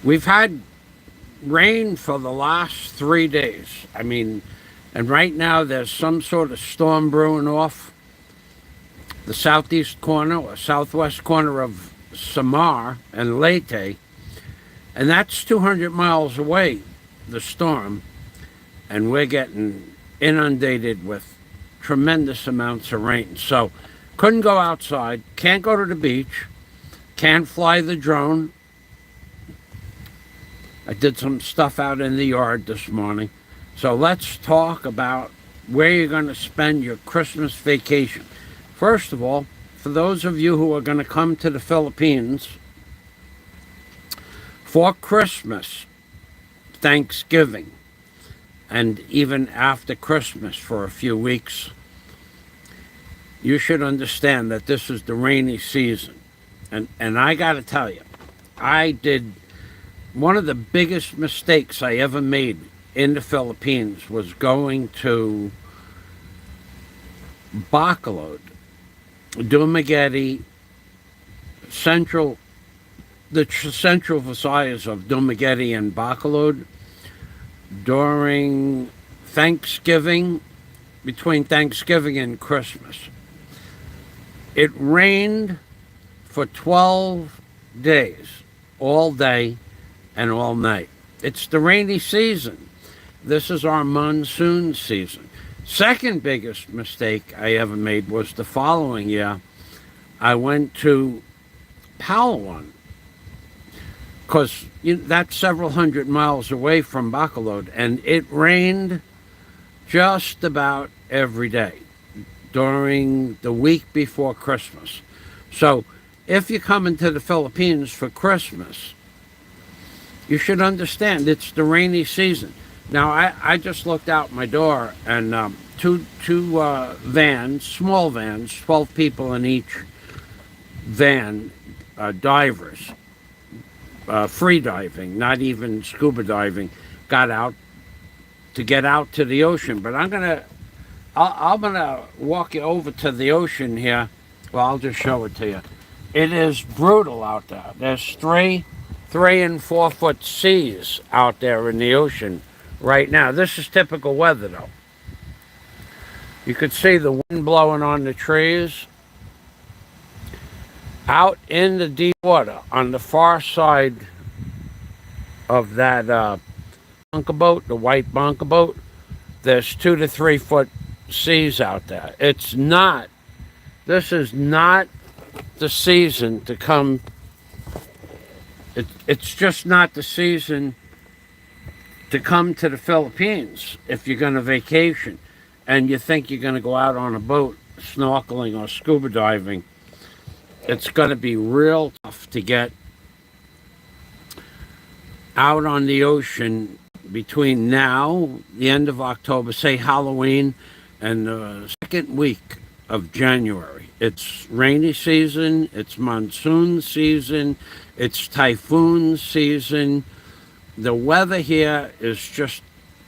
We've had rain for the last 3 days. I mean, and right now there's some sort of storm brewing off the southeast corner or southwest corner of Samar and Leyte, and that's 200 miles away, the storm, and we're getting inundated with tremendous amounts of rain. So, couldn't go outside, can't go to the beach, can't fly the drone. I did some stuff out in the yard this morning. So let's talk about where you're going to spend your Christmas vacation. First of all, for those of you who are going to come to the Philippines for Christmas, Thanksgiving, and even after Christmas for a few weeks, you should understand that this is the rainy season. And I got to tell you, I did one of the biggest mistakes I ever made in the Philippines was going to Bacolod, Dumaguete, the central Visayas of Dumaguete and Bacolod during Thanksgiving, between Thanksgiving and Christmas. It rained for 12 days, all day and all night. It's the rainy season. This is our monsoon season. Second biggest mistake I ever made was the following year. I went to Palawan, because that's several hundred miles away from Bacolod, and it rained just about every day during the week before Christmas. So if you come into the Philippines for Christmas, you should understand it's the rainy season. Now, I just looked out my door, and two vans, small vans, 12 people in each van, divers, free diving, not even scuba diving, got out to get out to the ocean. But I'm gonna walk you over to the ocean here. Well, I'll just show it to you. It is brutal out there. There's 3 and 4 foot seas out there in the ocean right now. This is typical weather, though. You could see the wind blowing on the trees. Out in the deep water, on the far side of that bunker boat, the white bunker boat, there's 2 to 3 foot seas out there. This is not the season to come. It's just not the season to come to the Philippines if you're going to vacation and you think you're going to go out on a boat snorkeling or scuba diving. It's going to be real tough to get out on the ocean between now, the end of October, say Halloween, and the second week of January. It's rainy season, it's monsoon season, it's typhoon season. The weather here is just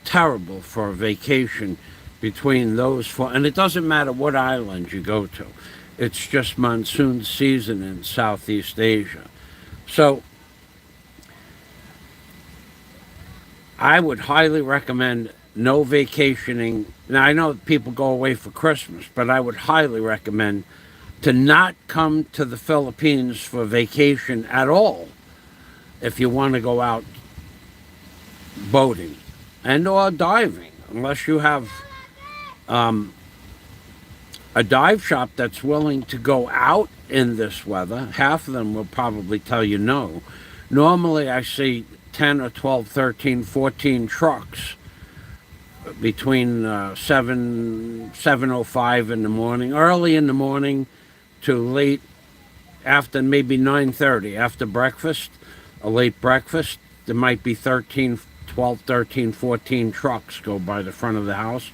terrible for a vacation between those 4. And it doesn't matter what island you go to. It's just monsoon season in Southeast Asia. So I would highly recommend no vacationing. Now, I know people go away for Christmas, but I would highly recommend to not come to the Philippines for vacation at all if you want to go out boating and or diving, unless you have a dive shop that's willing to go out in this weather. Half of them will probably tell you no. Normally I see 10 or 12, 13, 14 trucks between 7:05 in the morning, early in the morning, to late after maybe 9:30, after breakfast, a late breakfast. There might be 13, 12, 13, 14 trucks go by the front of the house.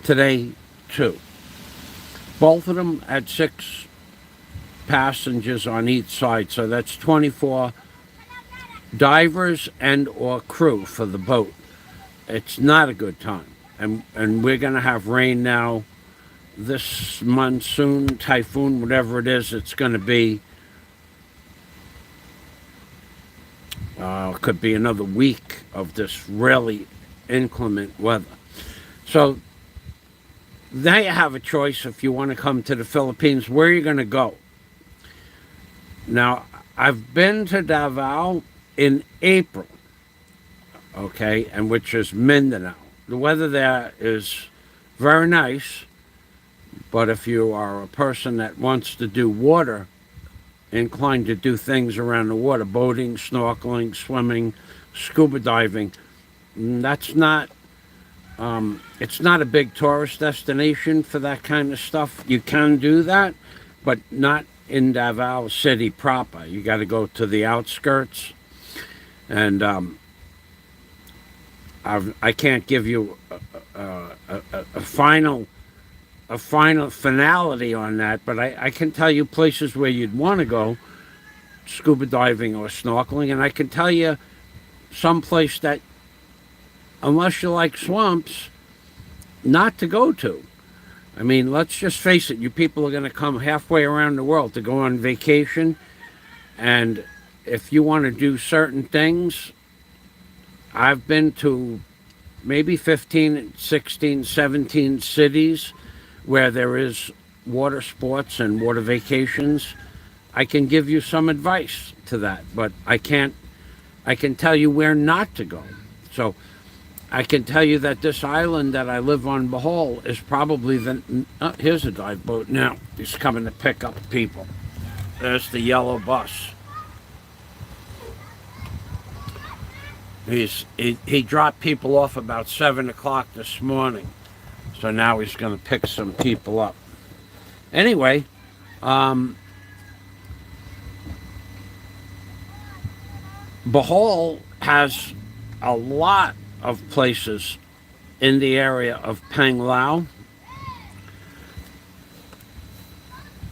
Today, 2. Both of them had 6 passengers on each side, so that's 24 divers and or crew for the boat. It's not a good time. And we're going to have rain now. This monsoon, typhoon, whatever it is, it's going to be Could be another week of this really inclement weather. So now you have a choice if you want to come to the Philippines. Where are you going to go? Now, I've been to Davao in April, okay, and which is Mindanao. The weather there is very nice, but if you are a person that wants to do water, inclined to do things around the water, boating, snorkeling, swimming, scuba diving, that's not, it's not a big tourist destination for that kind of stuff. You can do that, but not in Davao City proper. You got to go to the outskirts, and I can't give you a final finality on that, but I can tell you places where you'd want to go scuba diving or snorkeling, and I can tell you some place that, unless you like swamps, not to go to. I mean, let's just face it, you people are going to come halfway around the world to go on vacation, and if you want to do certain things, I've been to maybe 15, 16, 17 cities where there is water sports and water vacations. I can give you some advice to that, but I can tell you where not to go. So I can tell you that this island that I live on, BOHOL, is probably here's a dive boat now. He's coming to pick up people. There's the yellow bus. He dropped people off about 7 o'clock this morning. So now he's going to pick some people up. Anyway, BOHOL has a lot of places in the area of Panglao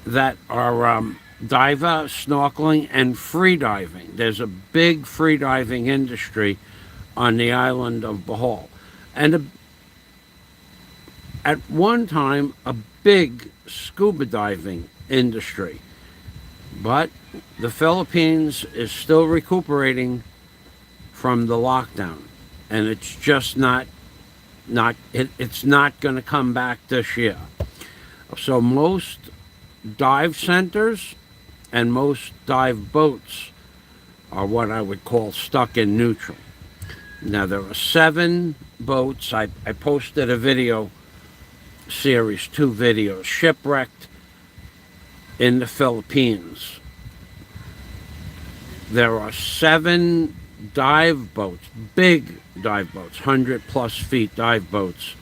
that are diver, snorkeling, and free diving. There's a big free diving industry on the island of BOHOL. And at one time, a big scuba diving industry. But the Philippines is still recuperating from the lockdown. And it's just it's not going to come back this year. So most dive centers and most dive boats are what I would call stuck in neutral. Now, there are 7 boats. I posted a video series, 2 videos, shipwrecked in the Philippines. There are 7 dive boats, big dive boats, 100+ feet dive boats,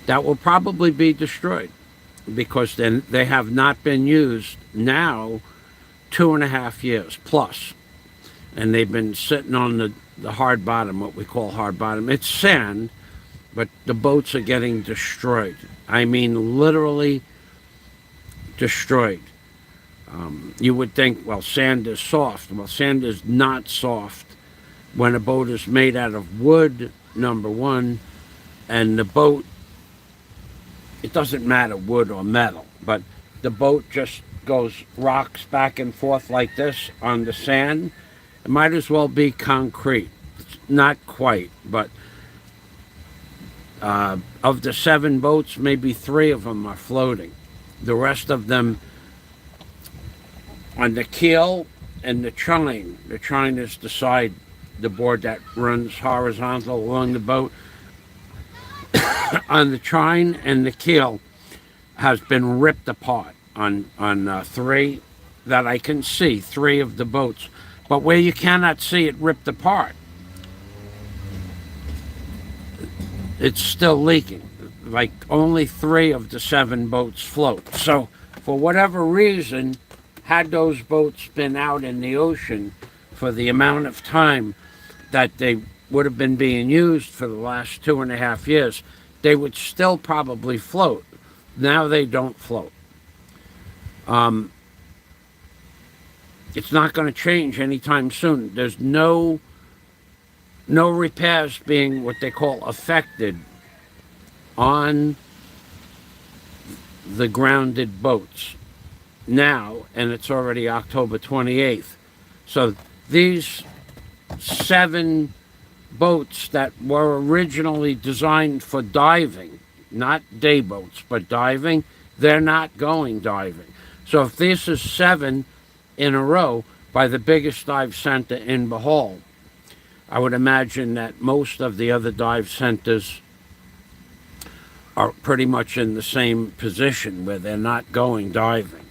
that will probably be destroyed because then they have not been used now 2.5 years plus, and they've been sitting on the hard bottom, what we call hard bottom. It's sand, but the boats are getting destroyed. I mean, literally destroyed. You would think, well, sand is soft. Well, sand is not soft when a boat is made out of wood, number one, and the boat, it doesn't matter wood or metal, but the boat just rocks back and forth like this on the sand. It might as well be concrete. It's not quite, but of the 7 boats, maybe 3 of them are floating. The rest of them on the keel and the chine. The chine is the board that runs horizontal along the boat. On the chine and the keel has been ripped apart on 3 that I can see, 3 of the boats. But where you cannot see it ripped apart, it's still leaking. Like only 3 of the 7 boats float. So for whatever reason, had those boats been out in the ocean for the amount of time that they would have been being used for the last 2.5 years, they would still probably float. Now they don't float. It's not going to change anytime soon. There's no repairs being what they call affected on the grounded boats now, and it's already October 28th. So these 7 boats that were originally designed for diving, not day boats, but diving, they're not going diving. So if this is 7 in a row by the biggest dive center in BOHOL, I would imagine that most of the other dive centers are pretty much in the same position where they're not going diving.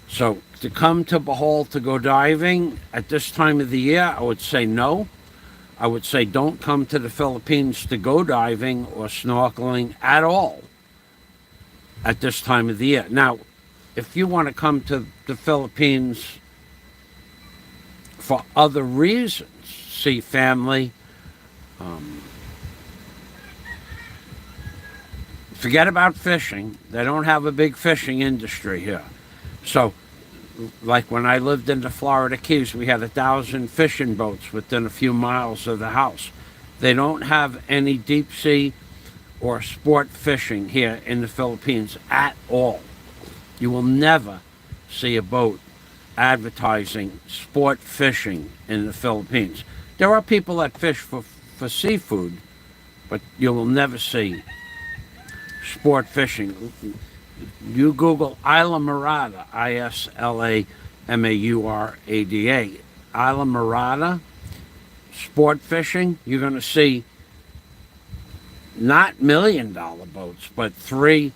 So to come to BOHOL to go diving at this time of the year, I would say no. I would say don't come to the Philippines to go diving or snorkeling at all at this time of the year. Now, if you want to come to the Philippines for other reasons, see family, forget about fishing. They don't have a big fishing industry here. So, like when I lived in the Florida Keys, we had 1,000 fishing boats within a few miles of the house. They don't have any deep sea or sport fishing here in the Philippines at all. You will never see a boat advertising sport fishing in the Philippines. There are people that fish for seafood, but you will never see sport fishing. You Google Isla Mirada, ISLAMAURADA, Isla Mirada, sport fishing, you're going to see not $1 million boats, but $3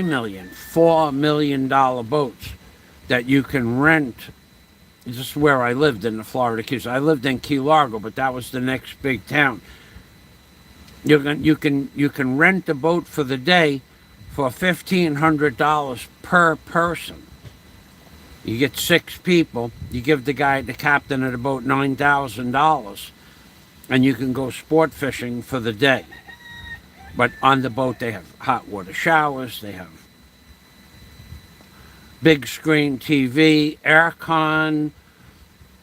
million, $4 million boats that you can rent. This is where I lived in the Florida Keys. I lived in Key Largo, but that was the next big town. You can rent a boat for the day for $1,500 per person. You get 6 people. You give the captain of the boat $9,000, and you can go sport fishing for the day. But on the boat, they have hot water showers. They have big screen TV, aircon.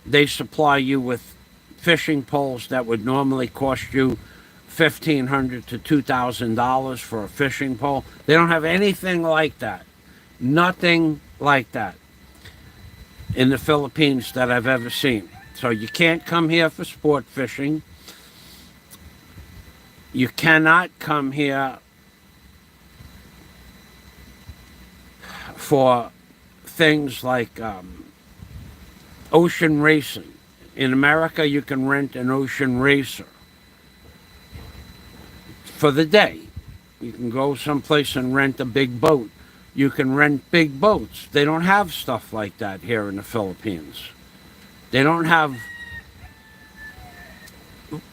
They supply you with fishing poles that would normally cost you $1,500 to $2,000 for a fishing pole. They don't have anything like that. Nothing like that in the Philippines that I've ever seen. So you can't come here for sport fishing. You cannot come here for things like ocean racing. In America, you can rent an ocean racer for the day. You can go someplace and rent a big boat. You can rent big boats. They don't have stuff like that here in the Philippines. They don't have,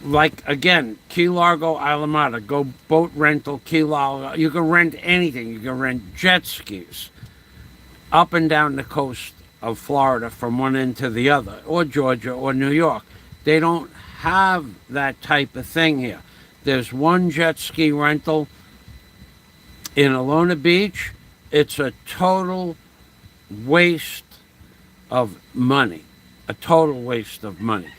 like, again, Key Largo, Isla Mirada, go boat rental, Key Largo. You can rent anything. You can rent jet skis up and down the coast of Florida from one end to the other, or Georgia or New York. They don't have that type of thing here. There's one jet ski rental in Alona Beach. It's a total waste of money. A total waste of money.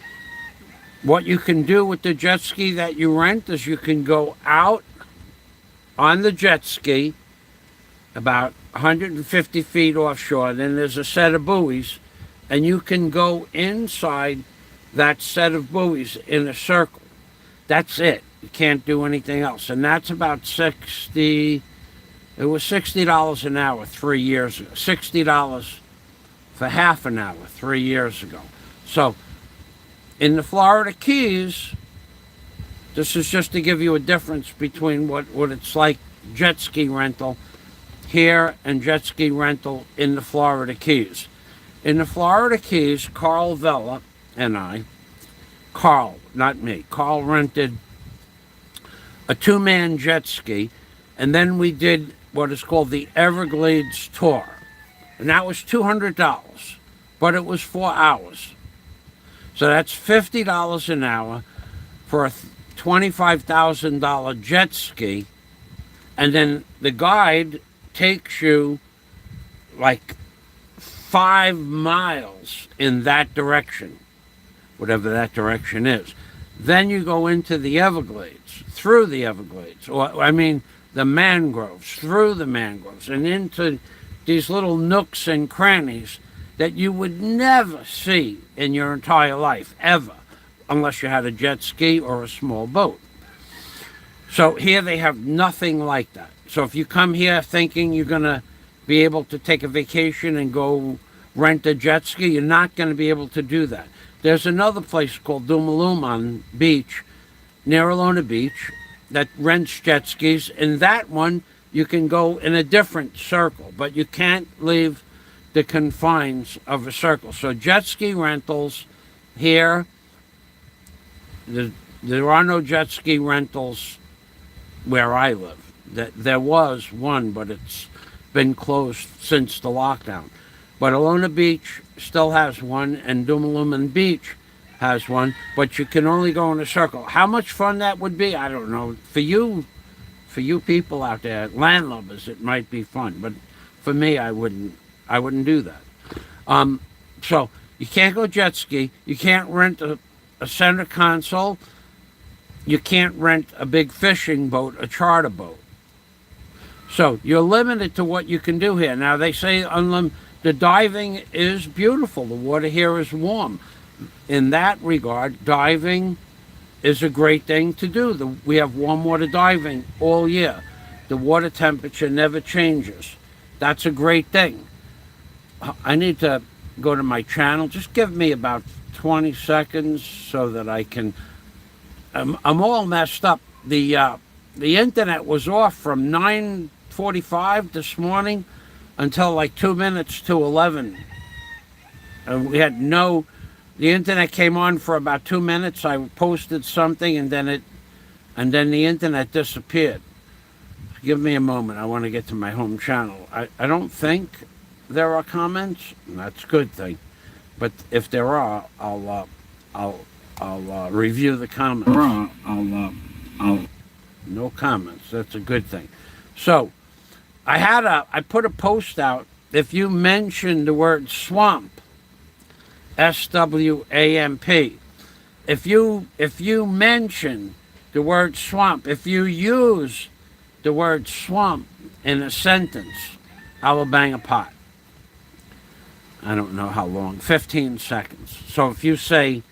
What you can do with the jet ski that you rent is you can go out on the jet ski about 150 feet offshore. Then there's a set of buoys, and you can go inside that set of buoys in a circle. That's it. You can't do anything else. And that's about it was $60 an hour 3 years ago. $60 for half an hour 3 years ago. So in the Florida Keys, this is just to give you a difference between what it's like jet ski rental here and jet ski rental in the Florida Keys. In the Florida Keys, Carl Vella and I, Carl, not me, Carl rented a 2-man jet ski, and then we did what is called the Everglades tour. And that was $200, but it was 4 hours. So that's $50 an hour for a $25,000 jet ski, and then the guide takes you like 5 miles in that direction, whatever that direction is. Then you go into the Everglades, through the Everglades, the mangroves, through the mangroves, and into these little nooks and crannies that you would never see in your entire life, ever, unless you had a jet ski or a small boat. So here they have nothing like that. So if you come here thinking you're going to be able to take a vacation and go rent a jet ski, you're not going to be able to do that. There's another place called Dumaluma Beach, near Alona Beach, that rents jet skis. In that one, you can go in a different circle, but you can't leave the confines of a circle. So jet ski rentals here, there are no jet ski rentals where I live. There was one, but it's been closed since the lockdown. But Alona Beach still has one, and Dumaluma Beach has one, but you can only go in a circle. How much fun that would be, I don't know. For you people out there, landlubbers, it might be fun, but for me, I wouldn't do that. So you can't go jet ski. You can't rent a center console. You can't rent a big fishing boat, a charter boat. So you're limited to what you can do here. Now they say the diving is beautiful. The water here is warm. In that regard, diving is a great thing to do. We have warm water diving all year. The water temperature never changes. That's a great thing. I need to go to my channel. Just give me about 20 seconds so that I can... I'm all messed up. The internet was off from 9:45 this morning until like 2 minutes to 11. And we had the internet came on for about 2 minutes. I posted something and then the internet disappeared. Give me a moment. I want to get to my home channel. I don't think there are comments. That's a good thing. But if there are, I'll review the comments. No comments. That's a good thing. So I put a post out. If you mention the word swamp, SWAMP, if you mention the word swamp, if you use the word swamp in a sentence, I will bang a pot. I don't know how long, 15 seconds. So if you say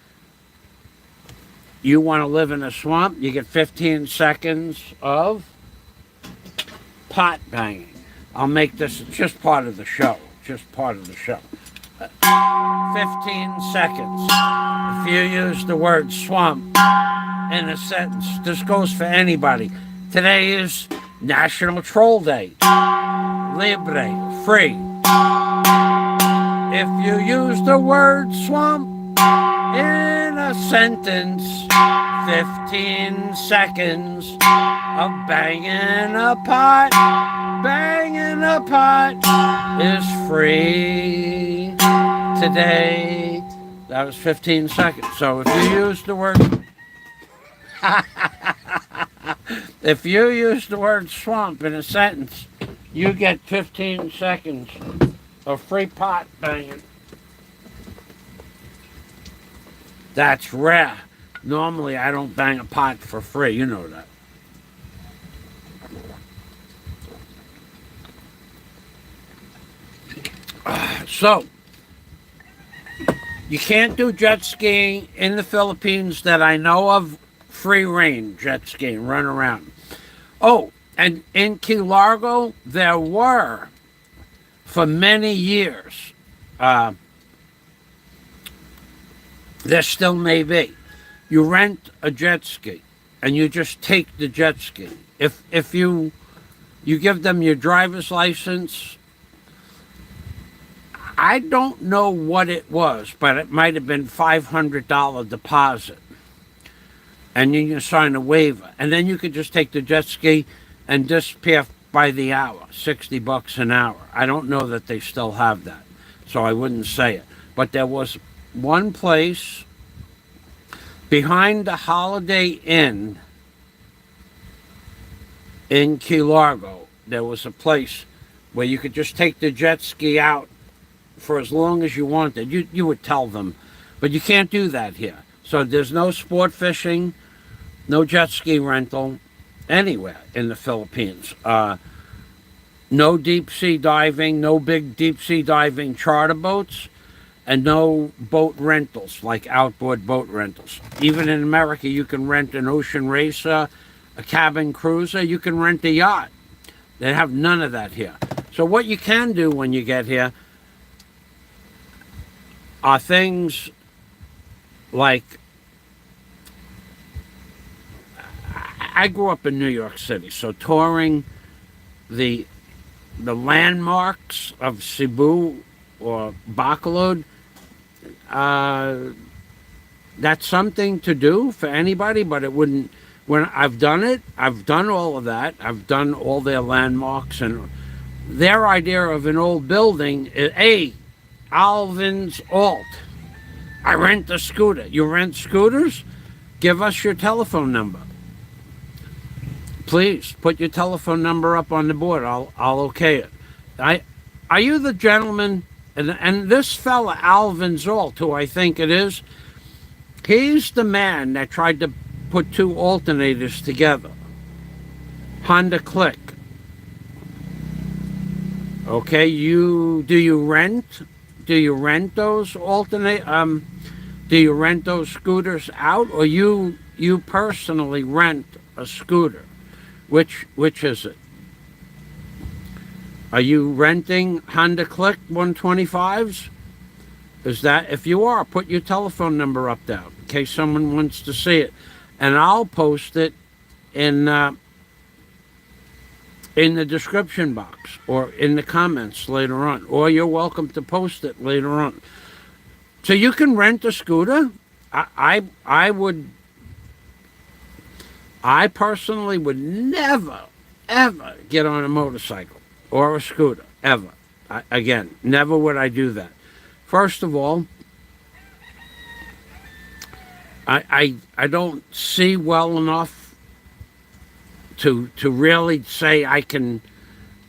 you want to live in a swamp, you get 15 seconds of pot banging. I'll make this just part of the show. 15 seconds. If you use the word swamp in a sentence, this goes for anybody. Today is National Troll Day. Libre, free. If you use the word swamp in a sentence, 15 seconds of banging a pot. Banging a pot is free today. That was 15 seconds. So if you use the word... if you use the word swamp in a sentence, you get 15 seconds of free pot banging. That's rare. Normally, I don't bang a pot for free. You know that. So, you can't do jet skiing in the Philippines that I know of. Free reign jet skiing, run around. Oh, and in Key Largo, there were, for many years, there still may be. You rent a jet ski, and you just take the jet ski. If you give them your driver's license, I don't know what it was, but it might have been $500 deposit. And you can sign a waiver. And then you could just take the jet ski and disappear by the hour, $60 an hour. I don't know that they still have that, so I wouldn't say it. But there was one place behind the Holiday Inn in Key Largo. There was a place where you could just take the jet ski out for as long as you wanted. You would tell them, but you can't do that here. So there's no sport fishing, no jet ski rental anywhere in the Philippines. No deep sea diving, no big deep sea diving charter boats. and no boat rentals, like outboard boat rentals. Even in America, you can rent an ocean racer, a cabin cruiser, you can rent a yacht. They have none of that here. So what you can do when you get here are things like, I grew up in New York City, so touring the landmarks of SCUBA or BOHOL, that's something to do for anybody, but it wouldn't. When I've done it, I've done all of that. I've done all their landmarks, and their idea of an old building is, hey, Alvin's Alt, I rent a scooter. You rent scooters? Give us your telephone number. Please put your telephone number up on the board. I'll okay it. Are you the gentleman? And this fella, Alvin Zolt, who I think it is, he's the man that tried to put two alternators together. Honda Click. Okay, do you rent those do you rent those scooters out, or you personally rent a scooter? Which is it? Are you renting Honda Click 125s? Is that, if you are, put your telephone number up there in case someone wants to see it, and I'll post it in the description box or in the comments later on, or you're welcome to post it later on. So you can rent a scooter. I personally would never, ever get on a motorcycle or a scooter, ever. Again, never would I do that. First of all, I don't see well enough to really say I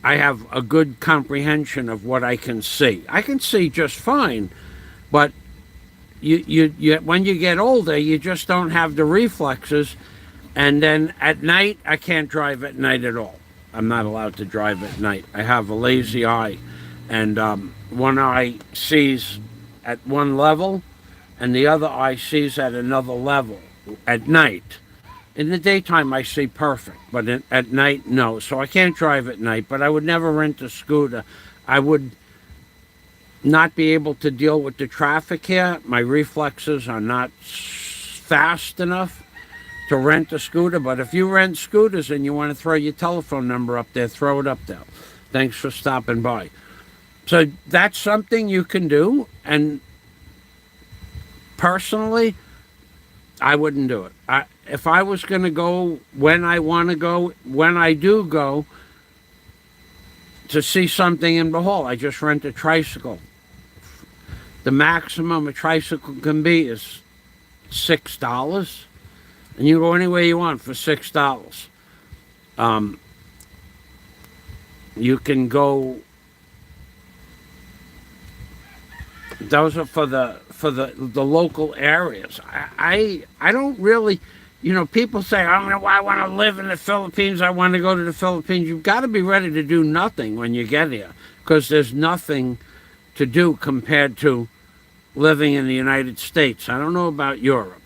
have a good comprehension of what I can see. I can see just fine, but you when you get older, you just don't have the reflexes. And then at night, I can't drive at night at all. I'm not allowed to drive at night. I have a lazy eye, and one eye sees at one level, and the other eye sees at another level at night. In the daytime, I see perfect, but at night, no. So I can't drive at night, but I would never rent a scooter. I would not be able to deal with the traffic here. My reflexes are not fast enough to rent a scooter. But if you rent scooters and you want to throw your telephone number up there, throw it up there. Thanks for stopping by. So that's something you can do, and personally, I wouldn't do it. If I was going to go when I want to go, when I do go to see something in BOHOL, I just rent a tricycle. The maximum a tricycle can be is $6, and you go anywhere you want for $6. You can go. Those are for the local areas. I don't really, people say, I want to live in the Philippines, I want to go to the Philippines. You've got to be ready to do nothing when you get here, because there's nothing to do compared to living in the United States. I don't know about Europe.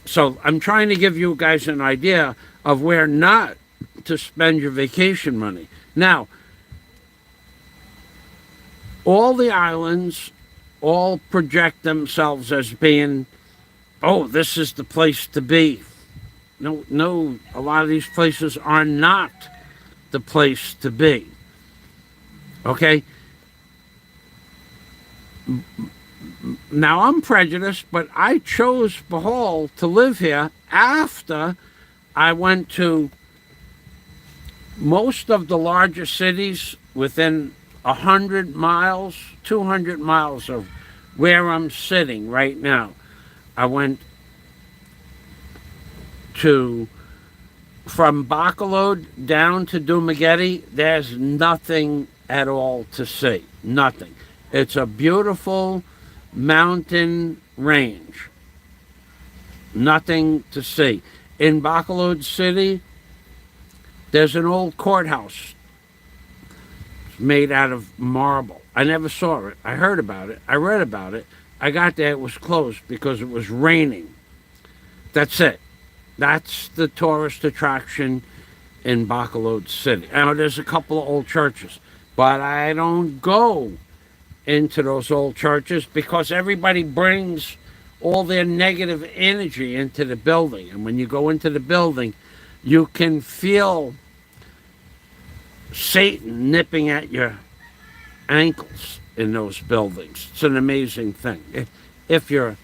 So I'm trying to give you guys an idea of where not to spend your vacation money. Now, all the islands all project themselves as being, oh, this is the place to be. No, a lot of these places are not the place to be. Okay? Now, I'm prejudiced, but I chose BOHOL to live here after I went to most of the larger cities within 100 miles, 200 miles of where I'm sitting right now. I went from BOHOL down to Dumaguete. There's nothing at all to see. Nothing. It's a beautiful mountain range. Nothing to see. In BOHOL City, there's an old courthouse. made out of marble. I never saw it. I heard about it. I read about it. I got there, it was closed because it was raining. That's it. That's the tourist attraction in BOHOL City. Now, there's a couple of old churches, but I don't go into those old churches because everybody brings all their negative energy into the building. And when you go into the building, you can feel Satan nipping at your ankles in those buildings. It's an amazing thing if you're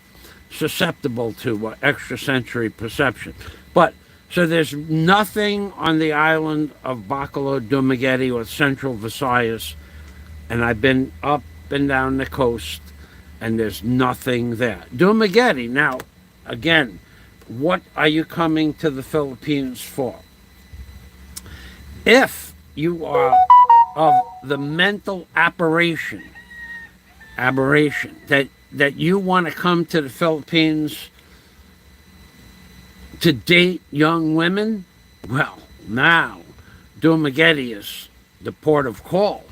susceptible to extrasensory perception. But so there's nothing on the island of Baccolo Dumaguete or Central Visayas, and I've been up and down the coast, and there's nothing there. Dumaguete, now, again, what are you coming to the Philippines for? If you are of the mental aberration that you want to come to the Philippines to date young women, well, now Dumaguete is the port of call.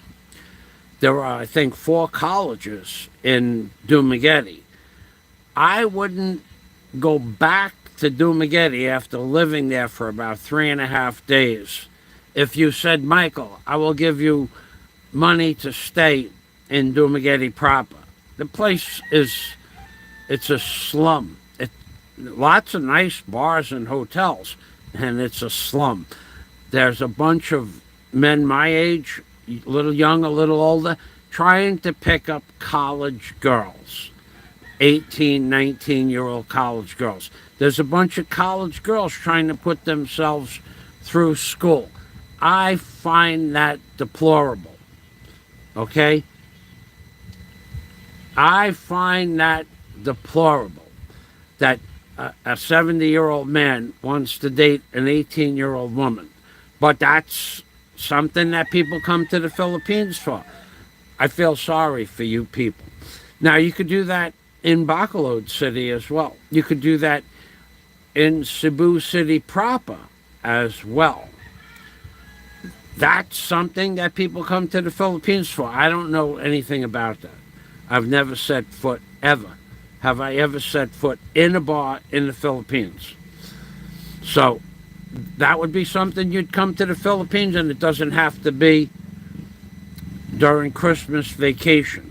There are, I think, 4 colleges in Dumaguete. I wouldn't go back to Dumaguete after living there for about 3.5 days. If you said, Michael, I will give you money to stay in Dumaguete proper. The place it's a slum. Lots of nice bars and hotels, and it's a slum. There's a bunch of men my age, a little young, a little older, trying to pick up college girls, 18, 19-year-old college girls. There's a bunch of college girls trying to put themselves through school. I find that deplorable, okay? I find that deplorable, that a 70-year-old man wants to date an 18-year-old woman. But that's something that people come to the Philippines for. I feel sorry for you people. Now, you could do that in Bacolod City as well. You could do that in Cebu City proper as well. That's something that people come to the Philippines for. I don't know anything about that. I've never set foot ever. Have I ever set foot in a bar in the Philippines? So that would be something you'd come to the Philippines, and it doesn't have to be during Christmas vacation.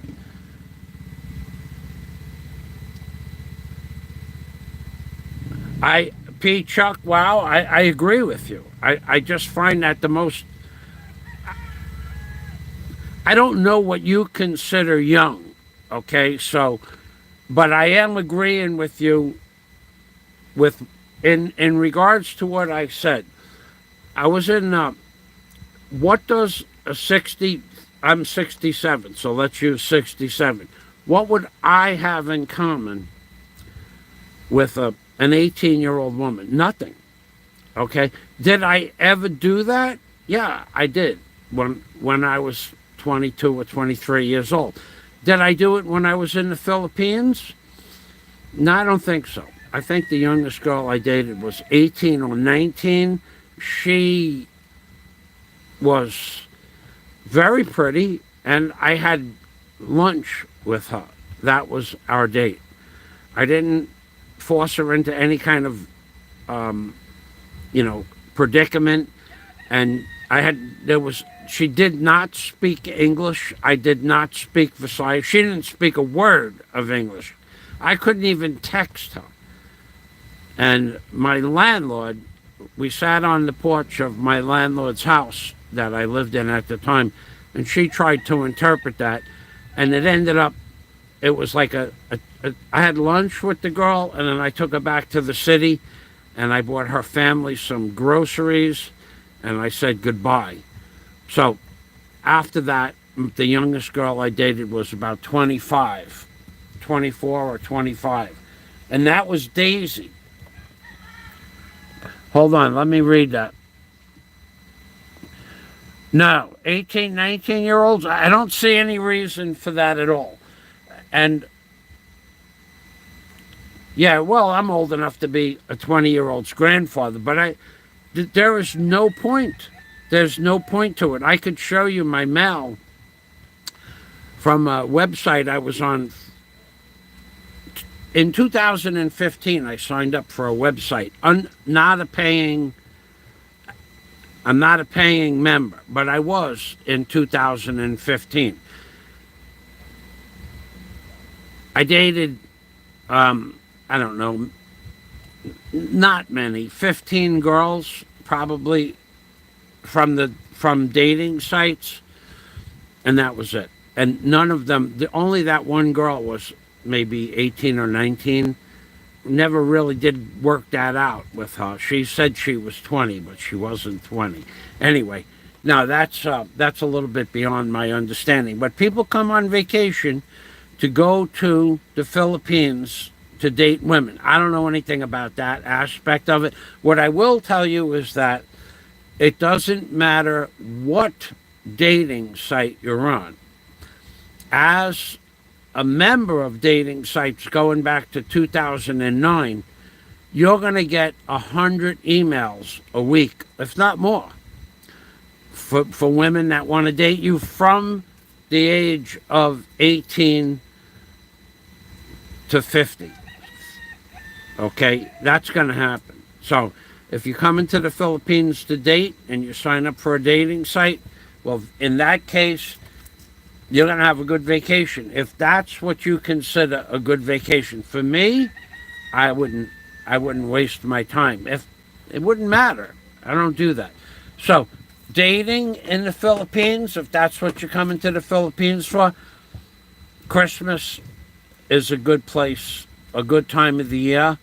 Chuck, wow, I agree with you. I just find that the most... I don't know what you consider young, okay? So, but I am agreeing with you in regards to what I said. I was in, what does a 60, I'm 67, so let's use 67. What would I have in common with an 18-year-old woman? Nothing, okay? Did I ever do that? Yeah, I did when I was 22 or 23 years old. Did I do it when I was in the Philippines? No, I don't think so. I think the youngest girl I dated was 18 or 19. She was very pretty, and I had lunch with her. That was our date. I didn't force her into any kind of, predicament. And she did not speak English. I did not speak Visayas. She didn't speak a word of English. I couldn't even text her. And my landlord, we sat on the porch of my landlord's house that I lived in at the time, and she tried to interpret that, and it ended up, it was like I had lunch with the girl, and then I took her back to the city, and I bought her family some groceries, and I said goodbye. So after that, the youngest girl I dated was about 25, 24 or 25. And that was Daisy. Hold on, let me read that. No, 18, 19-year-olds, I don't see any reason for that at all. And yeah, well, I'm old enough to be a 20-year-old's grandfather, but there is no point there's no point to it. I could show you my mail from a website I was on. In 2015, I signed up for a website. I'm not a paying member, but I was in 2015. I dated, I don't know, not many, 15 girls probably from dating sites, and that was it. And none of them, only that one girl was maybe 18 or 19. Never really did work that out with her. She said she was 20, but she wasn't 20. Anyway, now that's a little bit beyond my understanding. But people come on vacation to go to the Philippines to date women. I don't know anything about that aspect of it. What I will tell you is that it doesn't matter what dating site you're on. As a member of dating sites going back to 2009, you're going to get 100 emails a week, if not more, for women that want to date you from the age of 18 to 50. Okay, that's going to happen. So if you come into the Philippines to date and you sign up for a dating site, well, in that case, you're going to have a good vacation. If that's what you consider a good vacation. For me, I wouldn't waste my time. If it wouldn't matter. I don't do that. So, dating in the Philippines, if that's what you're coming to the Philippines for, Christmas is a good place, a good time of the year,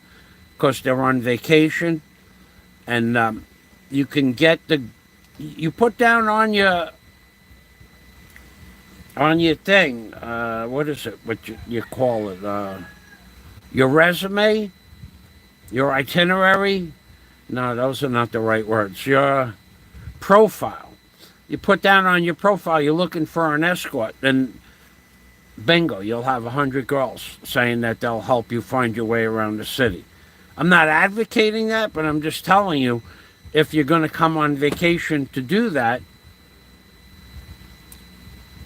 because they're on vacation. And you can get you put down on your thing, what is it, what you call it, your resume, your itinerary, no, those are not the right words, your profile. You put down on your profile you're looking for an escort, then bingo, you'll have 100 girls saying that they'll help you find your way around the city. I'm not advocating that, but I'm just telling you, if you're going to come on vacation to do that,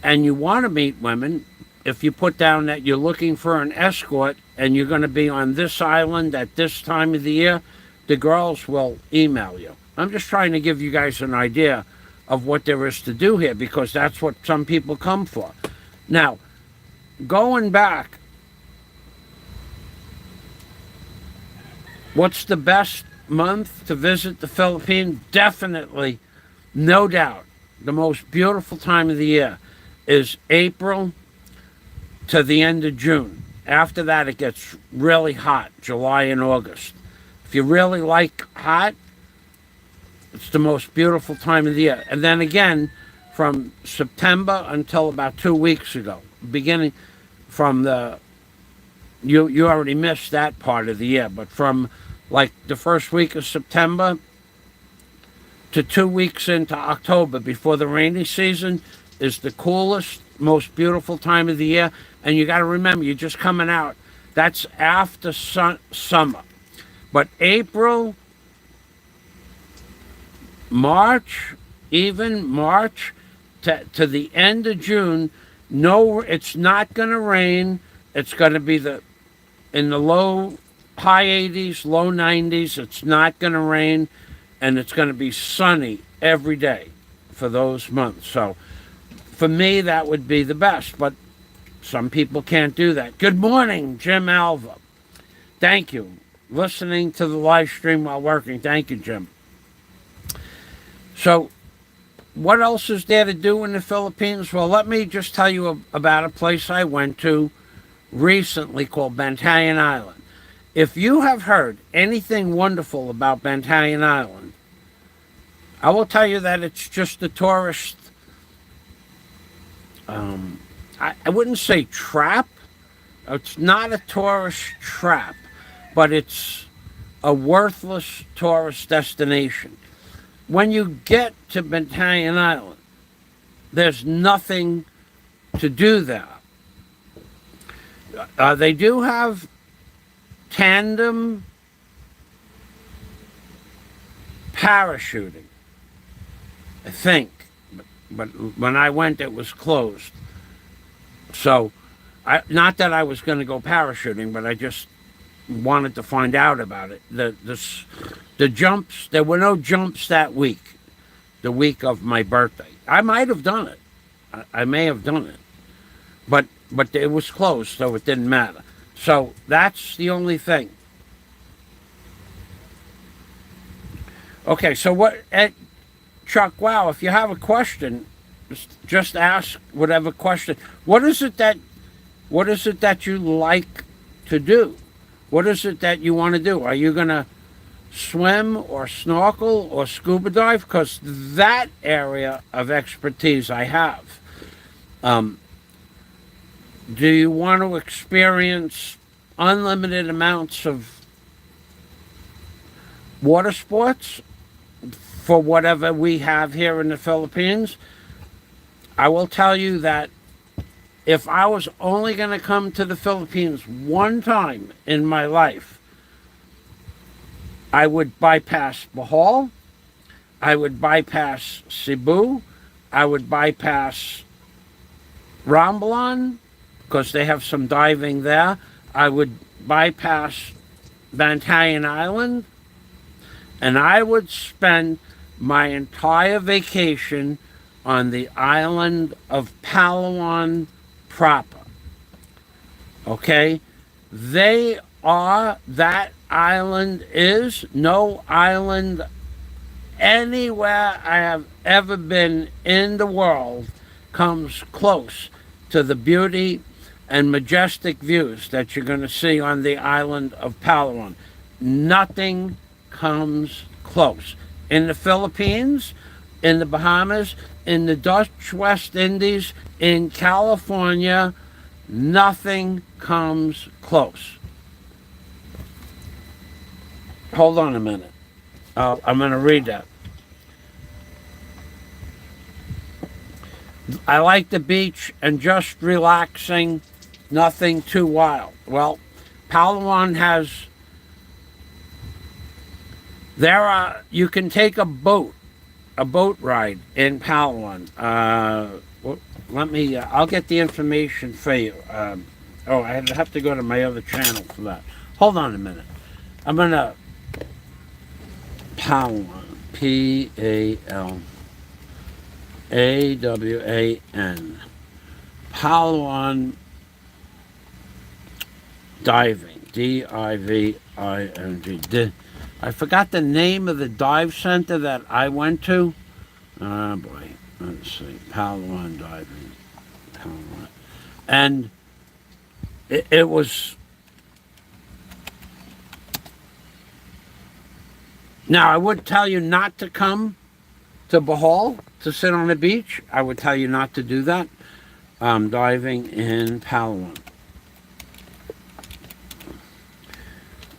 and you want to meet women, if you put down that you're looking for an escort and you're going to be on this island at this time of the year, the girls will email you. I'm just trying to give you guys an idea of what there is to do here, because that's what some people come for. Now, going back, what's the best month to visit the Philippines? Definitely, no doubt, the most beautiful time of the year is April to the end of June. After that, it gets really hot, July and August. If you really like hot, it's the most beautiful time of the year. And then again, from September until about 2 weeks ago, beginning from you already missed that part of the year, but from like the first week of September to 2 weeks into October, before the rainy season, is the coolest, most beautiful time of the year. And you got to remember, you're just coming out. That's after summer. But April, March, even March to the end of June, no, it's not going to rain. It's going to be in the high 80s, low 90s. It's not going to rain, and it's going to be sunny every day for those months. So for me, that would be the best, but some people can't do that. Good morning, Jim Alva. Thank you. Listening to the live stream while working. Thank you, Jim. So, what else is there to do in the Philippines? Well, let me just tell you about a place I went to recently called Bantayan Island. If you have heard anything wonderful about Bantayan Island, I will tell you that it's just a tourist, I wouldn't say trap. It's not a tourist trap, but it's a worthless tourist destination. When you get to Bantayan Island, there's nothing to do there. They do have tandem parachuting. I think. But when I went, it was closed. So, not that I was going to go parachuting, but I just wanted to find out about it. The jumps, there were no jumps that week, the week of my birthday. I might have done it. I may have done it. But it was closed, so it didn't matter. So that's the only thing. Okay, so Chuck, wow, if you have a question, just ask whatever question. What is it that you like to do? What is it that you want to do? Are you going to swim or snorkel or scuba dive? Because that area of expertise I have. Do you want to experience unlimited amounts of water sports for whatever we have here in the Philippines? I will tell you that if I was only going to come to the Philippines one time in my life, I would bypass Bohol, I would bypass Cebu, I would bypass Romblon, because they have some diving there. I would bypass Bantayan Island, and I would spend my entire vacation on the island of Palawan proper. Okay? That island is no island anywhere I have ever been in the world comes close to the beauty and majestic views that you're going to see on the island of Palawan. Nothing comes close. In the Philippines, in the Bahamas, in the Dutch West Indies, in California, nothing comes close. Hold on a minute. I'm going to read that. I like the beach and just relaxing, nothing too wild. Well, Palawan has, you can take a boat ride in Palawan. I'll get the information for you. I have to go to my other channel for that. Hold on a minute. I'm going to, Palawan, P-A-L-A-W-A-N, Palawan diving, D-I-V-I-N-G. I forgot the name of the dive center that I went to. Oh boy, let's see, Palawan diving, Palawan, and it was. Now I would tell you not to come to Bohol to sit on the beach. I would tell you not to do that. Diving in Palawan.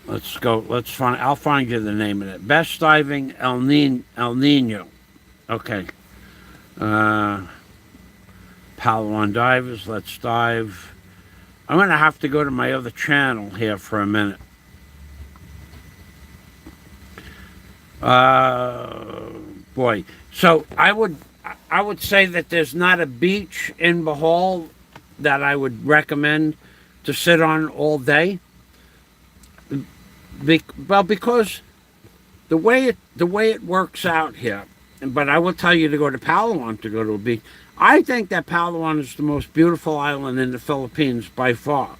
Let's go. I'll find you the name of it. Best diving El Nino. Okay. Palawan divers. Let's dive. I'm going to have to go to my other channel here for a minute. Boy. So I would say that there's not a beach in Bohol that I would recommend to sit on all day. Because the way it works out here, but I will tell you to go to Palawan to go to a beach. I think that Palawan is the most beautiful island in the Philippines by far.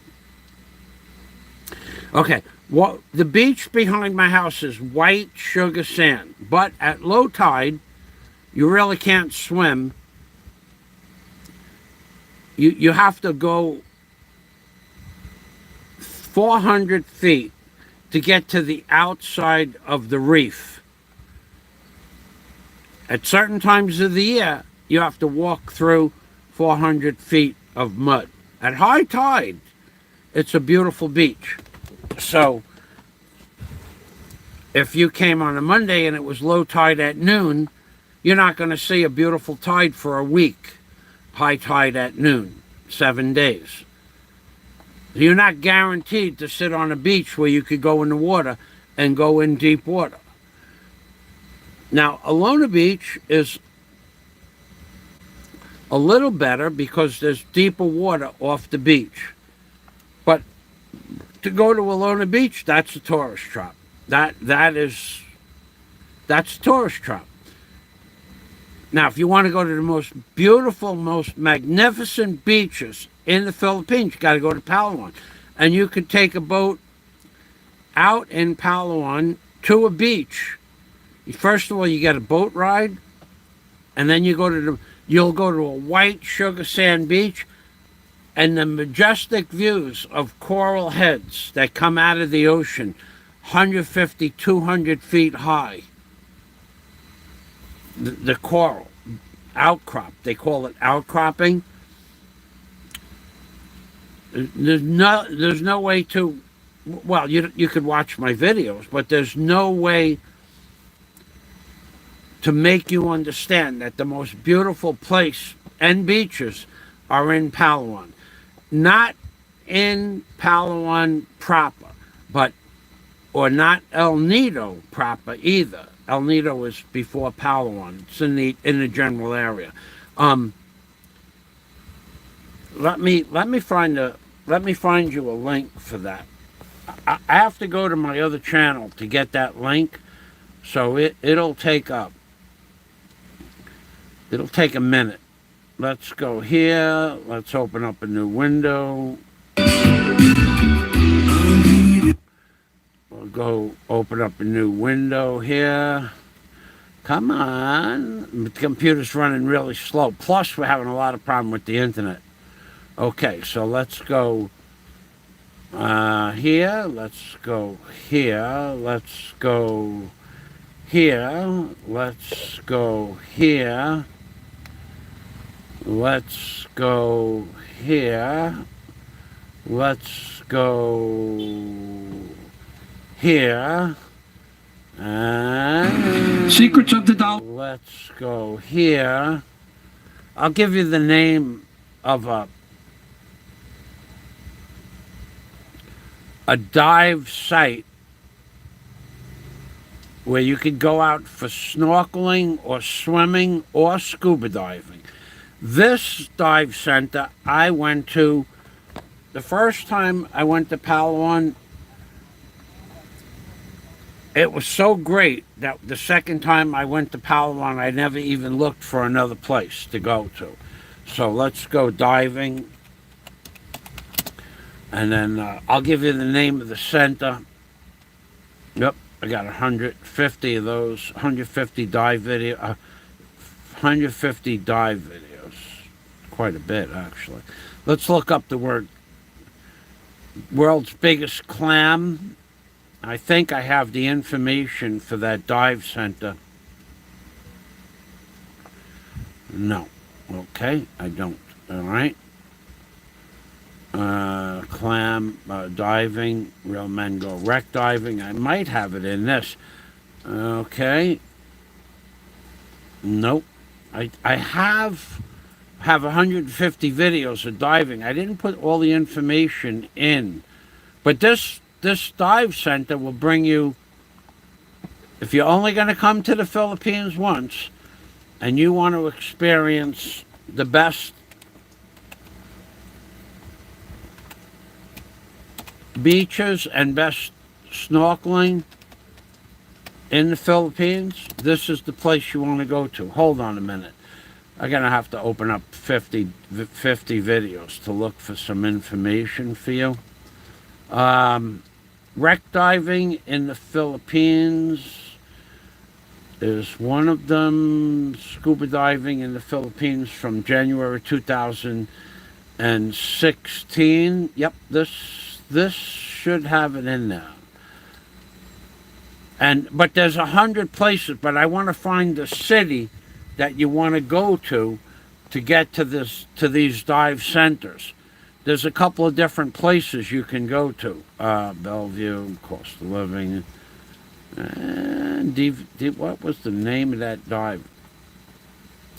Okay, well, the beach behind my house is white sugar sand, but at low tide, you really can't swim. You have to go 400 feet to get to the outside of the reef. At certain times of the year, you have to walk through 400 feet of mud. At high tide, it's a beautiful beach. So, if you came on a Monday and it was low tide at noon, you're not going to see a beautiful tide for a week. High tide at noon, 7 days. You're not guaranteed to sit on a beach where you could go in the water and go in deep water. Now, Alona Beach is a little better because there's deeper water off the beach. But to go to Alona Beach, that's a tourist trap. That's a tourist trap. Now, if you want to go to the most beautiful, most magnificent beaches in the Philippines, you got to go to Palawan. And you could take a boat out in Palawan to a beach. First of all, you get a boat ride, and then you'll go to a white sugar sand beach, and the majestic views of coral heads that come out of the ocean, 150, 200 feet high. The coral outcrop, they call it outcropping. There's no way to, well, you could watch my videos, but there's no way to make you understand that the most beautiful place and beaches are in Palawan. Not in Palawan proper, or not El Nido proper either. El Nido is before Palawan. It's in the general area. Let me find you a link for that. I have to go to my other channel to get that link, so it'll take a minute. Let's go here. Let's open up a new window. We'll go open up a new window here. Come on. The computer's running really slow. Plus, we're having a lot of problem with the internet. Okay, so let's go here. Let's go here. Let's go here. Let's go here. Let's go here. Let's go here. And Secrets of the Dollar. Let's go here. I'll give you the name of a dive site where you could go out for snorkeling or swimming or scuba diving. This dive center I went to, the first time I went to Palawan, it was so great that the second time I went to Palawan, I never even looked for another place to go to. So let's go diving. And then I'll give you the name of the center. Yep, I got 150 of those, 150 dive videos. Quite a bit, actually. Let's look up the word world's biggest clam. I think I have the information for that dive center. No. Okay, I don't. All right. Clam diving, real men go wreck diving. I might have it in this. Okay. Nope. I have 150 videos of diving. I didn't put all the information in, but this dive center will bring you, if you're only going to come to the Philippines once and you want to experience the best beaches and best snorkeling in the Philippines, this is the place you want to go to. Hold on a minute. I'm going to have to open up 50 videos to look for some information for you. Wreck diving in the Philippines is one of them. Scuba diving in the Philippines from January 2016. Yep, this should have it in there. But there's 100 places, but I want to find the city that you want to go to get to these dive centers. There's a couple of different places you can go to. Bellevue, cost of living. And what was the name of that dive?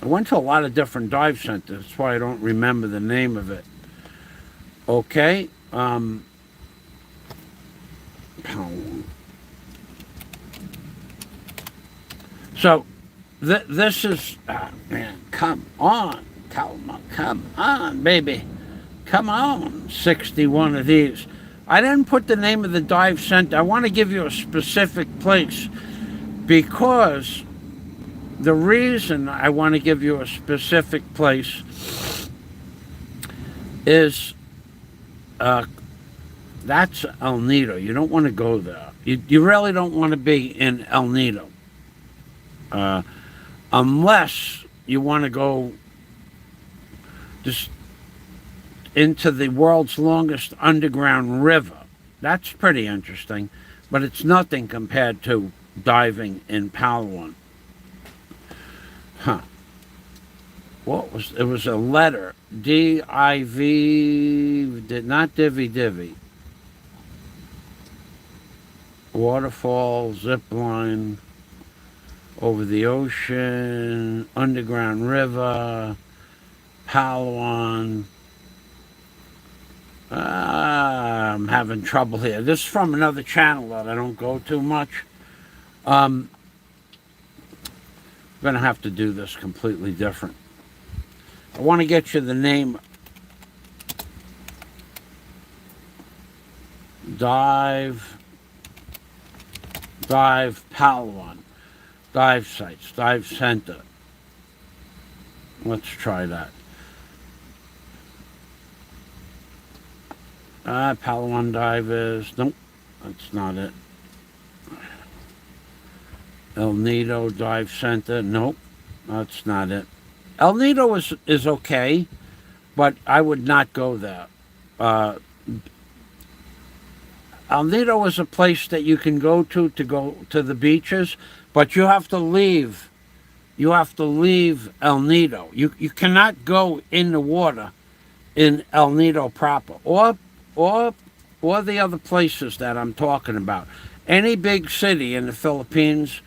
I went to a lot of different dive centers. That's why I don't remember the name of it. Okay. So this is, man, come on. Come on, baby. Come on. 61 of these. I didn't put the name of the dive center. I want to give you a specific place because the reason I want to give you a specific place is that's El Nido. You don't want to go there. You really don't want to be in El Nido. Unless you want to go just into the world's longest underground river. That's pretty interesting, but it's nothing compared to diving in Palawan. Huh. It was a letter. D-I-V, not divvy. Waterfall, zip line, over the ocean, underground river, Palawan. I'm having trouble here. This is from another channel that I don't go to much. I'm going to have to do this completely different. I want to get you the name. Dive Palawan. Dive sites, dive center. Let's try that. Palawan dive is, nope, that's not it. El Nido Dive Center, nope, that's not it. El Nido is okay, but I would not go there. El Nido is a place that you can go to the beaches, but you have to leave. You have to leave El Nido. You cannot go in the water in El Nido proper, or the other places that I'm talking about. Any big city in the Philippines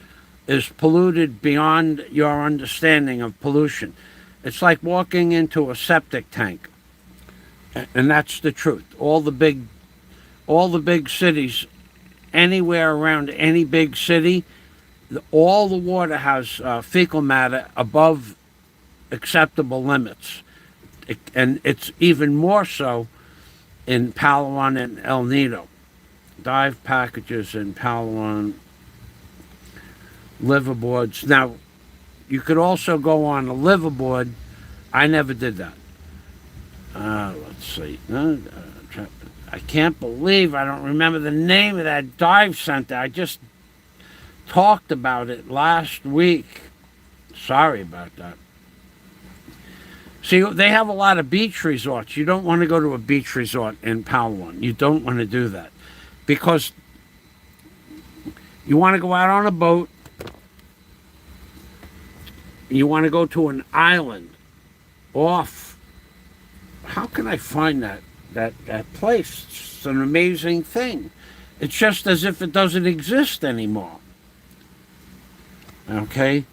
is polluted beyond your understanding of pollution. It's like walking into a septic tank, and that's the truth. All the big cities, anywhere around any big city, all the water has fecal matter above acceptable limits, and it's even more so in Palawan and El Nido. Dive packages in Palawan, liverboards. Now, you could also go on a liverboard. I never did that. Let's see. I can't believe I don't remember the name of that dive center. I just talked about it last week. Sorry about that. See, they have a lot of beach resorts. You don't want to go to a beach resort in Palawan. You don't want to do that. Because you want to go out on a boat. You want to go to an island off. How can I find that place? It's an amazing thing. It's just as if it doesn't exist anymore. Okay?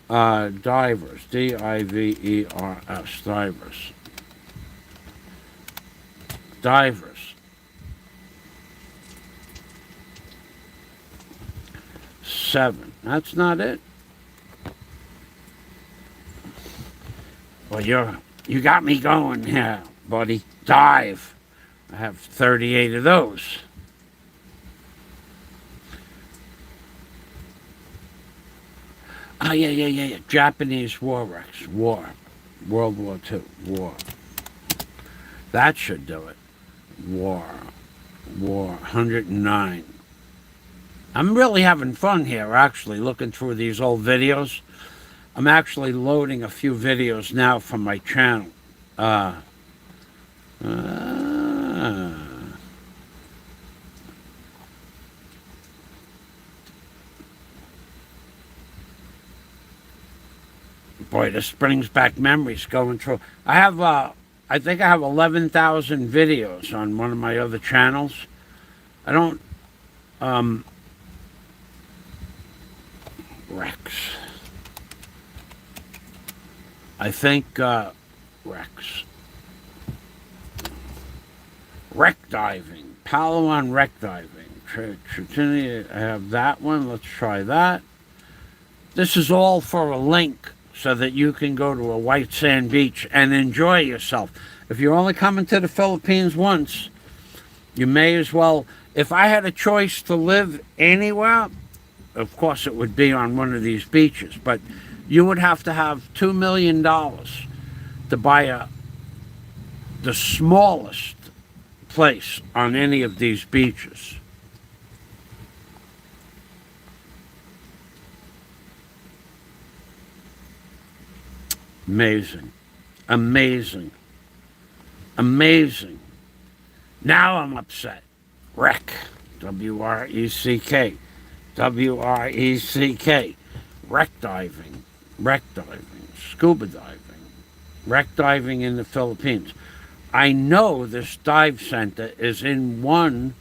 Divers, D-I-V-E-R-S, divers. Divers. 7. That's not it. Well, you got me going here, buddy. Dive. I have 38 of those. Oh, yeah. Japanese war wrecks. War. World War II. War. That should do it. War. 109. I'm really having fun here, actually, looking through these old videos. I'm actually loading a few videos now from my channel. Boy, this brings back memories going through. I think I have 11,000 videos on one of my other channels. I don't, Rex. I think, Rex. Wreck diving. Palawan wreck diving. I have that one. Let's try that. This is all for a link so that you can go to a white sand beach and enjoy yourself. If you're only coming to the Philippines once, you may as well. If I had a choice to live anywhere, of course it would be on one of these beaches, but you would have to have $2 million to buy the smallest place on any of these beaches. Amazing. Amazing. Amazing. Now I'm upset. Wreck. W-R-E-C-K. W-R-E-C-K. Wreck diving. Wreck diving. Scuba diving. Wreck diving in the Philippines. I know this dive center is in one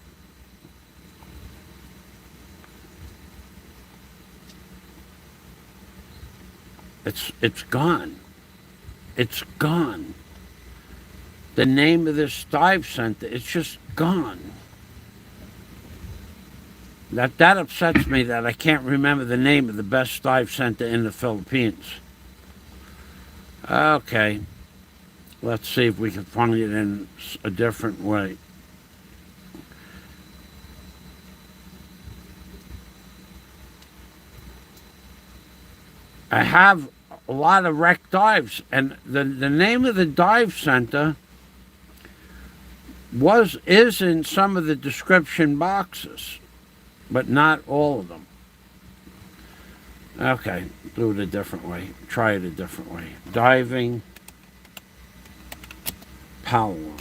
it's gone. It's gone. The name of this dive center, it's just gone. That upsets me that I can't remember the name of the best dive center in the Philippines. Okay. Let's see if we can find it in a different way. I have a lot of wreck dives, and the name of the dive center is in some of the description boxes, but not all of them. Okay, do it a different way. Try it a different way. Diving, Palawan.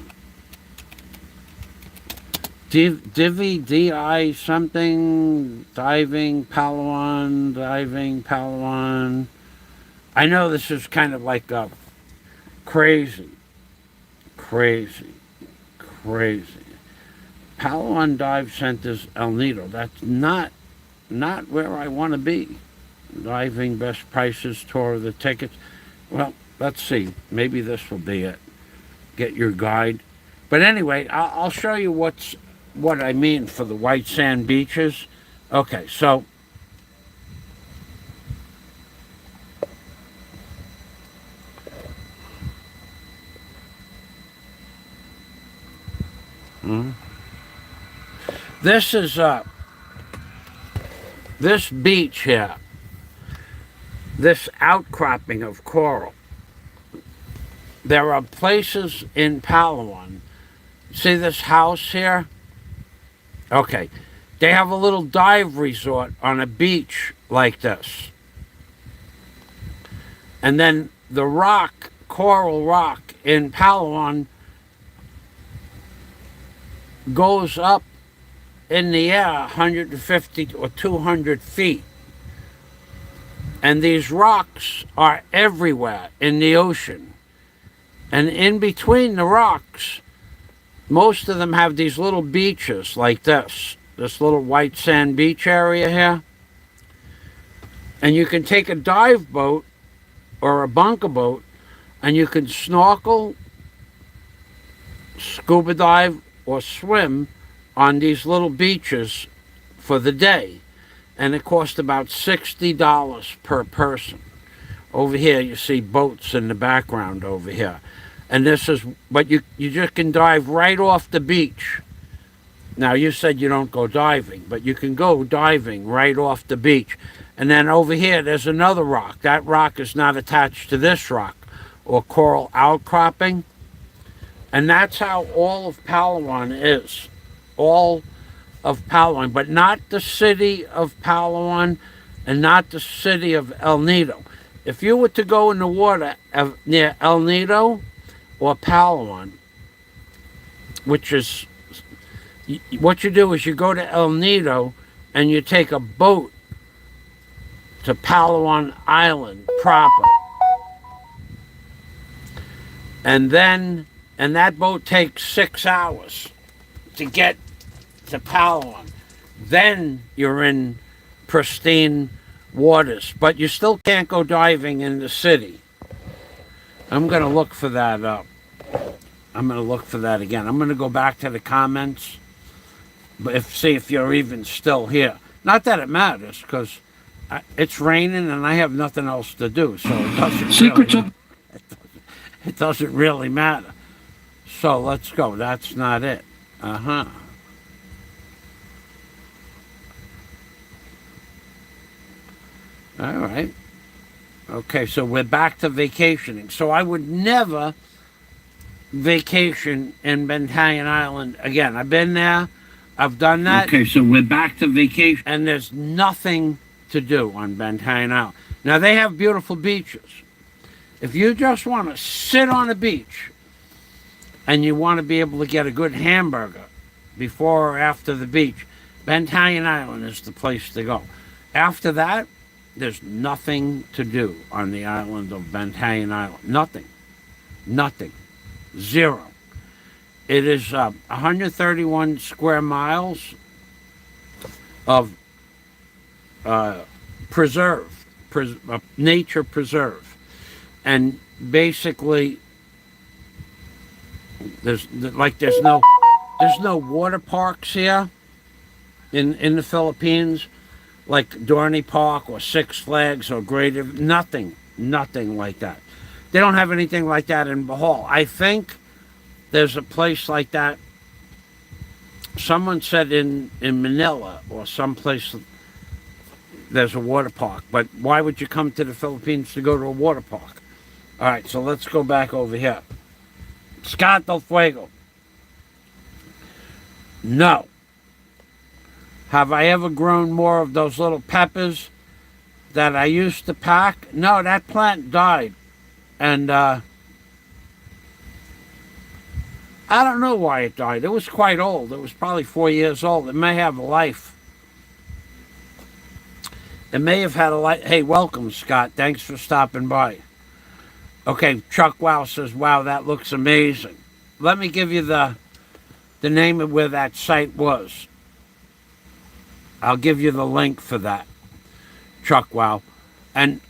Divi, D-I something, diving, Palawan. I know this is kind of like a crazy. Palawan Dive Center's El Nido. That's not where I want to be. Diving, best prices, tour of the tickets. Well, let's see. Maybe this will be it. Get your guide. But anyway, I'll show you what I mean for the white sand beaches. Okay, so this is this beach here, this outcropping of coral. There are places in Palawan. See this house here? Okay. They have a little dive resort on a beach like this. And then the rock, coral rock in Palawan, goes up in the air 150 or 200 feet. And these rocks are everywhere in the ocean. And in between the rocks, most of them have these little beaches like this little white sand beach area here. And you can take a dive boat or a bunker boat and you can snorkel, scuba dive, or swim on these little beaches for the day. And it costs about $60 per person. Over here you see boats in the background over here. And this is, but you just can dive right off the beach. Now you said you don't go diving, but you can go diving right off the beach. And then over here there's another rock. That rock is not attached to this rock or coral outcropping. And that's how all of Palawan is. All of Palawan, but not the city of Palawan and not the city of El Nido. If you were to go in the water near El Nido or Palawan, which is, what you do is you go to El Nido and you take a boat to Palawan Island proper. And that boat takes 6 hours to get to Palawan. Then you're in pristine waters, but you still can't go diving in the city. I'm going to look for that up. I'm going to look for that again. I'm going to go back to the comments, but see if you're even still here. Not that it matters, because It's raining and I have nothing else to do, so it doesn't Secrets really, of it doesn't really matter. So let's go. That's not it. Uh-huh. All right. Okay, so we're back to vacationing. So I would never vacation in Bantayan Island again. I've been there. I've done that. Okay, so we're back to vacation. And there's nothing to do on Bantayan Island. Now, they have beautiful beaches. If you just want to sit on a beach and you want to be able to get a good hamburger before or after the beach, Bantayan Island is the place to go. After that, there's nothing to do on the island of Bantayan Island. Nothing. Nothing. Zero. It is 131 square miles of nature preserve. And basically, there's no water parks here in the Philippines, like Dorney Park or Six Flags or Greater. Nothing like that. They don't have anything like that in Bohol. I think there's a place like that. Someone said in Manila or someplace there's a water park. But why would you come to the Philippines to go to a water park? All right, so let's go back over here. Scott del Fuego. No. Have I ever grown more of those little peppers that I used to pack? No, that plant died. And I don't know why it died. It was quite old. It was probably 4 years old. It may have a life. It may have had a life. Hey, welcome, Scott. Thanks for stopping by. Okay, Chuck Wow says, wow, that looks amazing. Let me give you the name of where that site was. I'll give you the link for that, Chuck Wow. And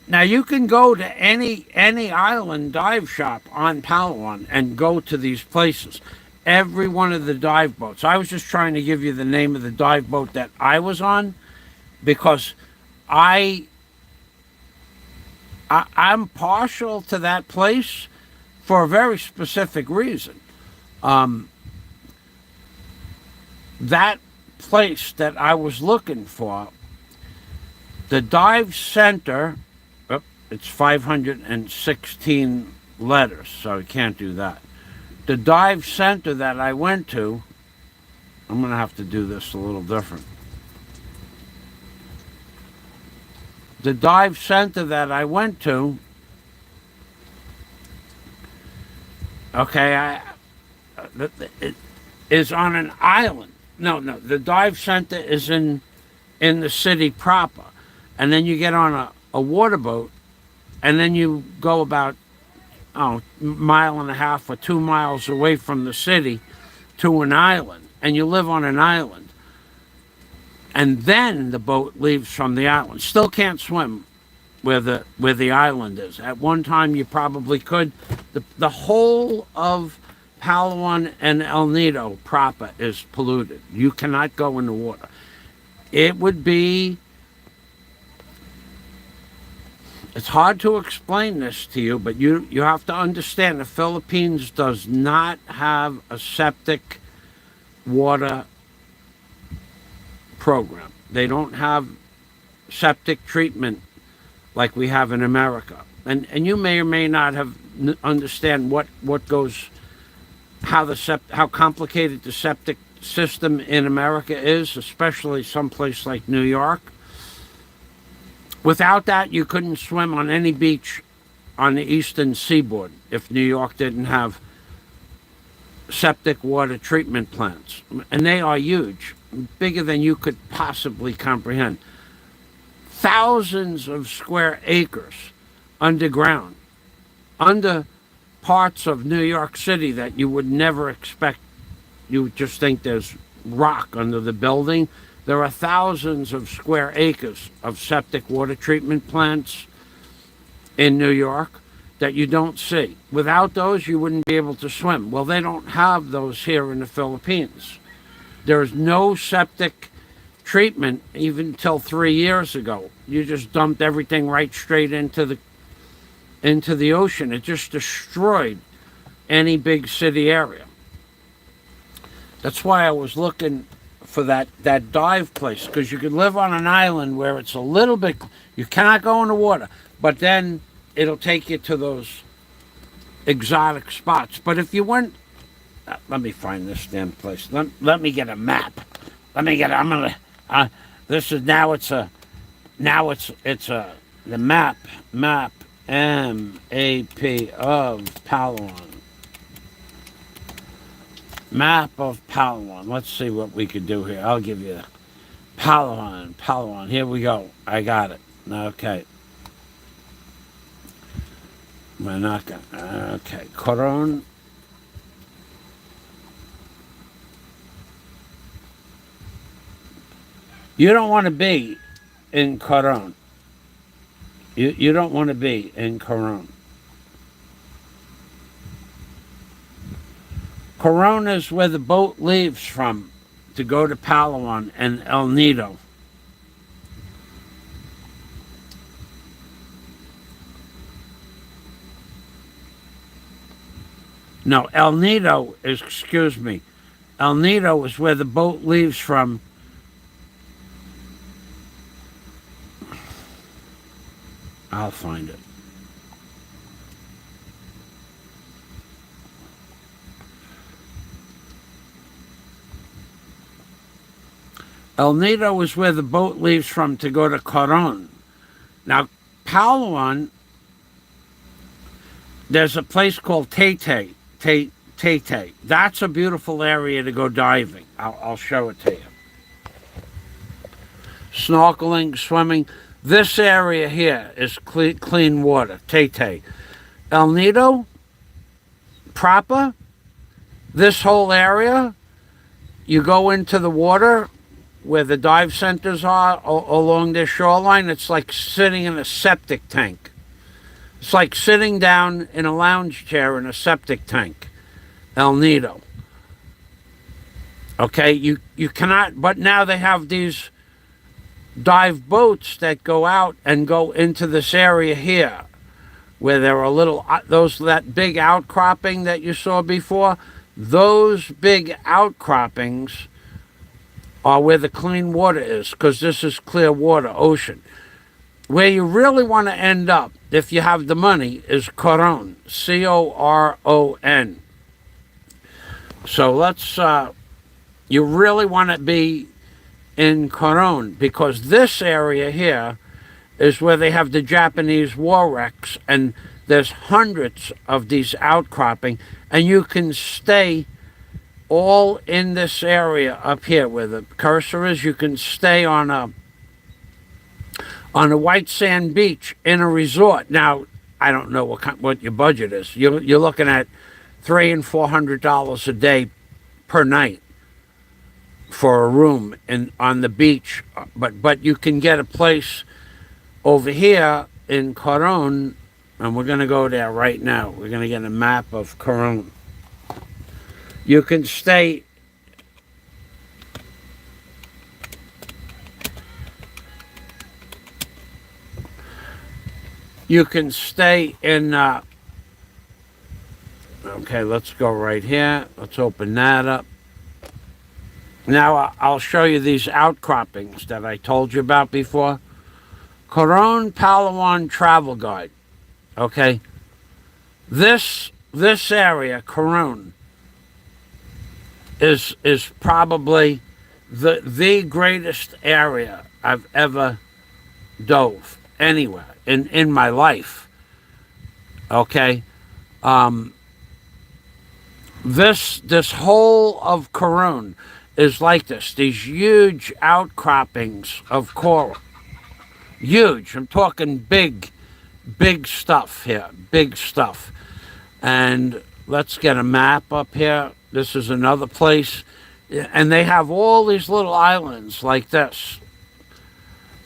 now you can go to any island dive shop on Palawan and go to these places. Every one of the dive boats. I was just trying to give you the name of the dive boat that I was on because I'm partial to that place for a very specific reason. That place that I was looking for, the dive center, it's 516 letters, so I can't do that. The dive center that I went to, I'm going to have to do this a little different. The dive center that I went to, okay, it is on an island. No, the dive center is in the city proper. And then you get on a water boat, and then you go about, a mile and a half or 2 miles away from the city to an island, and you live on an island. And then the boat leaves from the island. Still can't swim where the island is. At one time you probably could. The whole of Palawan and El Nido proper is polluted. You cannot go in the water. It would be... It's hard to explain this to you, but you have to understand the Philippines does not have a septic water program. They don't have septic treatment like we have in America. And you may or may not have understand what goes, how complicated the septic system in America is, especially someplace like New York. Without that, you couldn't swim on any beach on the eastern seaboard if New York didn't have septic water treatment plants. And they are huge, bigger than you could possibly comprehend. Thousands of square acres underground, under parts of New York City that you would never expect. You would just think there's rock under the building. There are thousands of square acres of septic water treatment plants in New York that you don't see. Without those, you wouldn't be able to swim. Well, they don't have those here in the Philippines. There is no septic treatment even till 3 years ago. You just dumped everything right straight into the ocean. It just destroyed any big city area. That's why I was looking for that dive place, because you could live on an island where it's a little bit, you cannot go in the water, but then it'll take you to those exotic spots. But if you went, let me find this damn place. Let me get a map. This is now it's a the map M-A-P of Palawan. Map of Palawan. Let's see what we could do here. I'll give you Palawan. Here we go. I got it. Okay. We're not gonna. Okay. Coron. You don't want to be in Coron. You don't want to be in Coron. Coron is where the boat leaves from to go to Palawan and El Nido. No, El Nido is, excuse me, El Nido is where the boat leaves from. I'll find it. El Nido is where the boat leaves from to go to Coron. Now, Palawan, there's a place called Taytay. That's a beautiful area to go diving. I'll show it to you. Snorkeling, swimming. This area here is clean water, Taytay. El Nido, proper, this whole area, you go into the water where the dive centers are along their shoreline. It's like sitting in a septic tank. It's like sitting down in a lounge chair in a septic tank, El Nido. Okay, you cannot, but now they have these dive boats that go out and go into this area here where there are little, that big outcropping that you saw before, those big outcroppings are where the clean water is, because this is clear water, ocean. Where you really want to end up, if you have the money, is Coron, C-O-R-O-N. So let's, you really want to be in Coron, because this area here is where they have the Japanese war wrecks, and there's hundreds of these outcropping, and you can stay all in this area up here where the cursor is. You can stay on a white sand beach in a resort. Now, I don't know what your budget is. You're looking at $300 and $400 a day per night for a room on the beach, but you can get a place over here in Coron, and we're going to go there right now. We're going to get a map of Coron. You can stay in okay, let's go right here. Let's open that up. Now I'll show you these outcroppings that I told you about before. Coron Palawan Travel Guide. Okay. This area, Coron, is probably the greatest area I've ever dove anywhere in my life. Okay. This whole of Coron is like this. These huge outcroppings of coral. Huge. I'm talking big stuff here. Big stuff. And let's get a map up here. This is another place. And they have all these little islands like this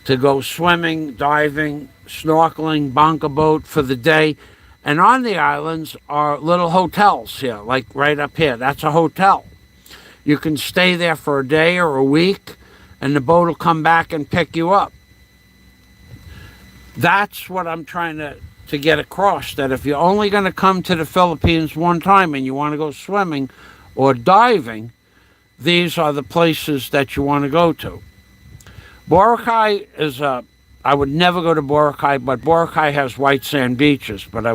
to go swimming, diving, snorkeling, bunker boat for the day. And on the islands are little hotels here, like right up here. That's a hotel. You can stay there for a day or a week, and the boat will come back and pick you up. That's what I'm trying to get across, that if you're only going to come to the Philippines one time and you want to go swimming or diving, these are the places that you want to go to. Boracay is I would never go to Boracay, but Boracay has white sand beaches, but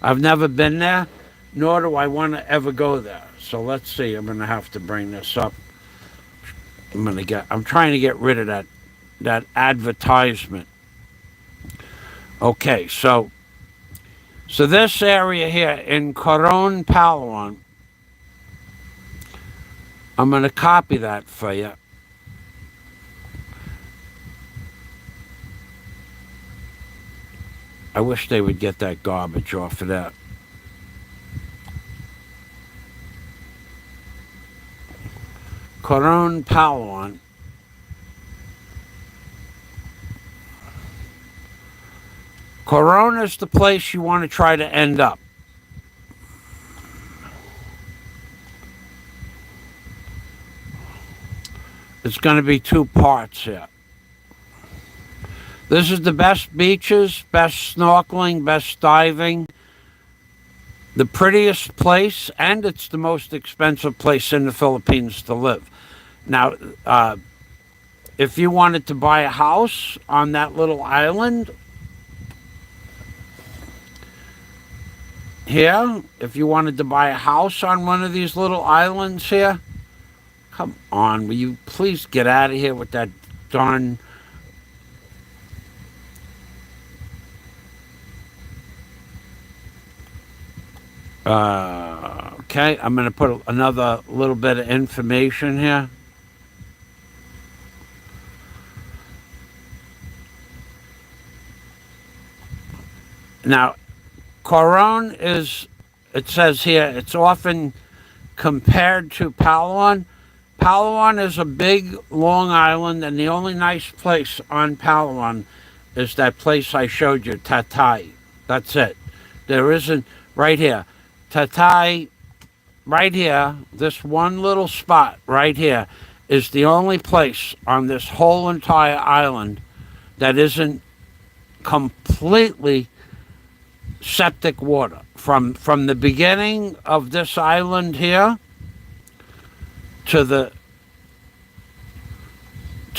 I've never been there, nor do I want to ever go there. So let's see, I'm going to have to bring this up. I'm trying to get rid of that advertisement. Okay, so this area here in Coron, Palawan, I'm going to copy that for you. I wish they would get that garbage off of that. Coron, Palawan. Coron is the place you want to try to end up. It's going to be two parts here. This is the best beaches, best snorkeling, best diving, the prettiest place, and it's the most expensive place in the Philippines to live. Now, if you wanted to buy a house on that little island here, if you wanted to buy a house on one of these little islands here, come on, will you please get out of here with that darn... Okay, I'm going to put another little bit of information here. Now, Coron is, it says here, it's often compared to Palawan. Palawan is a big, long island, and the only nice place on Palawan is that place I showed you, Tatay. That's it. There isn't, right here. Tatay, right here, this one little spot right here is the only place on this whole entire island that isn't completely septic water. From the beginning of this island here to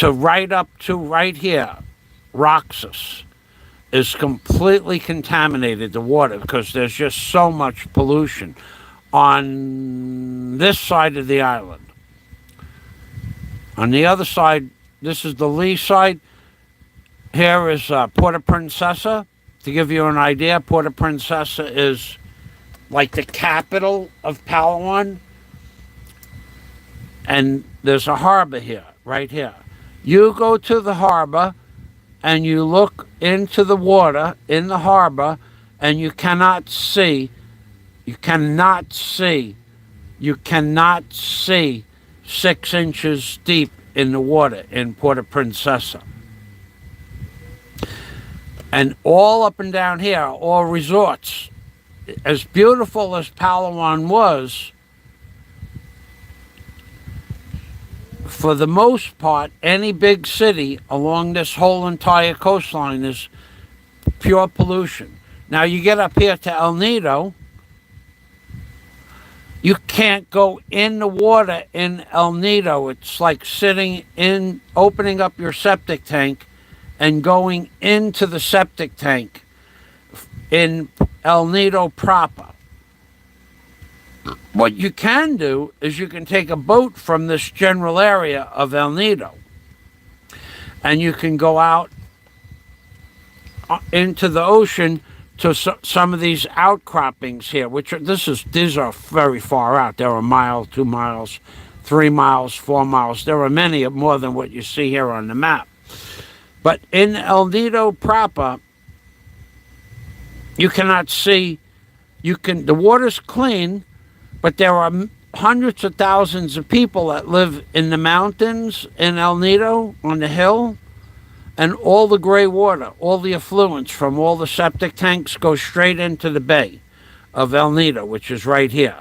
right up to right here, Roxas, is completely contaminated, the water, because there's just so much pollution on this side of the island. On the other side, this is the lee side. Here is Puerto Princesa. To give you an idea, Puerto Princesa is like the capital of Palawan. And there's a harbor here, right here. You go to the harbor and you look into the water in the harbor, and you cannot see 6 inches deep in the water in Puerto Princesa. And all up and down here are all resorts. As beautiful as Palawan was, for the most part, any big city along this whole entire coastline is pure pollution. Now you get up here to El Nido, you can't go in the water in El Nido. It's like opening up your septic tank and going into the septic tank in El Nido proper. What you can do is you can take a boat from this general area of El Nido, and you can go out into the ocean to some of these outcroppings here, these are very far out. There are a mile, 2 miles, 3 miles, 4 miles. There are many more than what you see here on the map. But in El Nido proper, you cannot see, the water's clean, but there are hundreds of thousands of people that live in the mountains in El Nido, on the hill, and all the gray water, all the effluents from all the septic tanks go straight into the bay of El Nido, which is right here.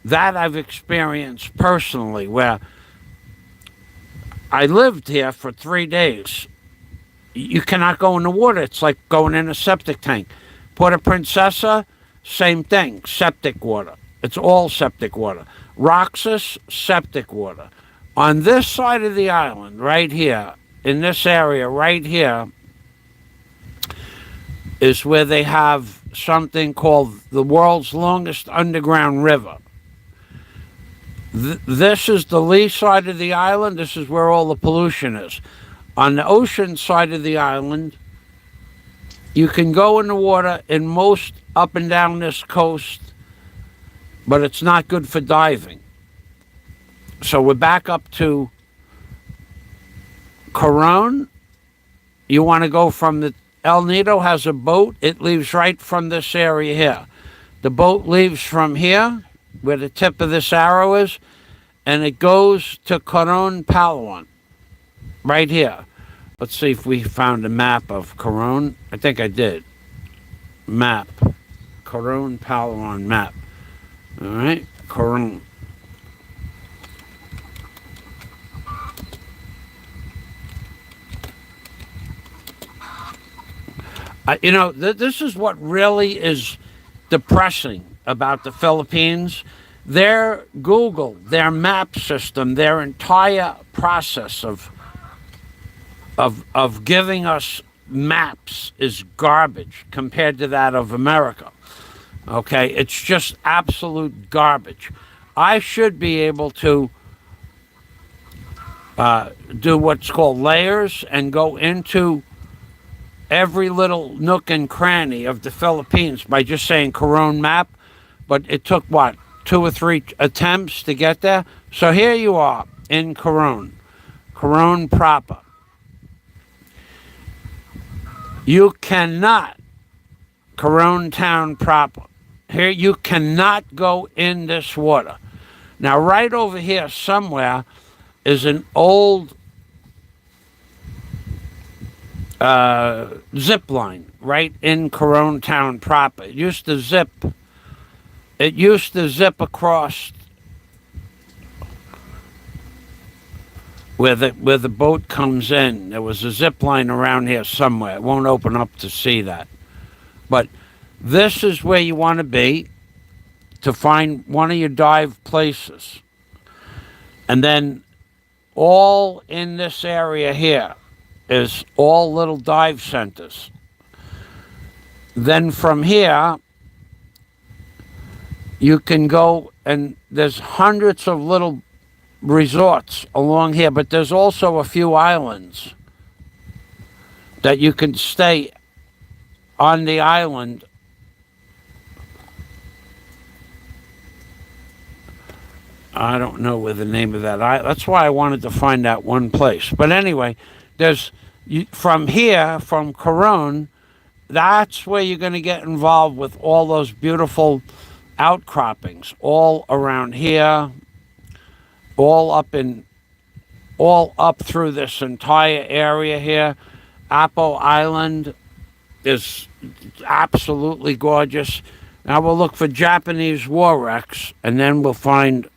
That I've experienced personally, where I lived here for 3 days. You cannot go in the water. It's like going in a septic tank. Puerto Princesa, same thing, septic water. It's all septic water. Roxas, septic water. On this side of the island, right here, in this area right here, is where they have something called the world's longest underground river. This is the lee side of the island. This is where all the pollution is. On the ocean side of the island, you can go in the water in most up and down this coast, but it's not good for diving. So we're back up to Coron. You want to go from the El Nido has a boat. It leaves right from this area here. The boat leaves from here, where the tip of this arrow is, and it goes to Coron, Palawan, right here. Let's see if we found a map of Coron. I think I did. Map. Coron, Palawan map. All right, Coron. This is what really is depressing about the Philippines. Their Google, their map system, their entire process of giving us maps is garbage compared to that of America. Okay, it's just absolute garbage. I should be able to do what's called layers and go into every little nook and cranny of the Philippines by just saying Coron map, but it took, 2 or 3 attempts to get there? So here you are in Coron proper. You cannot, Coron town proper, here you cannot go in this water. Now right over here somewhere is an old zip line right in Coron town proper. It used to zip across where the boat comes in. There was a zip line around here somewhere. It won't open up to see that. But this is where you want to be to find one of your dive places. And then all in this area here is all little dive centers. Then from here, you can go, and there's hundreds of little resorts along here, but there's also a few islands that you can stay on the island. I don't know where the name of that island. That's why I wanted to find out one place. But anyway, from here, from Coron, that's where you're going to get involved with all those beautiful outcroppings all around here, all up through this entire area here. Apo Island is absolutely gorgeous. Now we'll look for Japanese war wrecks, and then we'll find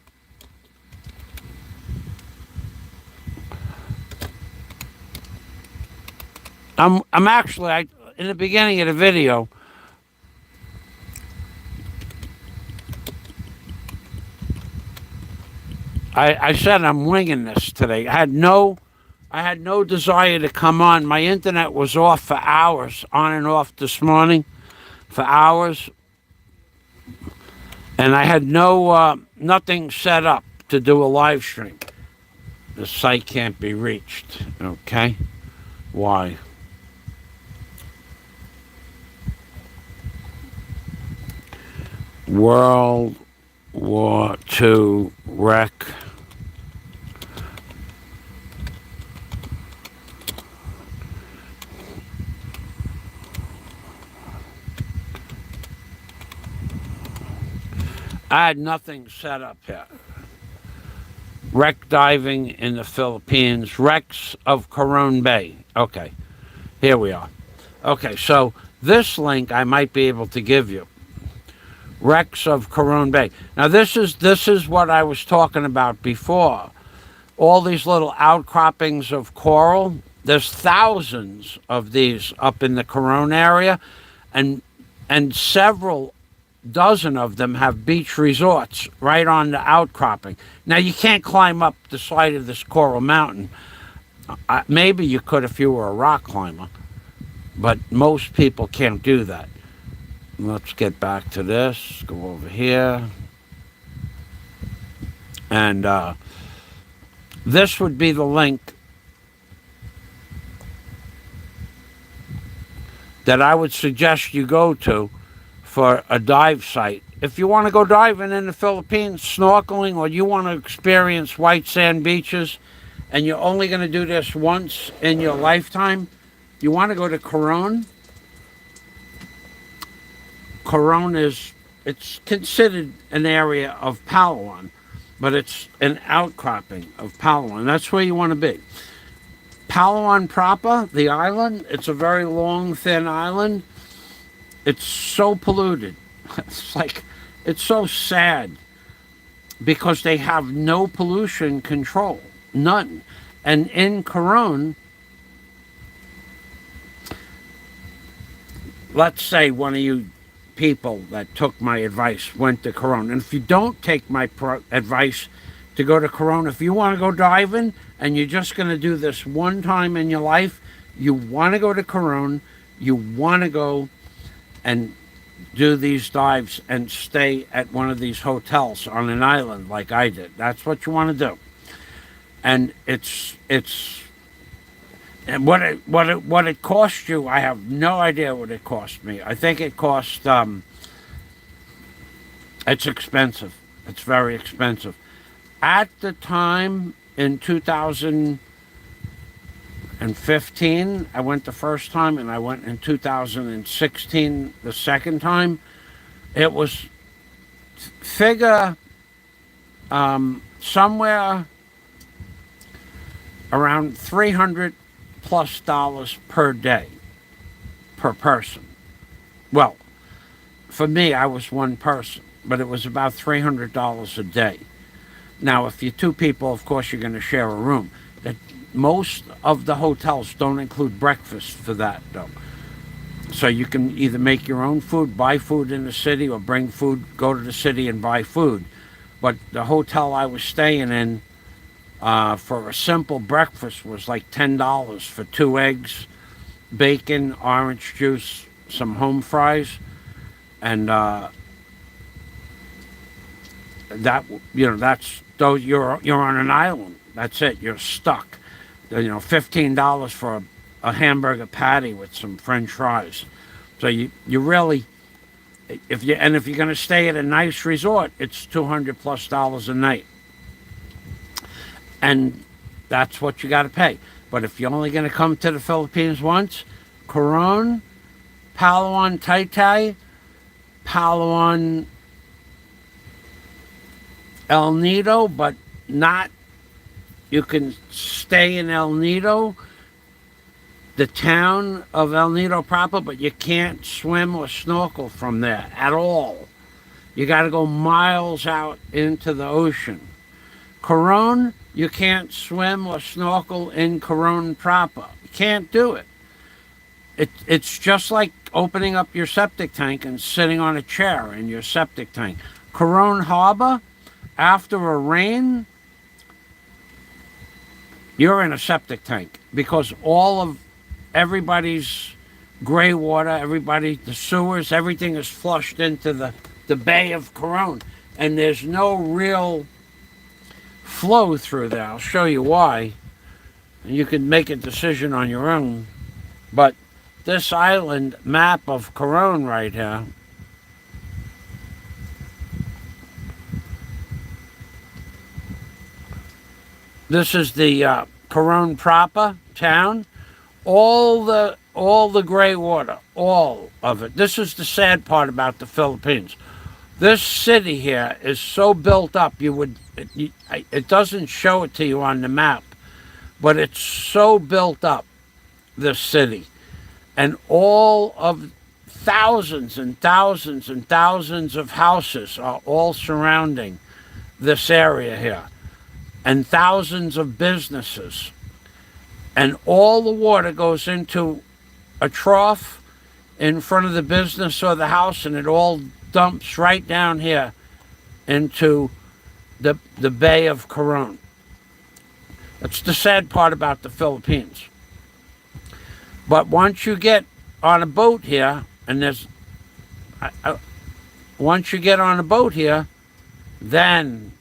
I'm actually, in the beginning of the video, I said I'm winging this today. I had no desire to come on. My internet was off for hours, on and off this morning, for hours, and I had nothing set up to do a live stream. The site can't be reached. Okay, why? World War II wreck. I had nothing set up here. Wreck diving in the Philippines. Wrecks of Coron Bay. Okay, here we are. Okay, so this link I might be able to give you. Wrecks of Coron Bay. Now this is what I was talking about before. all these little outcroppings of coral. There's thousands of these up in the Corona area, and several dozen of them have beach resorts right on the outcropping. Now you can't climb up the side of this coral mountain. Maybe you could if you were a rock climber, but most people can't do that. Let's get back to this. Go over here. And this would be the link that I would suggest you go to for a dive site. If you want to go diving in the Philippines, snorkeling, or you want to experience white sand beaches, and you're only going to do this once in your lifetime, you want to go to Coron. Coron it's considered an area of Palawan, but it's an outcropping of Palawan. That's where you want to be. Palawan proper, the island, it's a very long, thin island. It's so polluted. It's so sad because they have no pollution control, none. And in Coron, let's say one of you people that took my advice went to Coron. And if you don't take my advice to go to Coron, if you want to go diving and you're just going to do this one time in your life, you want to go to Coron, you want to go and do these dives and stay at one of these hotels on an island like I did. That's what you want to do. And and what it cost you, I have no idea what it cost me. I think it cost it's expensive. It's very expensive. At the time in 2015, I went the first time, and I went in 2016 the second time. It was figure somewhere around $300+ per day per person. Well, for me, I was one person, but it was about $300 a day. Now, if you're two people, of course, you're going to share a room. Most of the hotels don't include breakfast for that, though. So you can either make your own food, buy food in the city, or bring food, go to the city and buy food. But the hotel I was staying in, for a simple breakfast was like $10 for 2 eggs, bacon, orange juice, some home fries, and that's though you're on an island. That's it. You're stuck. $15 for a hamburger patty with some French fries. So you really, if you're going to stay at a nice resort, it's $200+ a night, and that's what you got to pay. But if you're only going to come to the Philippines once, Coron, Palawan, Taytay, Palawan, El Nido, but not. You can stay in El Nido, the town of El Nido proper, but you can't swim or snorkel from there at all. You got to go miles out into the ocean. Coron, you can't swim or snorkel in Coron proper. You can't do it. It's just like opening up your septic tank and sitting on a chair in your septic tank. Coron Harbor, after a rain, you're in a septic tank because all of everybody's gray water, the sewers, everything is flushed into the Bay of Coron, and there's no real flow through there. I'll show you why. You can make a decision on your own. But this island map of Coron right here, this is the Coron proper town. All the gray water, all of it. This is the sad part about the Philippines. This city here is so built up, it doesn't show it to you on the map, but it's so built up, this city. And all of thousands and thousands and thousands of houses are all surrounding this area here. and thousands of businesses. And all the water goes into a trough in front of the business or the house, and it all dumps right down here into the Bay of Coron. That's the sad part about the Philippines. But once you get on a boat here, and once you get on a boat here, then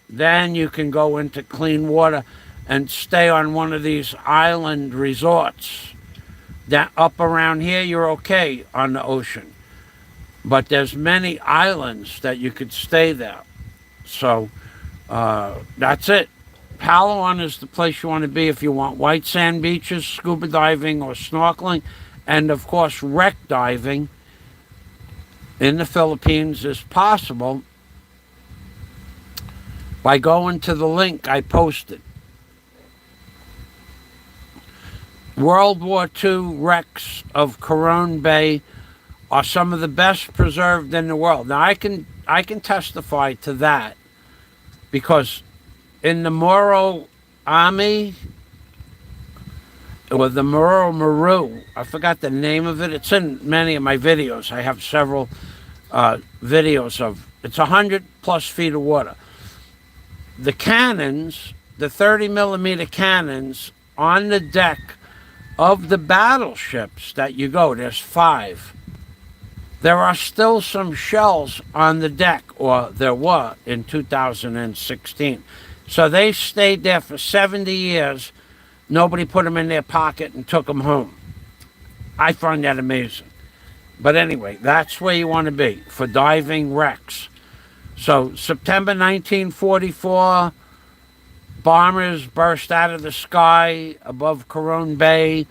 you can go into clean water and stay on one of these island resorts. That up around here, you're okay on the ocean. But there's many islands that you could stay there. So that's it. Palawan is the place you want to be if you want white sand beaches, scuba diving or snorkeling, and of course wreck diving in the Philippines is possible by going to the link I posted. World War II wrecks of Coron Bay are some of the best preserved in the world. Now I can testify to that because in the Moro Army, or the Moro Maru, I forgot the name of it. It's in many of my videos. I have several videos of. It's 100+ feet of water. The cannons, the 30mm cannons on the deck of the battleships that you go, there's 5. There are still some shells on the deck, or there were in 2016. So they stayed there for 70 years. Nobody put them in their pocket and took them home. I find that amazing. But anyway, that's where you want to be for diving wrecks. So September 1944, bombers burst out of the sky above Coron Bay,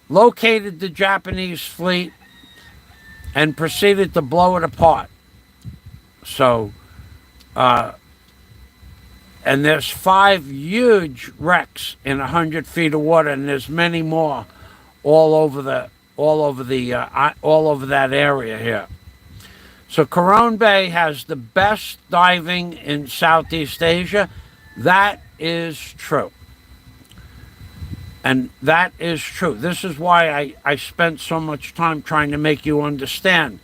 located the Japanese fleet, and proceeded to blow it apart. So, and there's 5 huge wrecks in 100 feet of water, and there's many more all over that area here. So Coron Bay has the best diving in Southeast Asia. That is true. And that is true. This is why I spent so much time trying to make you understand.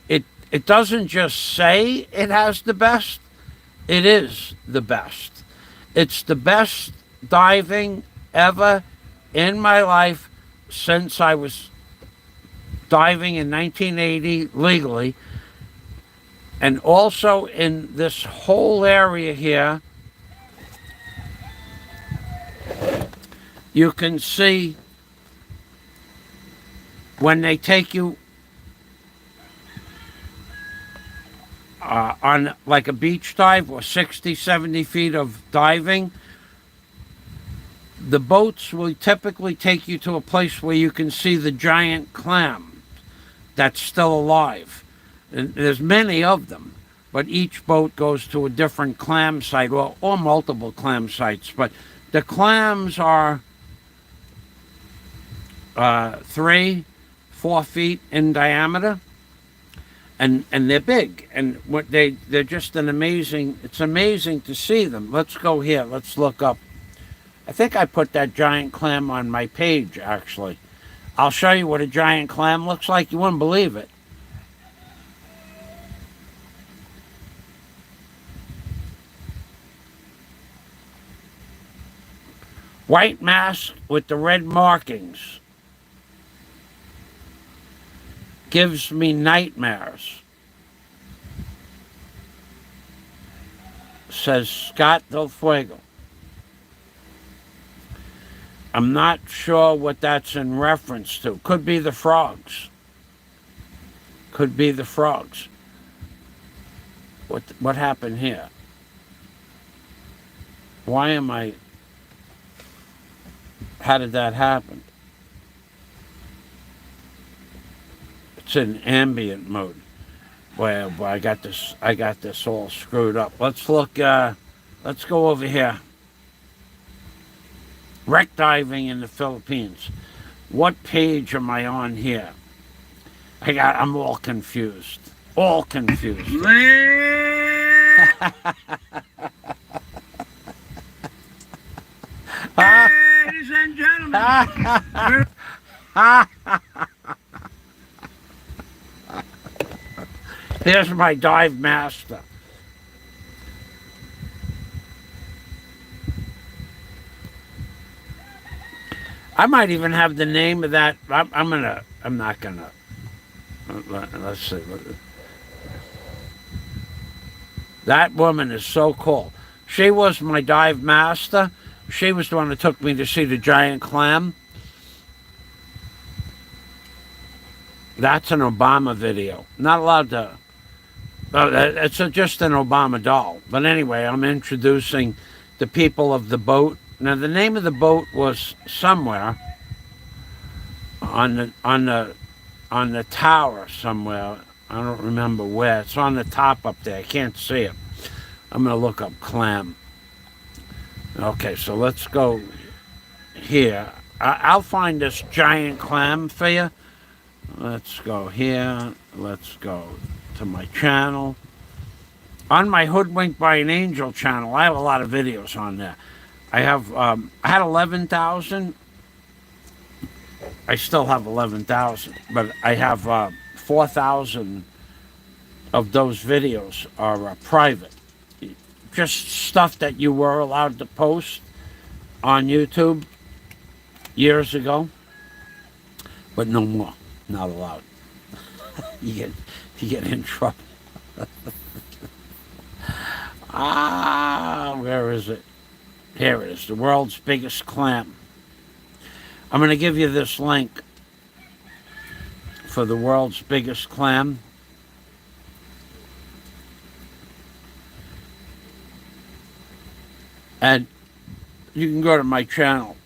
It doesn't just say it has the best. It is the best. It's the best diving ever in my life since I was diving in 1980 legally. And also in this whole area here, you can see when they take you on like a beach dive or 60, 70 feet of diving, the boats will typically take you to a place where you can see the giant clam that's still alive. And there's many of them, but each boat goes to a different clam site, or multiple clam sites. But the clams are 3-4 feet in diameter, and they're big, and they're just it's amazing to see them. Let's go here, let's look up. I think I put that giant clam on my page, actually. I'll show you what a giant clam looks like. You wouldn't believe it. White mask with the red markings gives me nightmares, says Scott Del Fuego. I'm not sure what that's in reference to. Could be the frogs. Could be the frogs. What happened here? Why am I... How did that happen? It's in ambient mode. Well, I got this all screwed up. Let's look. Let's go over here. Wreck diving in the Philippines. What page am I on here? I'm all confused. All confused. Ladies and gentlemen. Here's my dive master. I might even have the name of that. I'm not gonna. Let's see. That woman is so cool. She was my dive master. She was the one that took me to see the giant clam. That's an Obama video. Not allowed to. It's just an Obama doll. But anyway, I'm introducing the people of the boat. Now, the name of the boat was somewhere on the tower somewhere. I don't remember where. It's on the top up there. I can't see it. I'm going to look up clam. Okay, so let's go here. I'll find this giant clam for you. Let's go here. Let's go to my channel. On my Hoodwinked by an Angel channel, I have a lot of videos on there. I have, I had 11,000. I still have 11,000, but I have 4,000 of those videos are private. Just stuff that you were allowed to post on YouTube years ago, but no more. Not allowed. you get in trouble. Where is it? Here it is, the world's biggest clam. I'm going to give you this link for the world's biggest clam. And you can go to my channel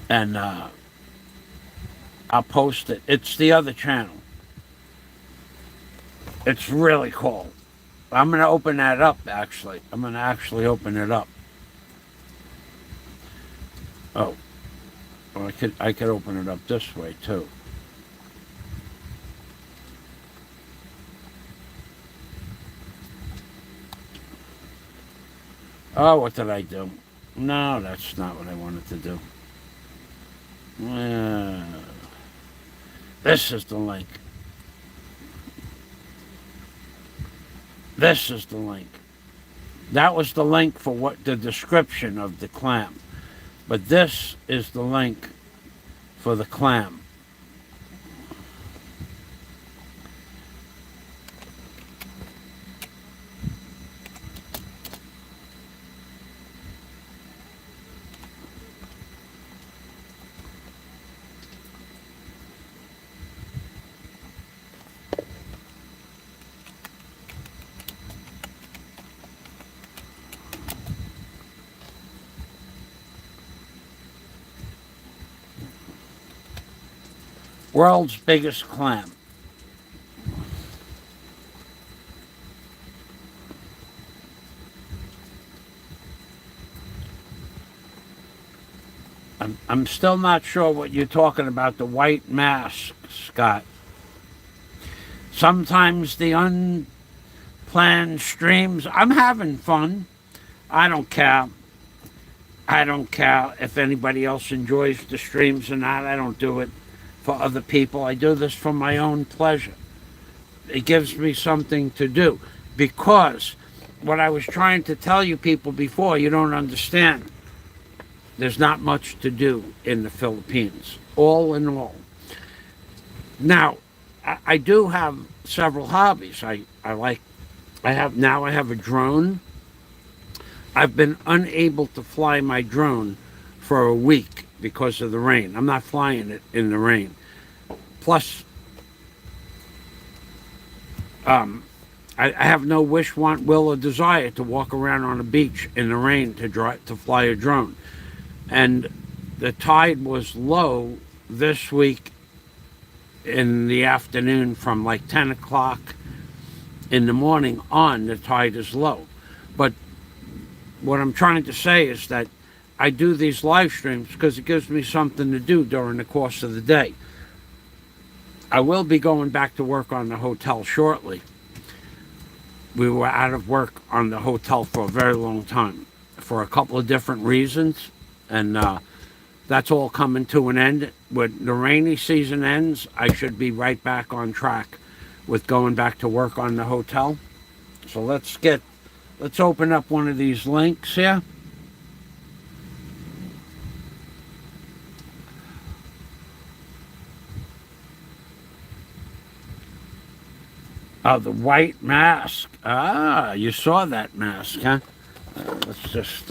and I'll post it. It's the other channel. It's really cool. I'm going to open that up, actually. I'm going to actually open it up. Oh, well, I could open it up this way, too. Oh, what did I do? No, that's not what I wanted to do. This is the link. This is the link. That was the link for what the description of the clam. But this is the link for the clam. World's biggest clam. I'm still not sure what you're talking about, the white mask, Scott. Sometimes the unplanned streams, I'm having fun. I don't care. I don't care if anybody else enjoys the streams or not. I don't do it for other people. I do this for my own pleasure. It gives me something to do, because what I was trying to tell you people before, you don't understand. There's not much to do in the Philippines, all in all. Now, I do have several hobbies. I have a drone. I've been unable to fly my drone for a week because of the rain. I'm not flying it in the rain. Plus, I have no wish, want, will, or desire to walk around on a beach in the rain to fly a drone. And the tide was low this week in the afternoon from like 10 o'clock in the morning on. The tide is low. But what I'm trying to say is that I do these live streams because it gives me something to do during the course of the day. I will be going back to work on the hotel shortly. we were out of work on the hotel for a very long time for a couple of different reasons. And that's all coming to an end. When the rainy season ends, I should be right back on track with going back to work on the hotel. So let's open up one of these links here. Oh, the white mask. Ah, you saw that mask, huh? Let's just,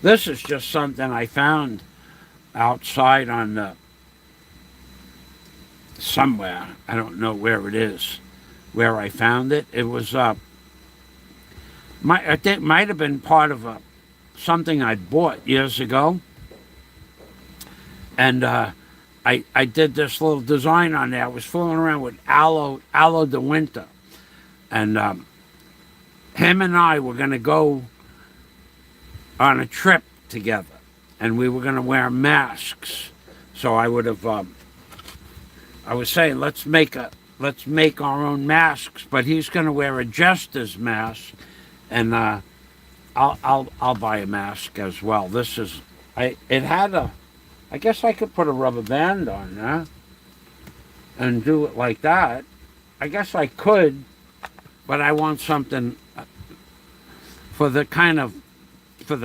this is just something I found outside on the, somewhere. I don't know where it is, where I found it. It was, I think it might have been part of something I bought years ago. And, I did this little design on there. I was fooling around with aloe de winter. And him and I were going to go on a trip together. And we were going to wear masks. So I would have, I was saying, let's make our own masks. But he's going to wear a jester's mask. And I'll buy a mask as well. This is, it had a, I guess I could put a rubber band on there and do it like that. I guess I could, but I want something for the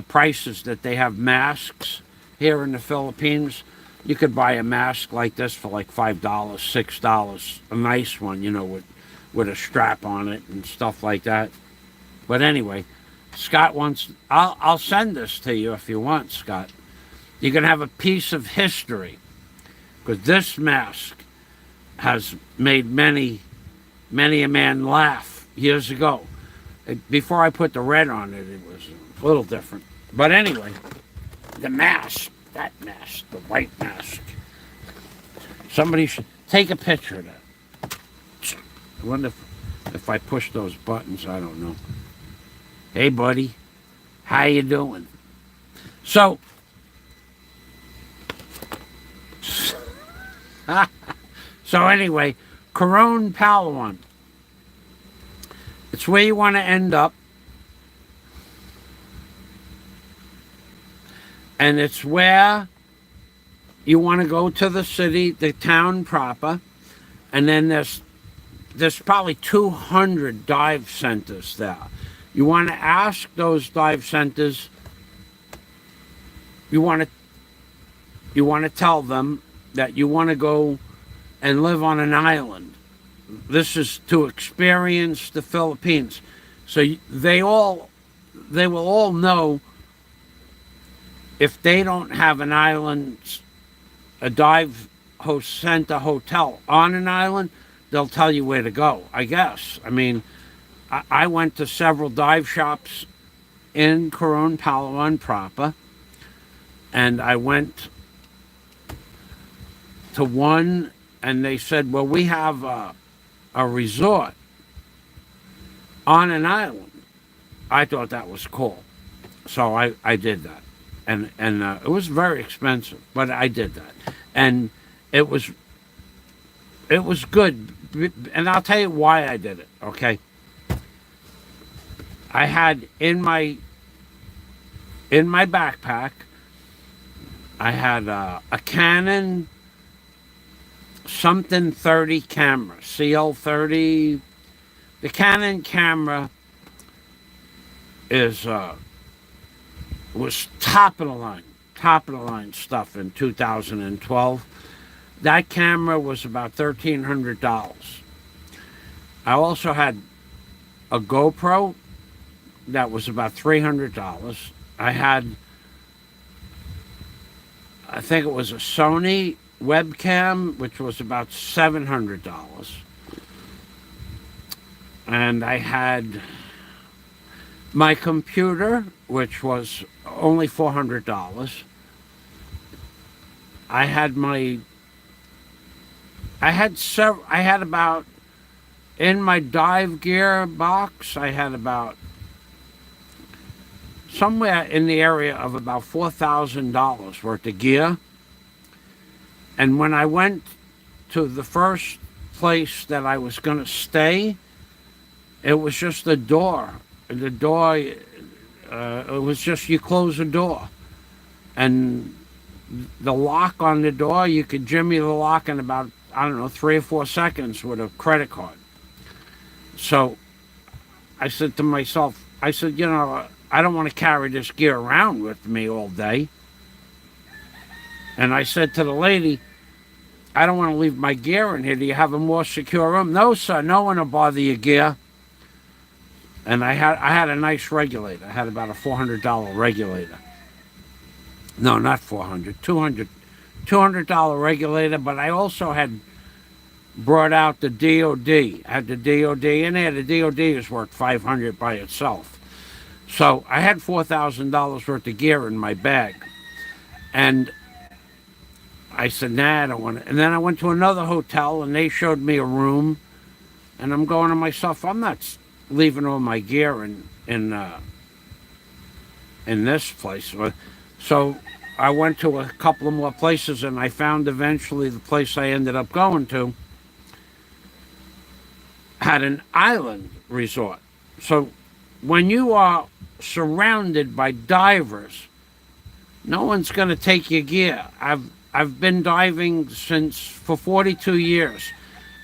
prices that they have masks here in the Philippines. You could buy a mask like this for like $5, $6, a nice one, you know, with a strap on it and stuff like that. But anyway, Scott wants, I'll send this to you if you want, Scott. You can have a piece of history, because this mask has made many a man laugh years ago. Before I put the red on it, it was a little different. But anyway, the mask, that mask, the white mask. Somebody should take a picture of that. I wonder if I push those buttons, I don't know. Hey, buddy, how you doing? So, so anyway, Coron, Palawan. It's where you want to end up. And it's where you want to go to the city, the town proper. And then there's probably 200 dive centers there. You want to ask those dive centers, you want to tell them that you want to go and live on an island. This is to experience the Philippines. So they will all know if they don't have an island, a dive center hotel on an island, they'll tell you where to go, I guess. I mean, I went to several dive shops in Coron, Palawan proper, and I went to one, and they said, well, we have a resort on an island. I thought that was cool. So I did that. And it was very expensive, but I did that. And it was good. And I'll tell you why I did it, okay? I had in my backpack, I had a Canon something 30 camera, CL30. The Canon camera was top of the line stuff in 2012. That camera was about $1,300. I also had a GoPro that was about $300. I think it was a Sony webcam, which was about $700. And I had my computer, which was only $400. I had about, in my dive gear box, I had about somewhere in the area of about $4,000 worth of gear. And when I went to the first place that I was going to stay, it was just the door. The door, it was just you close the door. And the lock on the door, you could jimmy the lock in about, I don't know, 3 or 4 seconds with a credit card. So I said to myself, I said, you know, I don't want to carry this gear around with me all day. And I said to the lady, I don't want to leave my gear in here. Do you have a more secure room? No, sir. No one will bother your gear. And I had a nice regulator. I had about a $400 regulator. No, not 400, $200 regulator. But I also had brought out the DOD. I had the DOD in there. The DOD is worth $500 by itself. So I had $4,000 worth of gear in my bag. And I said, nah, I don't want it. And then I went to another hotel, and they showed me a room. And I'm going to myself, I'm not leaving all my gear in this place. So I went to a couple of more places, and I found eventually the place I ended up going to had an island resort. So when you are surrounded by divers, no one's going to take your gear. I've been diving for 42 years,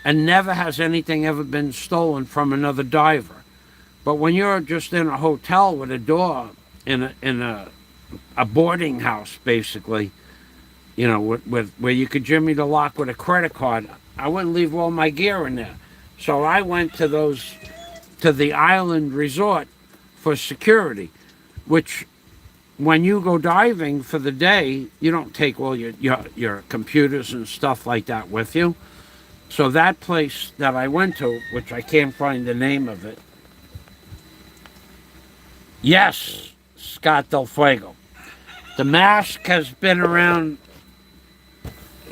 and never has anything ever been stolen from another diver. But when you're just in a hotel with a door in a boarding house, basically, you know, with where you could jimmy the lock with a credit card, I wouldn't leave all my gear in there. So I went to the island resort for security, which when you go diving for the day, you don't take all your computers and stuff like that with you. So that place that I went to, which I can't find the name of it. Yes, Scott Del Fuego. The mask has been around a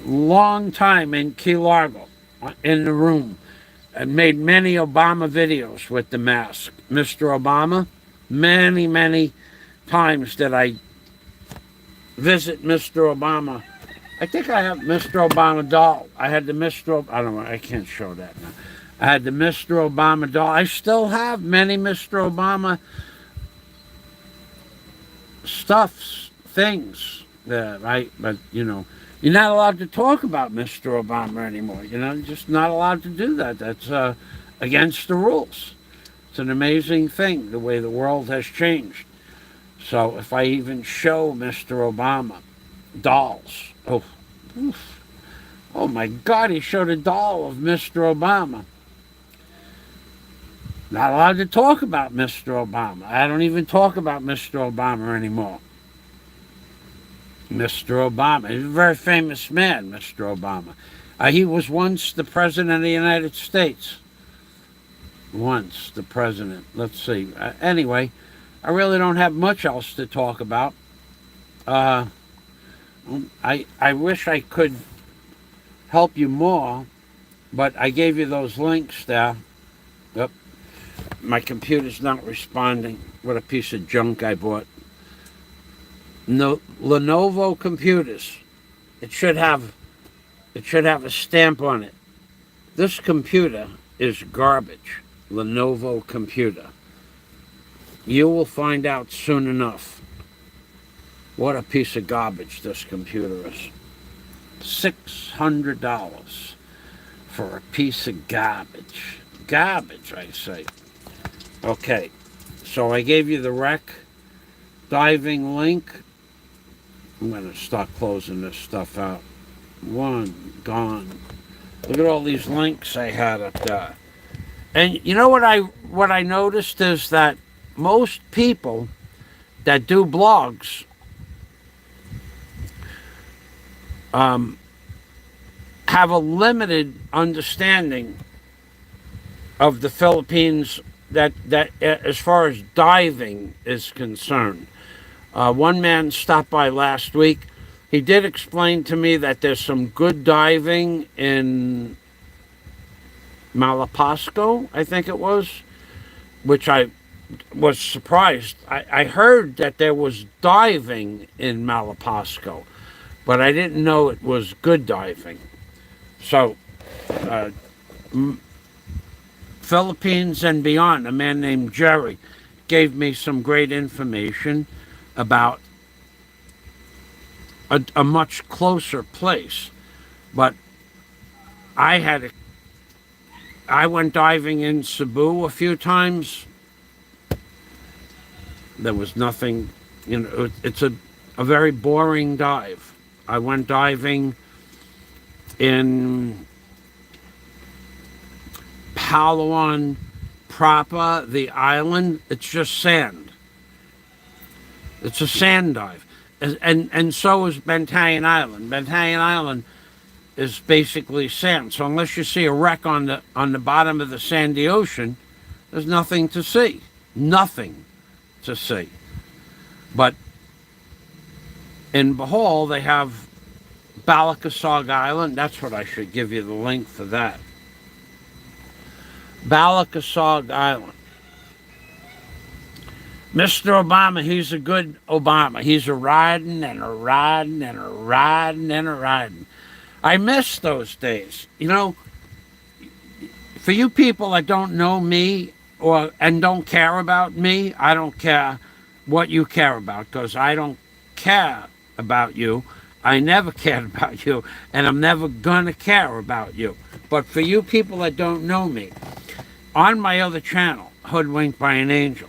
long time in Key Largo, in the room. I made many Obama videos with the mask. Mr. Obama, many times did I visit Mr. Obama. I think I have Mr. Obama doll. I had the I don't know, I can't show that now. I had the Mr. Obama doll. I still have many Mr. Obama stuffs, things but you know, you're not allowed to talk about Mr. Obama anymore. You know, you're just not allowed to do that. That's against the rules. It's an amazing thing, the way the world has changed. So if I even show Mr. Obama dolls, oh my God, he showed a doll of Mr. Obama. Not allowed to talk about Mr. Obama. I don't even talk about Mr. Obama anymore. Mr. Obama, he's a very famous man, Mr. Obama. He was once the President of the United States. Once the President. Let's see. Anyway, I really don't have much else to talk about. I wish I could help you more, but I gave you those links there. Yep. My computer's not responding. What a piece of junk I bought. No, Lenovo computers. It should have a stamp on it. This computer is garbage. Lenovo computer. You will find out soon enough what a piece of garbage this computer is. $600 for a piece of garbage. Garbage, I say. Okay, so I gave you the rec diving link. I'm going to start closing this stuff out. One, gone. Look at all these links I had up there. And you know what I noticed is that most people that do blogs have a limited understanding of the Philippines that as far as diving is concerned. One man stopped by last week. He did explain to me that there's some good diving in Malapasco, I think it was, which I was surprised. I heard that there was diving in Malapasco, but I didn't know it was good diving. So Philippines and beyond. A man named Jerry gave me some great information about a much closer place. But I went diving in Cebu a few times. There was nothing, it's a very boring dive. I went diving in Palawan proper, the island. It's just sand. It's a sand dive. And so is Bantayan Island. Bantayan Island is basically sand. So unless you see a wreck on the bottom of the sandy ocean, there's nothing to see. Nothing to see. But in Bohol, they have Balikasog Island. That's what I should give you the link for that. Balikasog Island. Mr. Obama, he's a good Obama. He's a riding and a riding and a riding and a riding. I miss those days. For you people that don't know me and don't care about me, I don't care what you care about, because I don't care about you. I never cared about you, and I'm never gonna care about you. But for you people that don't know me, on my other channel, Hoodwinked by an Angel,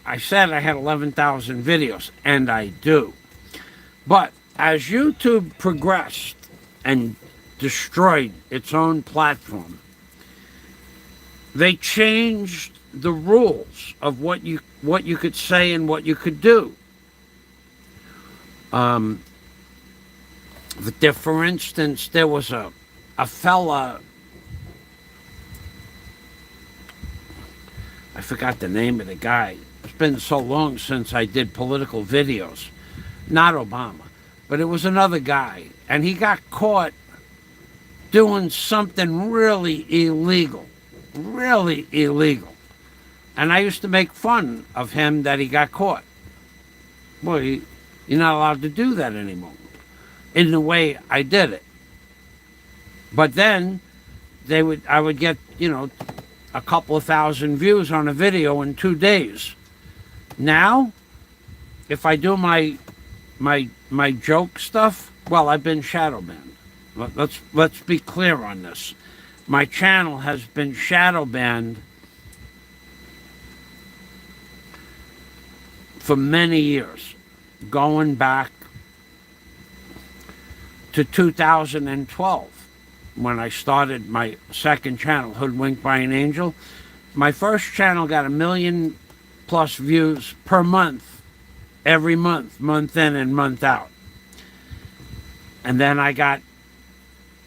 I said I had 11,000 videos, and I do. But as YouTube progressed and destroyed its own platform, they changed the rules of what you could say and what you could do. For instance, there was a fella, I forgot the name of the guy. It's been so long since I did political videos. Not Obama, but it was another guy. And he got caught doing something really illegal. Really illegal. And I used to make fun of him that he got caught. Well, you're not allowed to do that anymore. In the way I did it. But then I would get, a couple of thousand views on a video in 2 days. Now, if I do my joke stuff, well, I've been shadow banned. Let's be clear on this. My channel has been shadow banned for many years, going back to 2012, when I started my second channel, Hoodwinked by an Angel. My first channel got 1 million+ views per month, every month in and month out. And then I got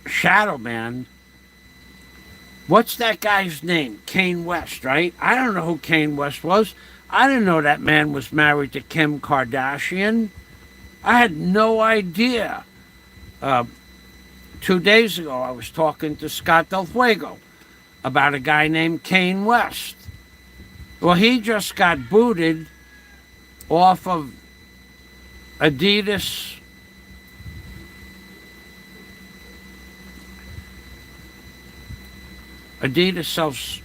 shadow banned. What's that guy's name? Kanye West, right? I don't know who Kanye West was. I didn't know that man was married to Kim Kardashian. I had no idea. 2 days ago, I was talking to Scott Del Fuego about a guy named Kanye West. Well, he just got booted off of Adidas. Adidas sells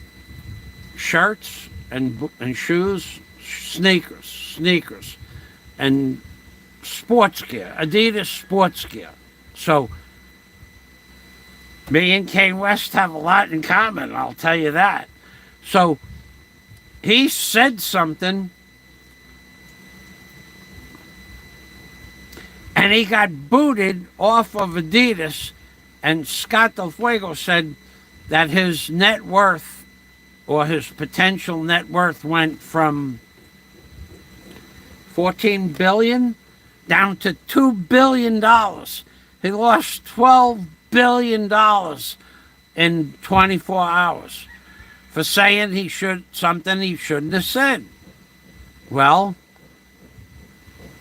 shirts and shoes, sneakers, and sports gear. Adidas sports gear. So me and Kanye West have a lot in common, I'll tell you that. So he said something, and he got booted off of Adidas, and Scott Del Fuego said that his net worth, or his potential net worth, went from 14 billion down to $2 billion. He lost $12 billion in 24 hours for saying something he shouldn't have said. Well,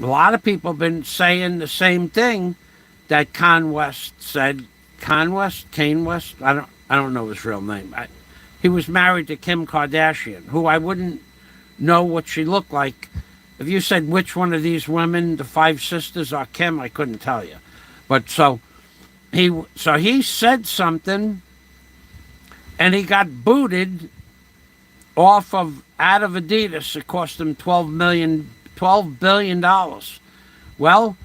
a lot of people have been saying the same thing that Kanye West said. Kanye West? I don't know his real name. He was married to Kim Kardashian, who I wouldn't know what she looked like. If you said which one of these women, the 5 sisters, are Kim, I couldn't tell you. But so he said something, and he got booted out of Adidas. It cost them $12 billion. Well,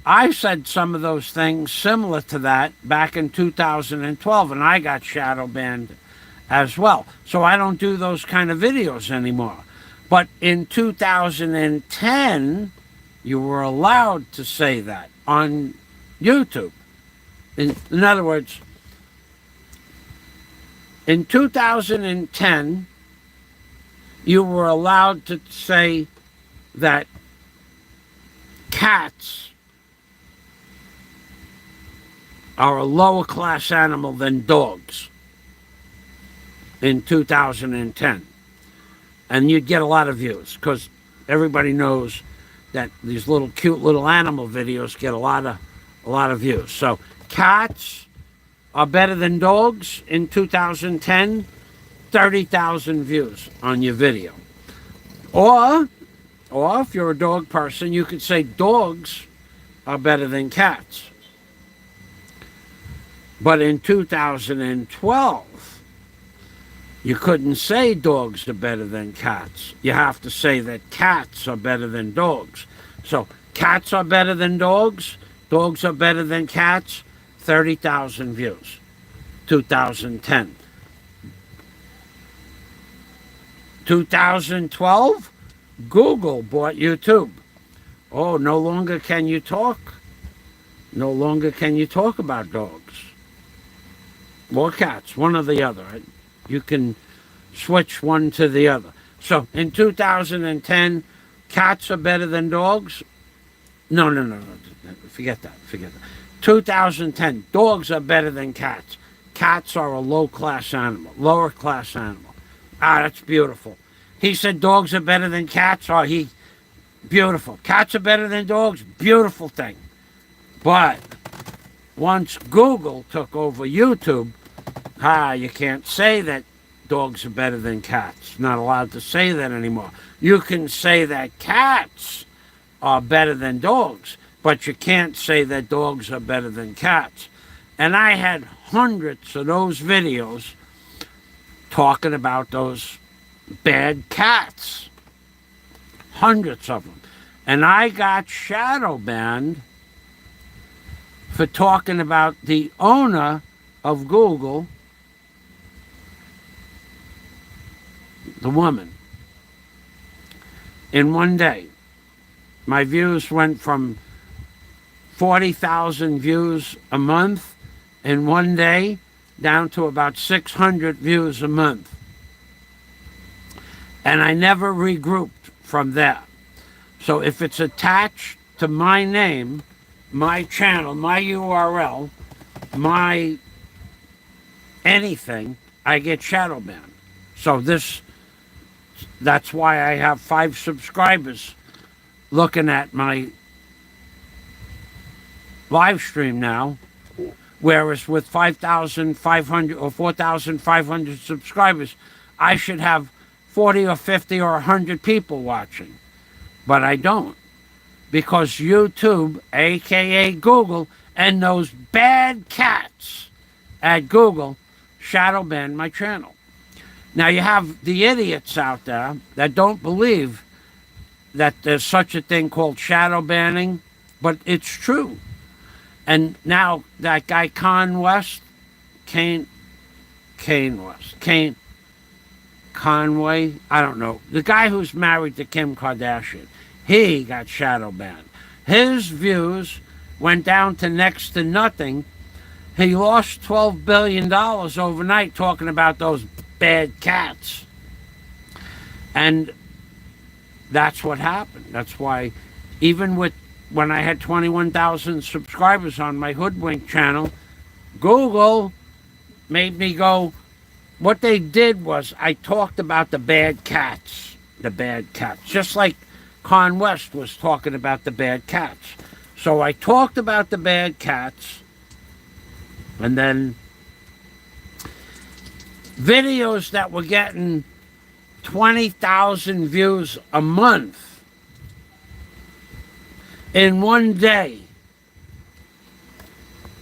I said some of those things similar to that back in 2012, and I got shadow banned as well. So I don't do those kind of videos anymore. But in 2010, you were allowed to say that on YouTube. In other words, in 2010, you were allowed to say that cats are a lower class animal than dogs in 2010. And you'd get a lot of views because everybody knows that these little cute little animal videos get a lot of views. So cats are better than dogs in 2010, 30,000 views on your video. Or if you're a dog person, you could say dogs are better than cats. But in 2012, you couldn't say dogs are better than cats. You have to say that cats are better than dogs. So cats are better than dogs are better than cats, 30,000 views, 2010. 2012, Google bought YouTube. Oh, no longer can you talk. No longer can you talk about dogs or cats, one or the other. You can switch one to the other. So in 2010, cats are better than dogs. No. Forget that. 2010, dogs are better than cats. Cats are a lower class animal. Ah, that's beautiful. He said dogs are better than cats. Oh, beautiful. Cats are better than dogs. Beautiful thing. But once Google took over YouTube, you can't say that dogs are better than cats. Not allowed to say that anymore. You can say that cats are better than dogs, but you can't say that dogs are better than cats. And I had hundreds of those videos talking about those bad cats. Hundreds of them. And I got shadow banned for talking about the owner of Google, the woman. In one day, my views went from 40,000 views a month in one day down to about 600 views a month. And I never regrouped from there. So if it's attached to my name, my channel, my URL, my anything, I get shadow banned. So that's why I have 5 subscribers looking at my live stream now, whereas with 5,500 or 4,500 subscribers, I should have 40 or 50 or 100 people watching. But I don't, because YouTube, aka Google, and those bad cats at Google shadow banned my channel. Now you have the idiots out there that don't believe that there's such a thing called shadow banning, but it's true. And now that guy Conway, I don't know, the guy who's married to Kim Kardashian, he got shadow banned. His views went down to next to nothing. He lost $12 billion overnight talking about those bad cats. And that's what happened. That's why even when I had 21,000 subscribers on my Hoodwink channel, Google made me go, what they did was I talked about the bad cats, just like Con West was talking about the bad cats. So I talked about the bad cats, and then videos that were getting 20,000 views a month in one day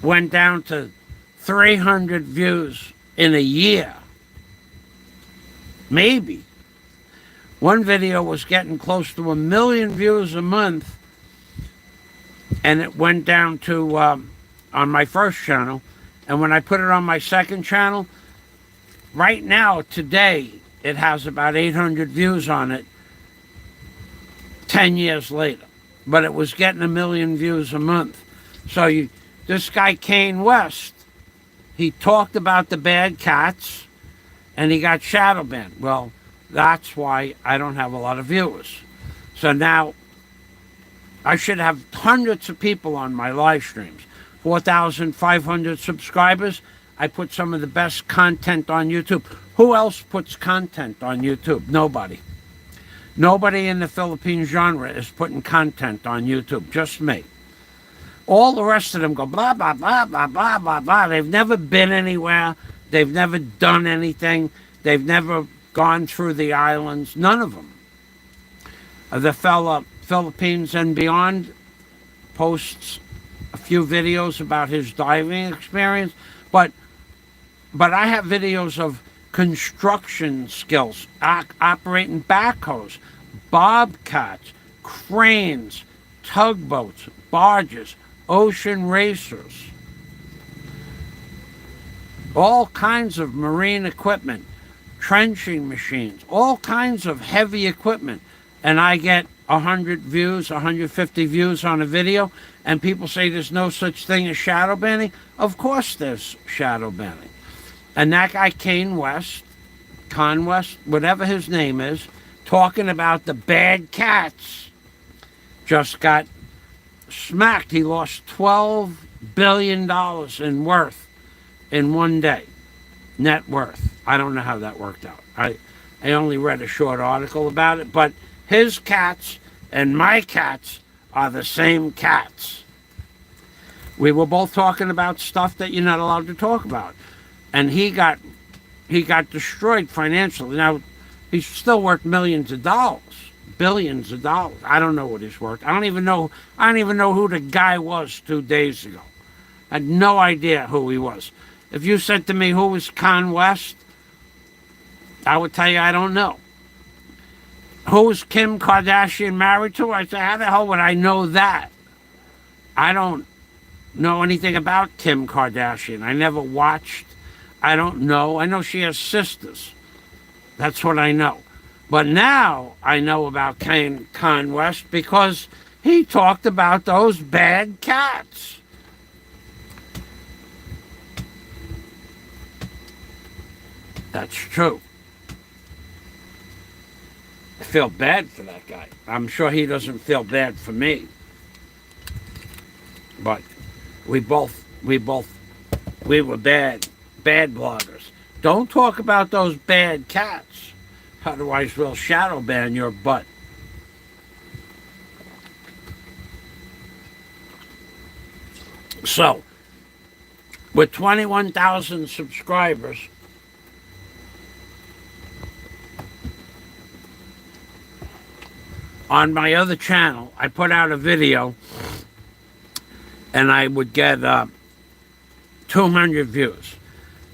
went down to 300 views in a year. Maybe. One video was getting close to 1 million views a month, and it went down to, on my first channel, and when I put it on my second channel, right now, today, it has about 800 views on it 10 years later. But it was getting 1 million views a month. So this guy, Kane West, he talked about the bad cats, and he got shadow banned. Well, that's why I don't have a lot of viewers. So now, I should have hundreds of people on my live streams. 4,500 subscribers. I put some of the best content on YouTube. Who else puts content on YouTube? Nobody. Nobody in the Philippine genre is putting content on YouTube. Just me. All the rest of them go blah, blah, blah, blah, blah, blah, blah. They've never been anywhere. They've never done anything. They've never gone through the islands. None of them. The fella, Philippines and Beyond, posts a few videos about his diving experience. But I have videos of construction skills, operating backhoes, bobcats, cranes, tugboats, barges, ocean racers, all kinds of marine equipment, trenching machines, all kinds of heavy equipment. And I get 100 views, 150 views on a video, and people say there's no such thing as shadow banning. Of course there's shadow banning. And that guy, Kane West, Con West, whatever his name is, talking about the bad cats, just got smacked. He lost $12 billion in worth in one day. Net worth. I don't know how that worked out. I only read a short article about it, but his cats and my cats are the same cats. We were both talking about stuff that you're not allowed to talk about. And he got destroyed financially. Now, he's still worth millions of dollars, billions of dollars. I don't know what he's worth. I don't even know who the guy was 2 days ago. I had no idea who he was. If you said to me who was Con West, I would tell you I don't know. Who was Kim Kardashian married to? I say, how the hell would I know that? I don't know anything about Kim Kardashian. I never watched. I don't know. I know she has sisters. That's what I know. But now I know about Con West because he talked about those bad cats. That's true. I feel bad for that guy. I'm sure he doesn't feel bad for me. But we were bad bloggers. Don't talk about those bad cats. Otherwise we'll shadow ban your butt. So, with 21,000 subscribers, on my other channel, I put out a video and I would get 200 views.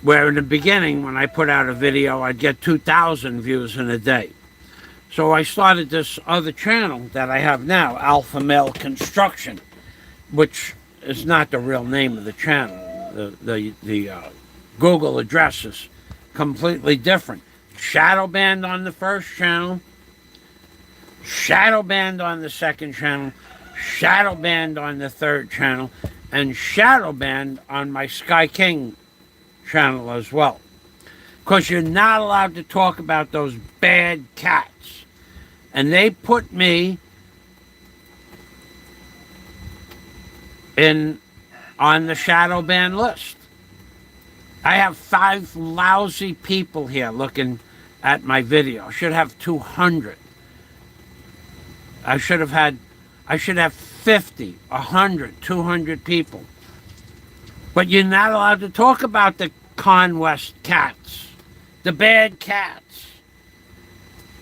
Where in the beginning, when I put out a video, I'd get 2,000 views in a day. So I started this other channel that I have now, Alpha Male Construction, which is not the real name of the channel. The Google address is completely different. Shadow banned on the first channel, shadow banned on the second channel, shadow banned on the third channel, and shadow banned on my Sky King channel as well. Because you're not allowed to talk about those bad cats. And they put me on the shadow ban list. I have 5 lousy people here looking at my video. I should have 200. I should have 50, 100, 200 people. But you're not allowed to talk about the Con West cats. The bad cats.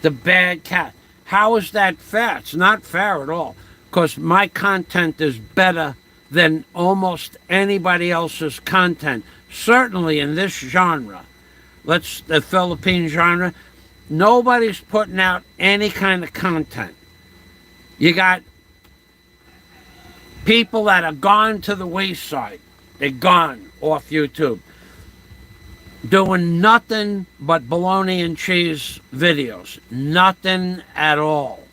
The bad cat. How is that fair? It's not fair at all. Because my content is better than almost anybody else's content. Certainly in this genre. The Philippine genre. Nobody's putting out any kind of content. You got people that are gone to the wayside. They're gone off YouTube. Doing nothing but bologna and cheese videos. Nothing at all.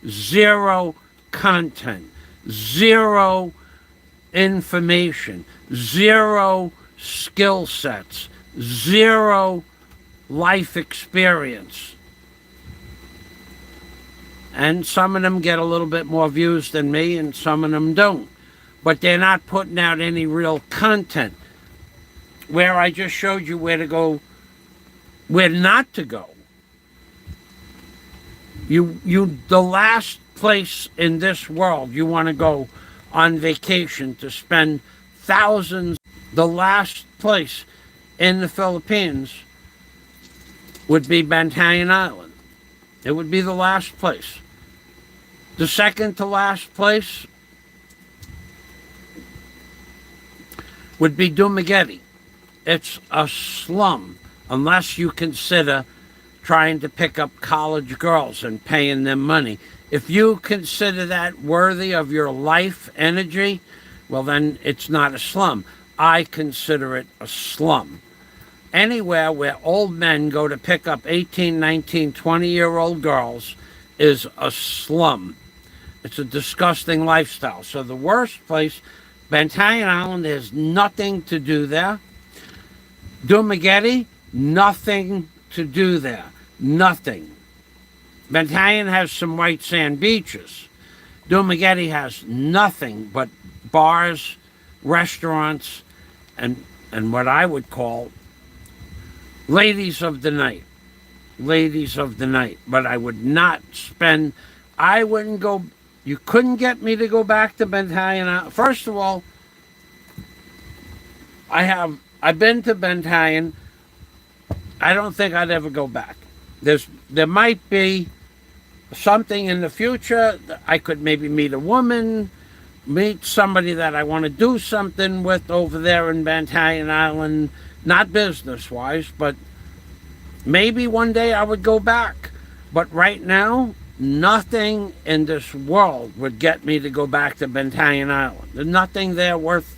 Zero content. Zero information. Zero skill sets. Zero life experience. And some of them get a little bit more views than me, and some of them don't. But they're not putting out any real content. Where I just showed you where to go, where not to go. The last place in this world you want to go on vacation to spend thousands, the last place in the Philippines would be Bantayan Island. It would be the last place. The second to last place would be Dumaguete. It's a slum, unless you consider trying to pick up college girls and paying them money. If you consider that worthy of your life energy, well, then it's not a slum. I consider it a slum. Anywhere where old men go to pick up 18, 19, 20-year-old girls is a slum. It's a disgusting lifestyle. So the worst place, Bantayan Island, there's nothing to do there. Dumaguete, nothing to do there. Nothing. Bantayan has some white sand beaches. Dumaguete has nothing but bars, restaurants, and what I would call ladies of the night. Ladies of the night. But I would not spend, I wouldn't go, you couldn't get me to go back to Bantayan Island. First of all, I've been to Bantayan. I don't think I'd ever go back. There might be something in the future. I could maybe meet a woman, meet somebody that I want to do something with over there in Bantayan Island, not business-wise, but maybe one day I would go back. But right now, nothing in this world would get me to go back to Bantayan Island. There's nothing there worth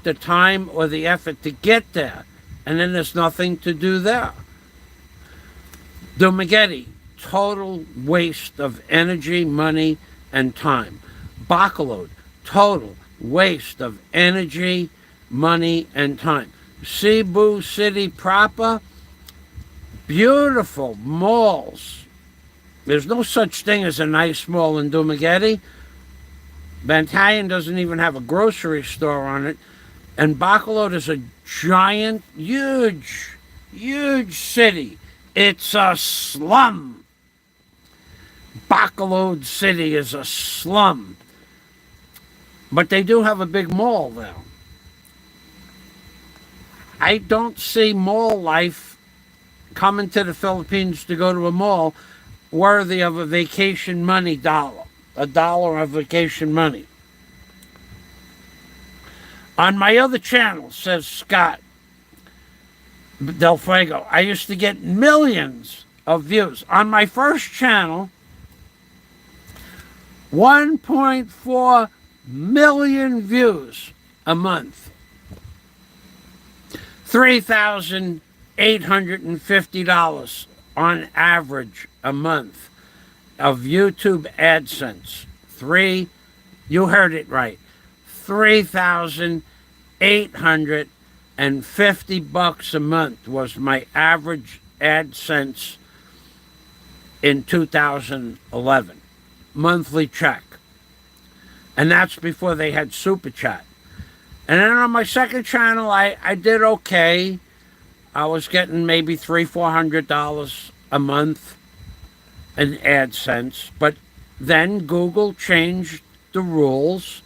the time or the effort to get there. And then there's nothing to do there. Dumaguete, total waste of energy, money, and time. BOHOL, total waste of energy, money, and time. Cebu City proper, beautiful malls. There's no such thing as a nice mall in Dumaguete. Bantayan doesn't even have a grocery store on it. And BOHOL is a giant, huge, huge city. It's a slum. BOHOL City is a slum. But they do have a big mall there. I don't see mall life coming to the Philippines to go to a mall worthy of a vacation money dollar. A dollar of vacation money. On my other channel, says Scott Del Fuego, I used to get millions of views. On my first channel, 1.4 million views a month. $3,850 on average a month of YouTube AdSense. You heard it right. $3,850 a month was my average AdSense in 2011. Monthly check. And that's before they had Super Chat. And then on my second channel, I did okay. I was getting maybe $300-400 a month in AdSense. But then Google changed the rules,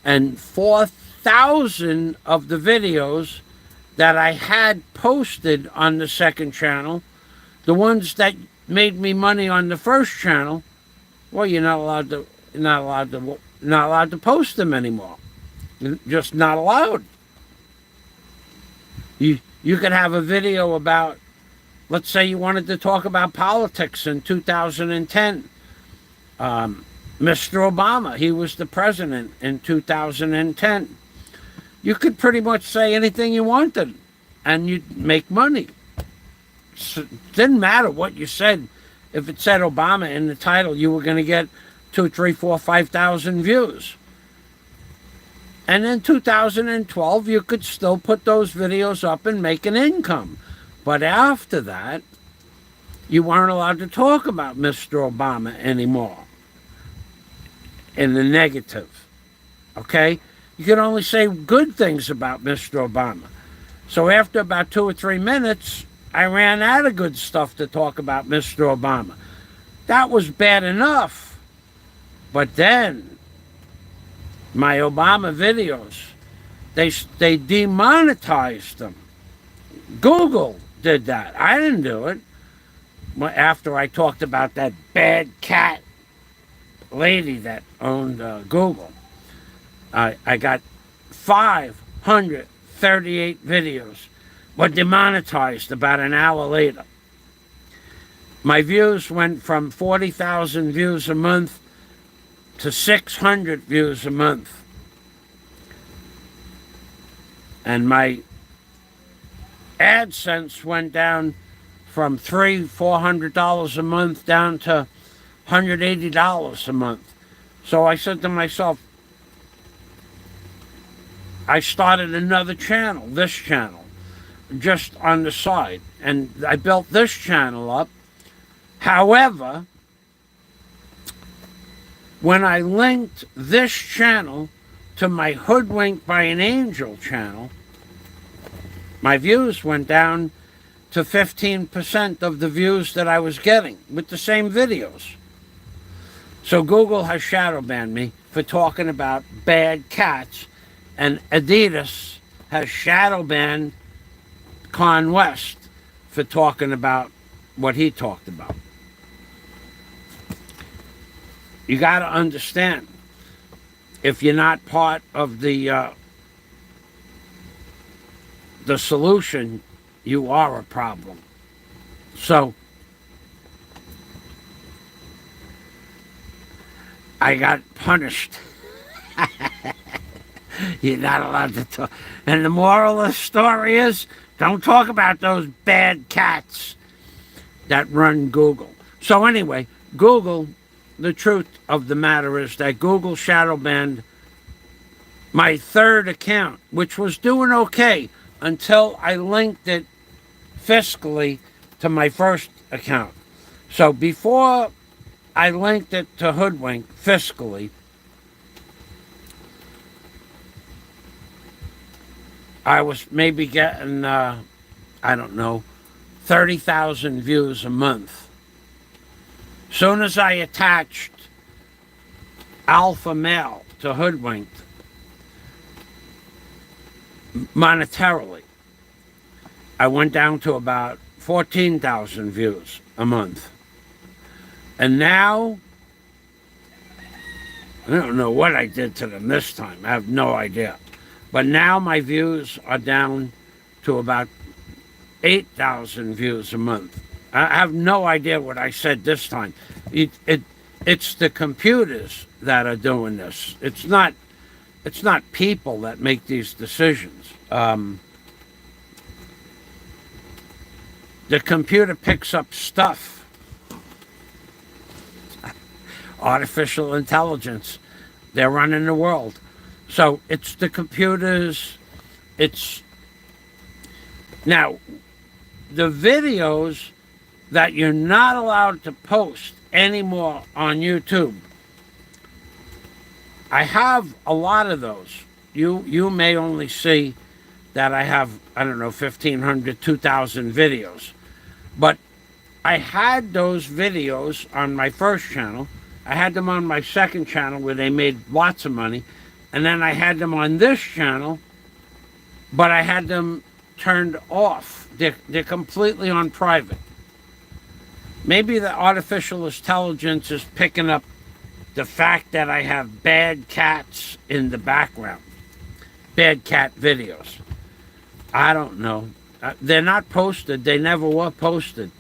and 4,000 of the videos that I had posted on the second channel, the ones that made me money on the first channel, well, you're not allowed to post them anymore. You're just not allowed. You could have a video about let's say you wanted to talk about politics in 2010. Mr. Obama, he was the president in 2010. You could pretty much say anything you wanted and you'd make money. So it didn't matter what you said. If it said Obama in the title, you were going to get 2, 3, 4, 5,000 views. And in 2012, you could still put those videos up and make an income. But after that, you weren't allowed to talk about Mr. Obama anymore in the negative. Okay? You could only say good things about Mr. Obama. So after about 2 or 3 minutes, I ran out of good stuff to talk about Mr. Obama. That was bad enough. But then, my Obama videos, they demonetized them. Google did that. I didn't do it. After I talked about that bad cat lady that owned Google, I got 538 videos were demonetized about an hour later. My views went from 40,000 views a month to 600 views a month. And my AdSense went down from $300-400 a month down to $180 a month. So I said to myself, I started another channel, this channel, just on the side. And I built this channel up. However, when I linked this channel to my Hoodwinked by an Angel channel, my views went down to 15% of the views that I was getting with the same videos. So Google has shadow banned me for talking about bad cats, and Adidas has shadow banned Con West for talking about what he talked about. You got to understand, if you're not part of the solution, you are a problem. So I got punished. You're not allowed to talk. And the moral of the story is, don't talk about those bad cats that run Google. So anyway, Google, the truth of the matter is that Google shadow banned my third account, which was doing okay until I linked it fiscally to my first account. So before I linked it to Hoodwink fiscally, I was maybe getting, I don't know, 30,000 views a month. Soon as I attached Alpha Male to Hoodwinked, monetarily, I went down to about 14,000 views a month. And now, I don't know what I did to them this time. I have no idea. But now my views are down to about 8,000 views a month. I have no idea what I said this time. It's the computers that are doing this. It's not people that make these decisions. The computer picks up stuff. Artificial intelligence. They're running the world. So it's the computers. Now, the videos that you're not allowed to post anymore on YouTube, I have a lot of those. You may only see that I have, I don't know, 1,500, 2,000 videos. But I had those videos on my first channel. I had them on my second channel where they made lots of money. And then I had them on this channel, but I had them turned off. They're completely on private. Maybe the artificial intelligence is picking up the fact that I have bad cats in the background. Bad cat videos. I don't know. They're not posted. They never were posted.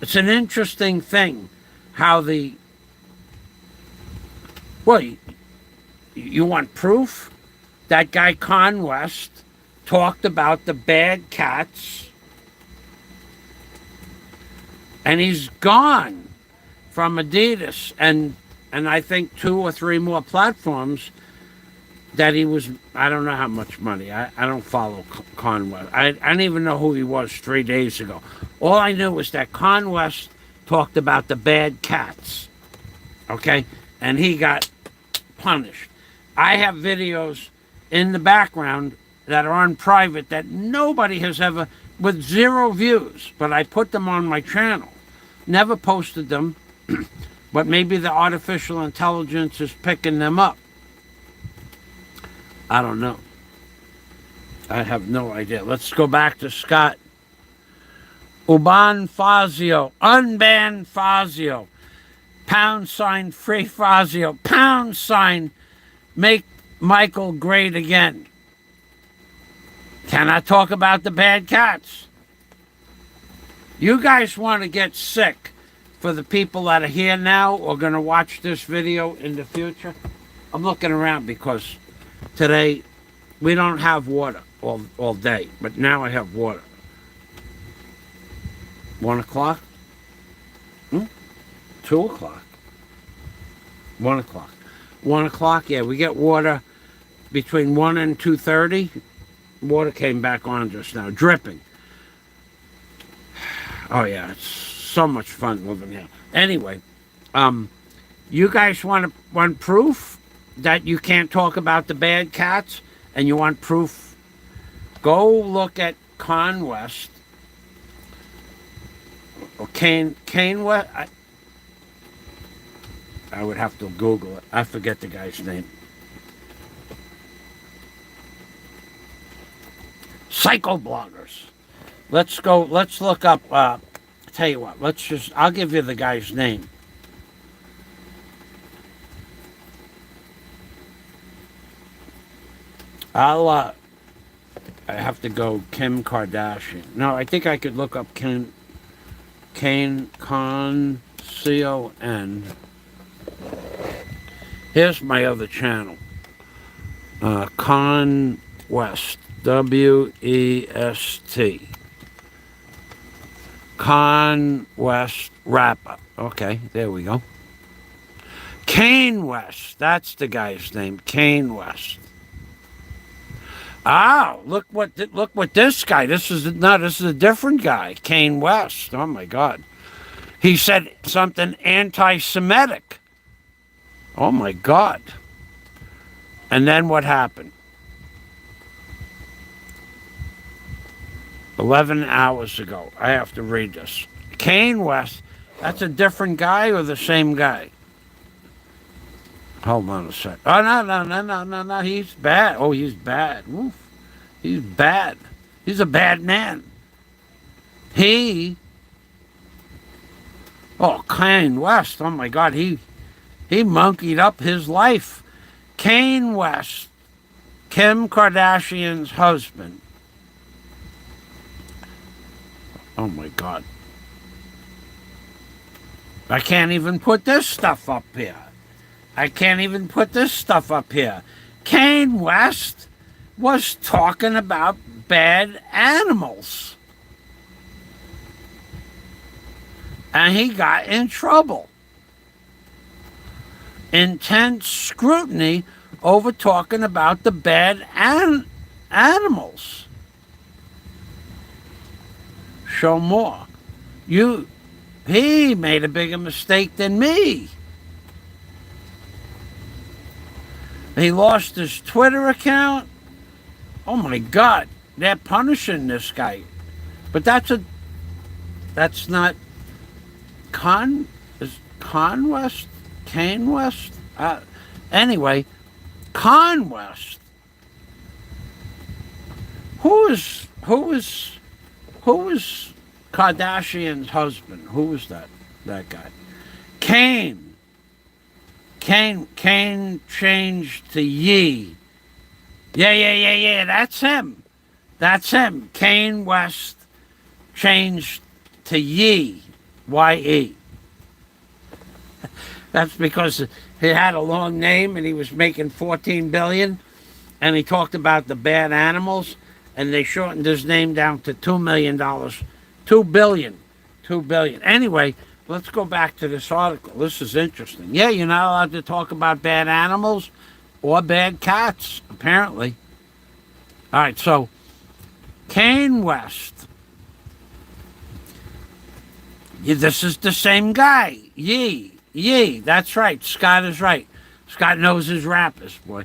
It's an interesting thing how well, you want proof? That guy Con West talked about the bad cats, and he's gone from Adidas and I think 2 or 3 more platforms that he was. I don't know how much money. I don't follow Con West. I didn't even know who he was 3 days ago. All I knew was that Con West talked about the bad cats, okay, and he got punished. I have videos in the background that are on private that nobody has ever, with 0 views, but I put them on my channel. Never posted them, but maybe the artificial intelligence is picking them up. I don't know. I have no idea. Let's go back to Scott. Uban Fazio, unban Fazio, # free Fazio, # make Michael great again. Can I talk about the bad cats? You guys want to get sick for the people that are here now or going to watch this video in the future? I'm looking around because today we don't have water all day, but now I have water. 1 o'clock? 2 o'clock? 1 o'clock. 1 o'clock, yeah, we get water between 1 and 2:30. Water came back on just now, dripping. Oh yeah, it's so much fun living here. Anyway, you guys want proof that you can't talk about the bad cats, and you want proof? Go look at Con West or Kane West. I would have to Google it. I forget the guy's name. Psychobloggers. Let's go. Let's look up. Tell you what. I'll give you the guy's name. I have to go Kim Kardashian. No, I think I could look up Kane Con C-O-N. Here's my other channel. Con West. W-E-S-T. Con West Rapper. Okay, there we go. Kane West. That's the guy's name. Kane West. Oh, look what this guy. This is a different guy. Kane West. Oh my God. He said something anti-Semitic. Oh my God. And then what happened? 11 hours ago. I have to read this. Kane West. That's a different guy or the same guy? Hold on a sec. Oh, no. He's bad. Oh, he's bad. Oof. He's bad. He's a bad man. Kane West. Oh, my God. He monkeyed up his life. Kane West. Kim Kardashian's husband. Oh, my God. I can't even put this stuff up here. Kane West was talking about bad animals. And he got in trouble. Intense scrutiny over talking about the bad animals. Show more. He made a bigger mistake than me. He lost his Twitter account. Oh my God, they're punishing this guy. But that's not Kane West? Anyway, Con West. Who is Kardashian's husband? Who was that guy? Kane changed to Ye. Yeah, that's him. That's him. Kane West changed to Ye, Y-E. That's because he had a long name and he was making $14 billion, and he talked about the bad animals, and they shortened his name down to $2 million. $2 billion. $2 billion. Anyway, let's go back to this article. This is interesting. Yeah, you're not allowed to talk about bad animals or bad cats, apparently. All right, so Kane West. Yeah, this is the same guy. Ye. That's right. Scott is right. Scott knows his rappers, boy.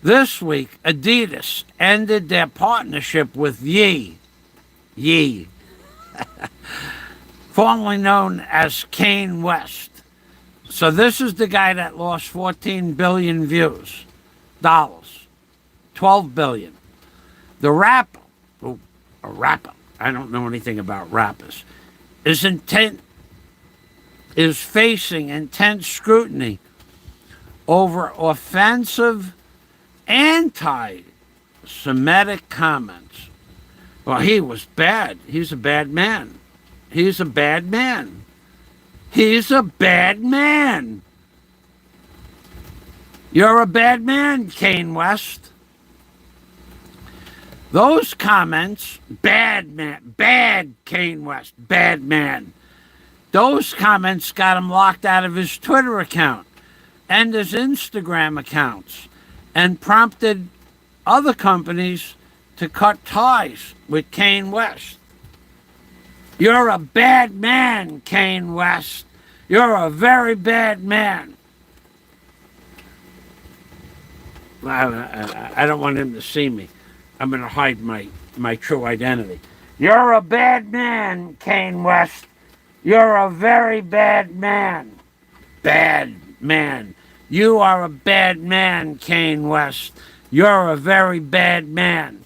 This week, Adidas ended their partnership with Ye, formerly known as Kane West. So this is the guy that lost 14 billion views, dollars, 12 billion. The rapper, a rapper, I don't know anything about rappers, is facing intense scrutiny over offensive anti-Semitic comments. Well, he was bad. He's a bad man. He's a bad man. He's a bad man. You're a bad man, Kane West. Those comments, bad man, bad Kane West, bad man. Those comments got him locked out of his Twitter account and his Instagram accounts, and prompted other companies to cut ties with Kane West. You're a bad man, Kane West. You're a very bad man. I don't want him to see me. I'm going to hide my true identity. You're a bad man, Kane West. You're a very bad man. Bad man. You are a bad man, Kane West. You're a very bad man.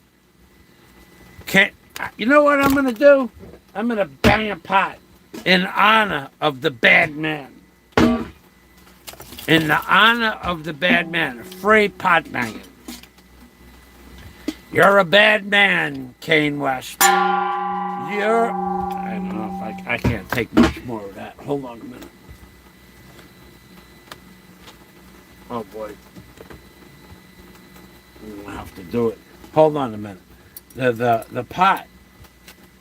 You know what I'm going to do? I'm going to bang a pot in honor of the bad man. In the honor of the bad man. A free pot banging. You're a bad man, Kane West. I don't know if I can't take much more of that. Hold on a minute. Oh boy. I'm gonna have to do it. Hold on a minute. The pot.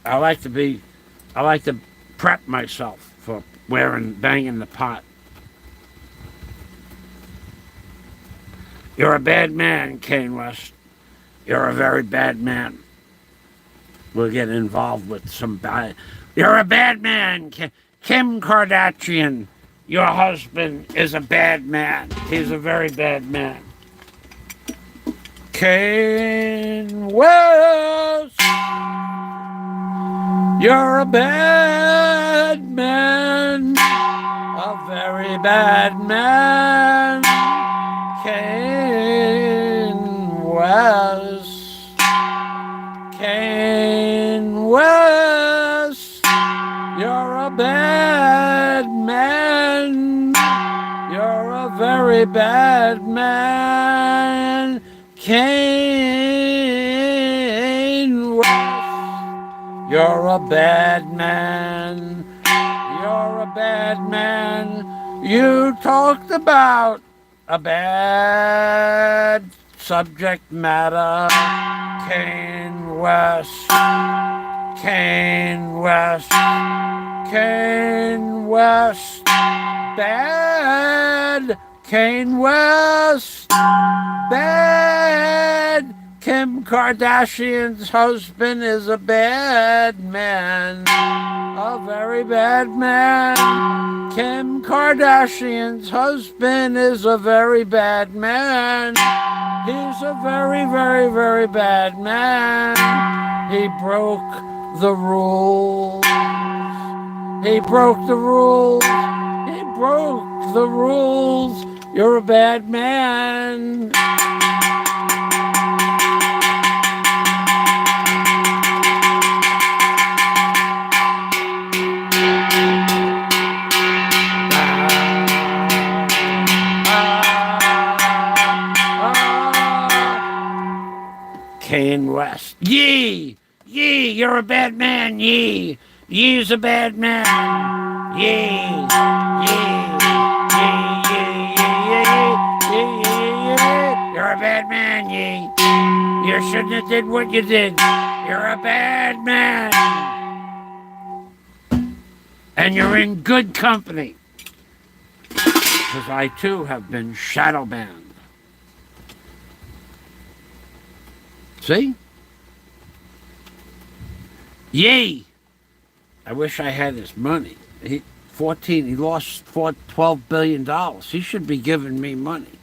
I like to prep myself for banging the pot. You're a bad man, Kane West. You're a very bad man. We'll get involved with some bad. You're a bad man, Kim Kardashian. Your husband is a bad man. He's a very bad man. Kane West. You're a bad man. A very bad man. Kane West. Kane West. You're a bad man. You're a very bad man. Kane West. You're a bad man. You're a bad man. You talked about a bad subject matter. Kane West. Kane West. Kane West. Bad. Kane West. Bad. Kim Kardashian's husband is a bad man. A very bad man. Kim Kardashian's husband is a very bad man. He's a very, very, very bad man. He broke the rules. He broke the rules. He broke the rules. You're a bad man. Kane West. Yee! Yee! You're a bad man, Yee! Yee's a bad man! Yee! Yee! Yee! Yee! Yee! Yee! Yee! Yee! You're a bad man, Yee! You shouldn't have did what you did. You're a bad man! And you're in good company. Because I, too, have been shadow banned. See? Yay! I wish I had his money. He lost $12 billion. He should be giving me money.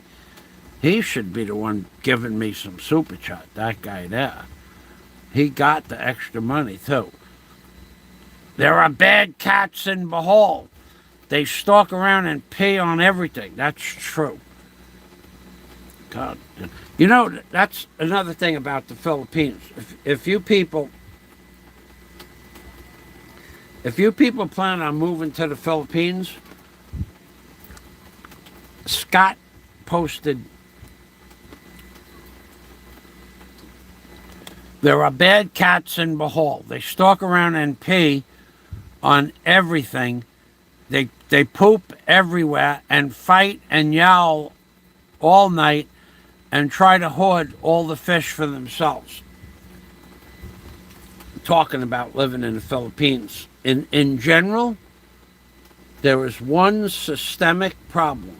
He should be the one giving me some super chat, that guy there. He got the extra money, too. There are bad cats in BOHOL. They stalk around and pee on everything. That's true. God. You know, that's another thing about the Philippines. If you people plan on moving to the Philippines, Scott posted, there are bad cats in BOHOL. They stalk around and pee on everything. They poop everywhere and fight and yell all night and try to hoard all the fish for themselves. Talking about living in the Philippines. In general, there is one systemic problem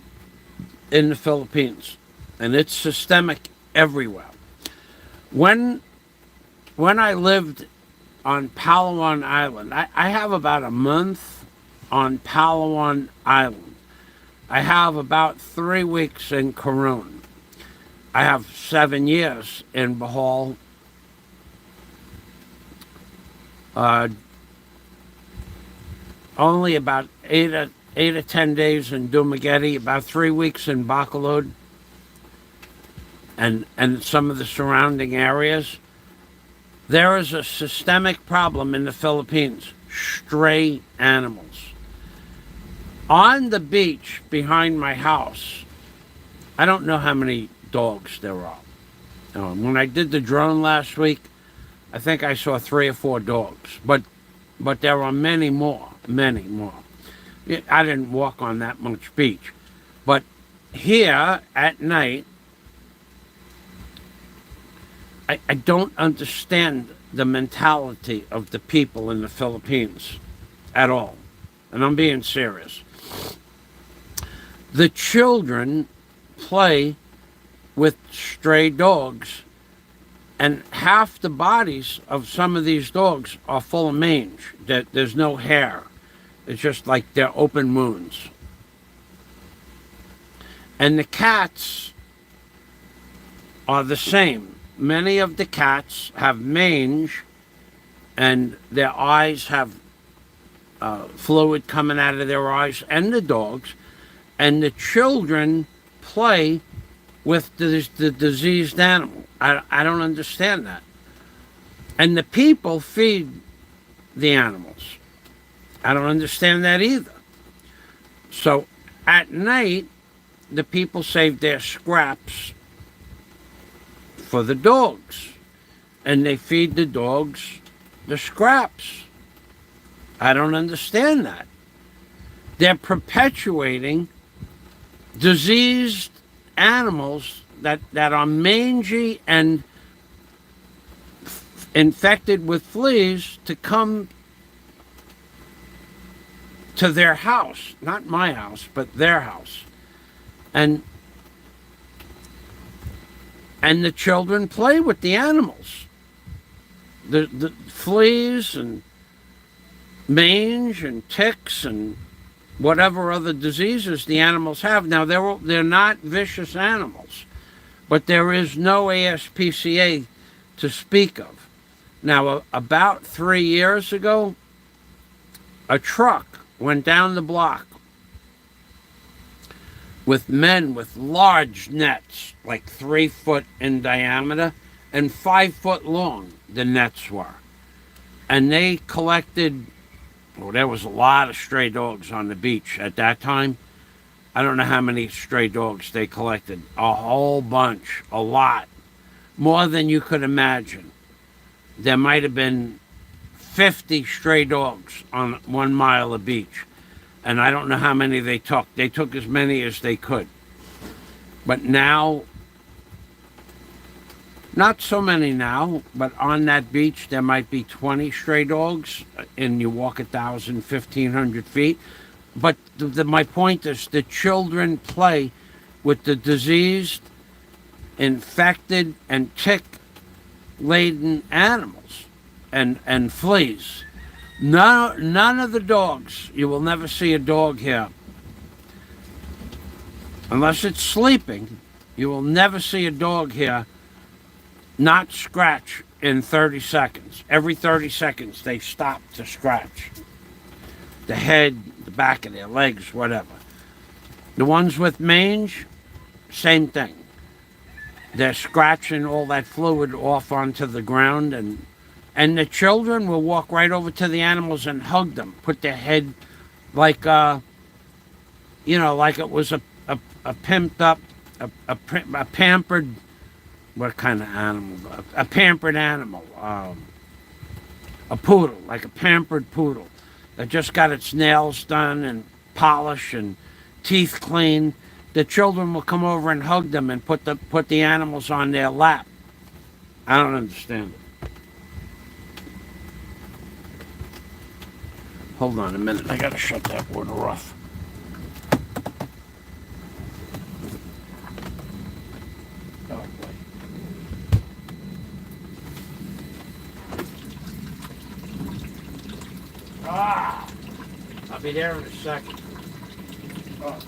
in the Philippines, and it's systemic everywhere. When I lived on Palawan Island, I have about a month on Palawan Island. I have about 3 weeks in Coron. I have 7 years in BOHOL. Only about 8 or 10 days in Dumaguete, about 3 weeks in Bacolod, and some of the surrounding areas. There is a systemic problem in the Philippines: stray animals. On the beach behind my house, I don't know how many dogs there are. When I did the drone last week, I think I saw 3 or 4 dogs, but there are many more. I didn't walk on that much beach, but here at night, I don't understand the mentality of the people in the Philippines at all, and I'm being serious. The children play with stray dogs, and half the bodies of some of these dogs are full of mange. There's no hair. It's just like they're open wounds. And the cats are the same. Many of the cats have mange, and their eyes have fluid coming out of their eyes, and the dogs. And the children play with the diseased animal. I don't understand that. And the people feed the animals. I don't understand that either. So at night, the people save their scraps for the dogs, and they feed the dogs the scraps. I don't understand that. They're perpetuating diseased animals that are mangy and infected with fleas to come to their house, not my house, but their house. And the children play with the animals. The fleas and mange and ticks and whatever other diseases the animals have. Now, they're not vicious animals, but there is no ASPCA to speak of. Now, about 3 years ago, a truck went down the block with men with large nets, like 3 foot in diameter and 5 foot long, the nets were. And they collected, well, there was a lot of stray dogs on the beach at that time. I don't know how many stray dogs they collected. A whole bunch, a lot. more than you could imagine. There might have been 50 stray dogs on 1 mile of beach. And I don't know how many they took. They took as many as they could. But now, not so many now, but on that beach there might be 20 stray dogs, and you walk 1,000, 1,500 feet. But my point is, the children play with the diseased, infected, and tick-laden animals and fleas. None of the dogs, you will never see a dog here, unless it's sleeping, you will never see a dog here not scratch in 30 seconds. Every 30 seconds they stop to scratch. The head, the back of their legs, whatever. The ones with mange, same thing. They're scratching all that fluid off onto the ground, and the children will walk right over to the animals and hug them, put their head like, like it was a pimped up, a pampered, what kind of animal? A pampered animal, a poodle, like a pampered poodle that just got its nails done and polished and teeth cleaned. The children will come over and hug them and put the animals on their lap. I don't understand it. Hold on a minute, I gotta shut that water off. Oh boy. I'll be there in a second. Oh.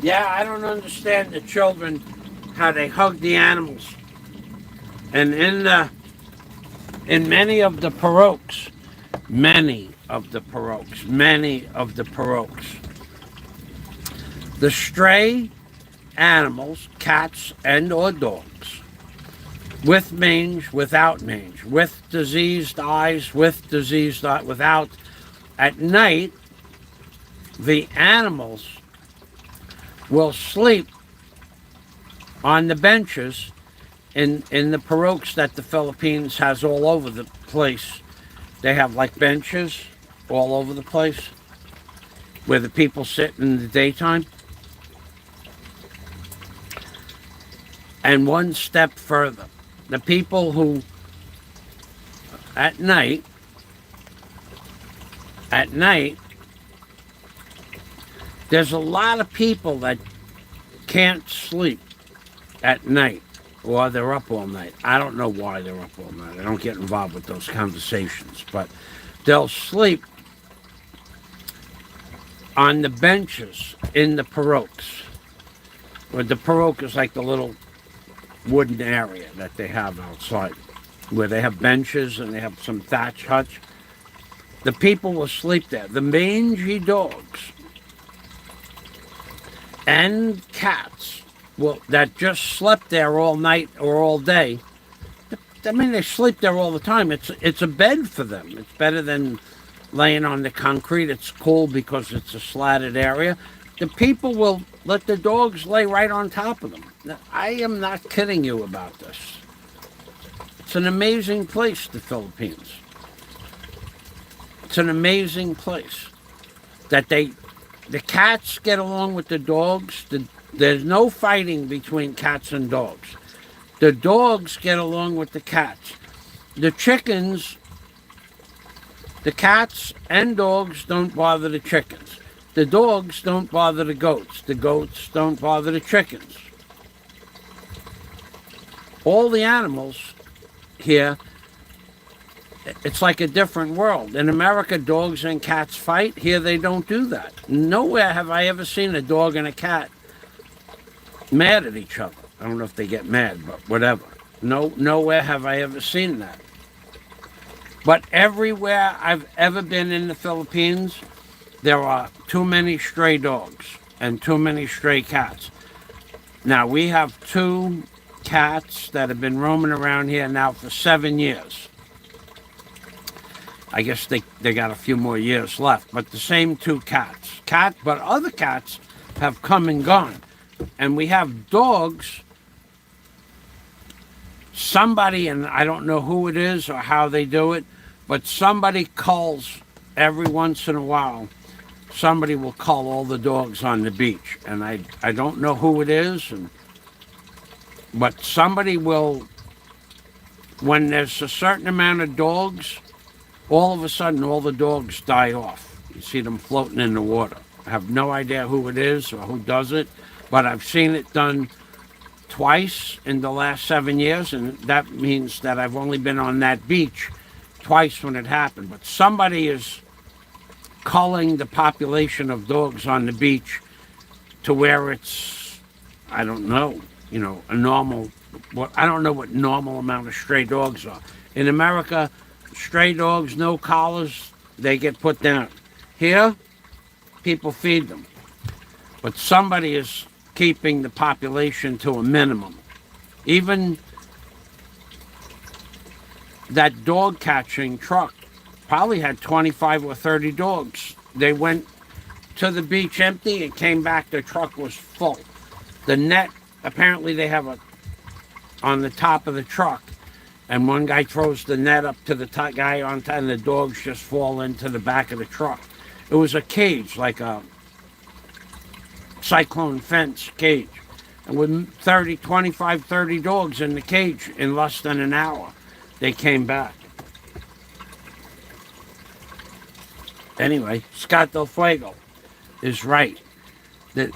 Yeah, I don't understand the children, how they hug the animals. And in many of the pirogues, the stray animals, cats and or dogs, with mange, without mange, with diseased eyes, without, at night, the animals will sleep on the benches in the pirogues that the Philippines has all over the place. They have like benches all over the place where the people sit in the daytime. And one step further, the people who at night, there's a lot of people that can't sleep at night, or they're up all night. I don't know why they're up all night. I don't get involved with those conversations, but they'll sleep on the benches in the pirogues. Where the pirogue is like the little wooden area that they have outside, where they have benches and they have some thatch huts. The people will sleep there. The mangy dogs and cats that just slept there all night or all day. I mean, they sleep there all the time. It's a bed for them. It's better than laying on the concrete. It's cool because it's a slatted area. The people will let the dogs lay right on top of them. Now, I am not kidding you about this. It's an amazing place, the Philippines. It's an amazing place that the cats get along with the dogs. There's no fighting between cats and dogs. The dogs get along with the cats. The chickens, the cats and dogs don't bother the chickens. The dogs don't bother the goats. The goats don't bother the chickens. All the animals here, it's like a different world. In America, dogs and cats fight. Here, they don't do that. Nowhere have I ever seen a dog and a cat mad at each other. I don't know if they get mad, but whatever. Nowhere have I ever seen that. But everywhere I've ever been in the Philippines, there are too many stray dogs and too many stray cats. Now, we have 2 cats that have been roaming around here now for 7 years. I guess they got a few more years left. But the same two cats. But other cats have come and gone. And we have dogs. Somebody, and I don't know who it is or how they do it, but somebody calls every once in a while. Somebody will call all the dogs on the beach. And I don't know who it is, but somebody will, when there's a certain amount of dogs, all of a sudden all the dogs die off. You see them floating in the water. I have no idea who it is or who does it, but I've seen it done twice in the last 7 years, and that means that I've only been on that beach twice when it happened. But somebody is culling the population of dogs on the beach to where it's, I don't know, a normal, I don't know what normal amount of stray dogs are. In America, stray dogs, no collars, they get put down. Here, people feed them. But somebody is keeping the population to a minimum. Even that dog catching truck probably had 25 or 30 dogs. They went to the beach empty and came back, the truck was full. The net, apparently they have on the top of the truck, and one guy throws the net up to the top guy on top, and the dogs just fall into the back of the truck. It was a cage, like a cyclone fence cage. And with 25, 30 dogs in the cage in less than an hour, they came back. Anyway, Scott Del Fuego is right.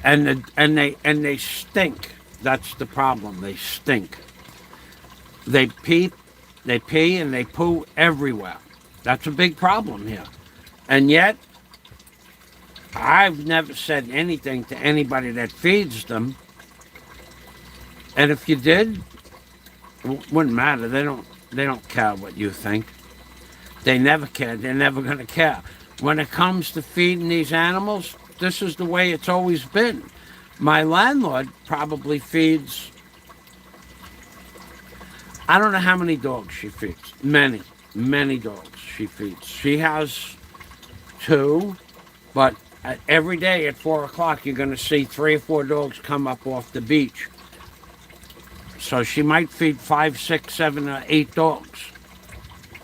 And they stink. That's the problem. They stink. They pee and they poo everywhere. That's a big problem here. And yet, I've never said anything to anybody that feeds them. And if you did, it wouldn't matter. They don't care what you think. They never care. They're never going to care. When it comes to feeding these animals, this is the way it's always been. My landlord probably feeds, I don't know how many dogs she feeds. Many dogs she feeds. She has 2, but every day at 4 o'clock, you're going to see 3 or 4 dogs come up off the beach. So she might feed 5, 6, 7, or 8 dogs.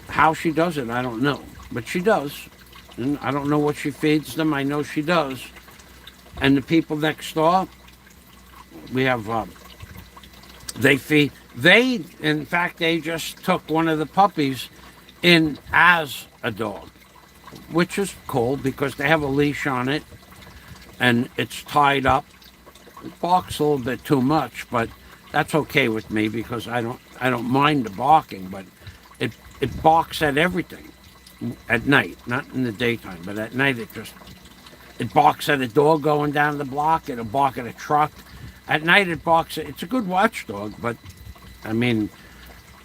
How she does it, I don't know. But she does. And I don't know what she feeds them. I know she does. And the people next door, we have, in fact, they just took one of the puppies in as a dog, which is cool because they have a leash on it and it's tied up. It barks a little bit too much, but that's okay with me because I don't mind the barking, but it barks at everything at night, not in the daytime, but at night it barks at a dog going down the block, it'll bark at a truck. At night it barks it's a good watchdog, but I mean,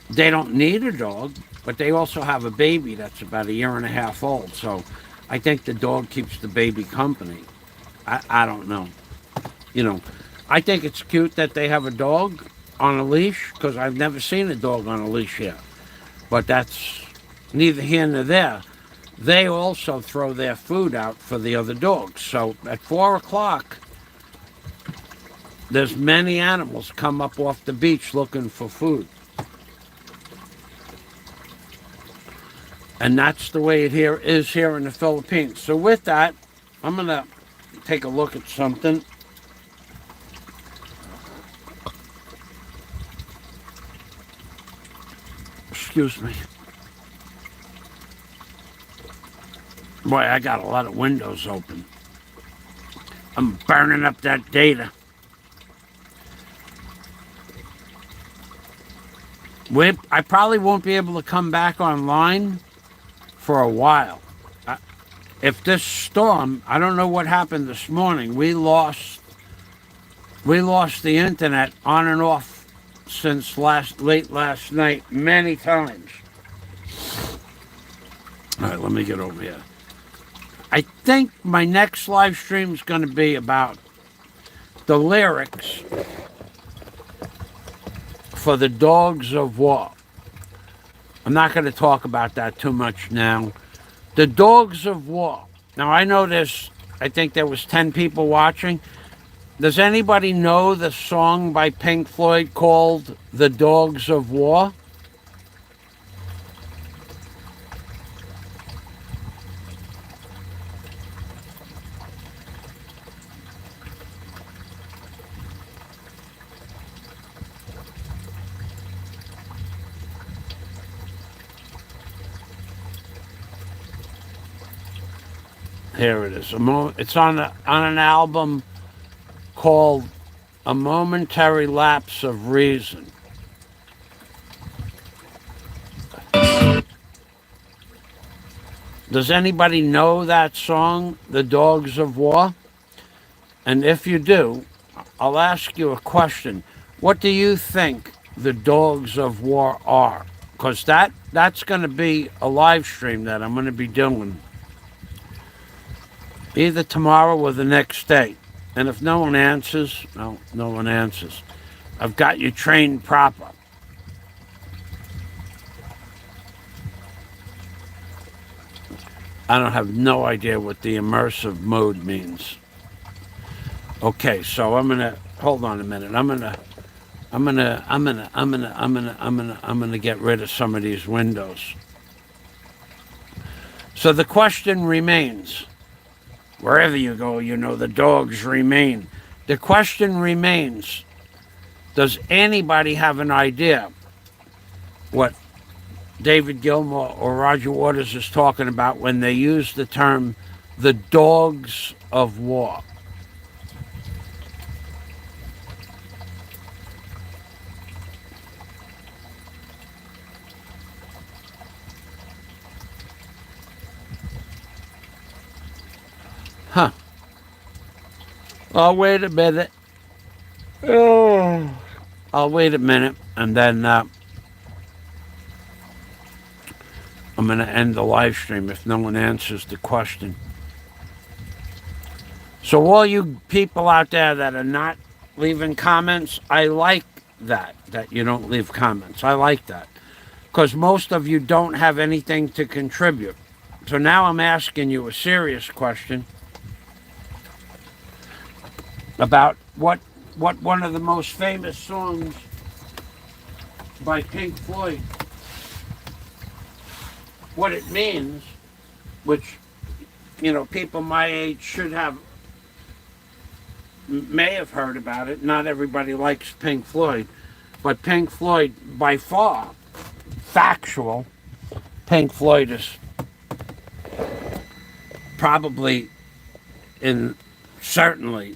they don't need a dog, but they also have a baby that's about 1.5 years old, so I think the dog keeps the baby company. I don't know. I think it's cute that they have a dog on a leash because I've never seen a dog on a leash here. But that's neither here nor there. They also throw their food out for the other dogs. So at 4 o'clock, there's many animals come up off the beach looking for food. And that's the way it is here in the Philippines. So with that, I'm going to take a look at something. Excuse me. Boy, I got a lot of windows open. I'm burning up that data. I probably won't be able to come back online for a while. If this storm, I don't know what happened this morning. We lost the internet on and off since late last night many times. All right, let me get over here. I think my next live stream is going to be about the lyrics for the Dogs of War. I'm not going to talk about that too much now. The Dogs of War. Now, I know I think there was 10 people watching. Does anybody know the song by Pink Floyd called The Dogs of War? Here it is. It's on an album called A Momentary Lapse of Reason. Does anybody know that song, The Dogs of War? And if you do, I'll ask you a question. What do you think the Dogs of War are? Because that's going to be a live stream that I'm going to be doing either tomorrow or the next day. And if no one answers, no one answers. I've got you trained proper. I don't have no idea what the immersive mode means. Okay, so I'm gonna hold on a minute. I'm gonna get rid of some of these windows. So the question remains. Wherever you go, you know the dogs remain. The question remains, does anybody have an idea what David Gilmour or Roger Waters is talking about when they use the term the Dogs of War? Huh. Oh, wait a minute. Oh. I'll wait a minute, and then I'm going to end the live stream if no one answers the question. So all you people out there that are not leaving comments, I like that you don't leave comments. I like that. Because most of you don't have anything to contribute. So now I'm asking you a serious question about what one of the most famous songs by Pink Floyd, what it means, which, you know, people my age may have heard about it. Not everybody likes Pink Floyd, but Pink Floyd, by far, factual, Pink Floyd is probably certainly,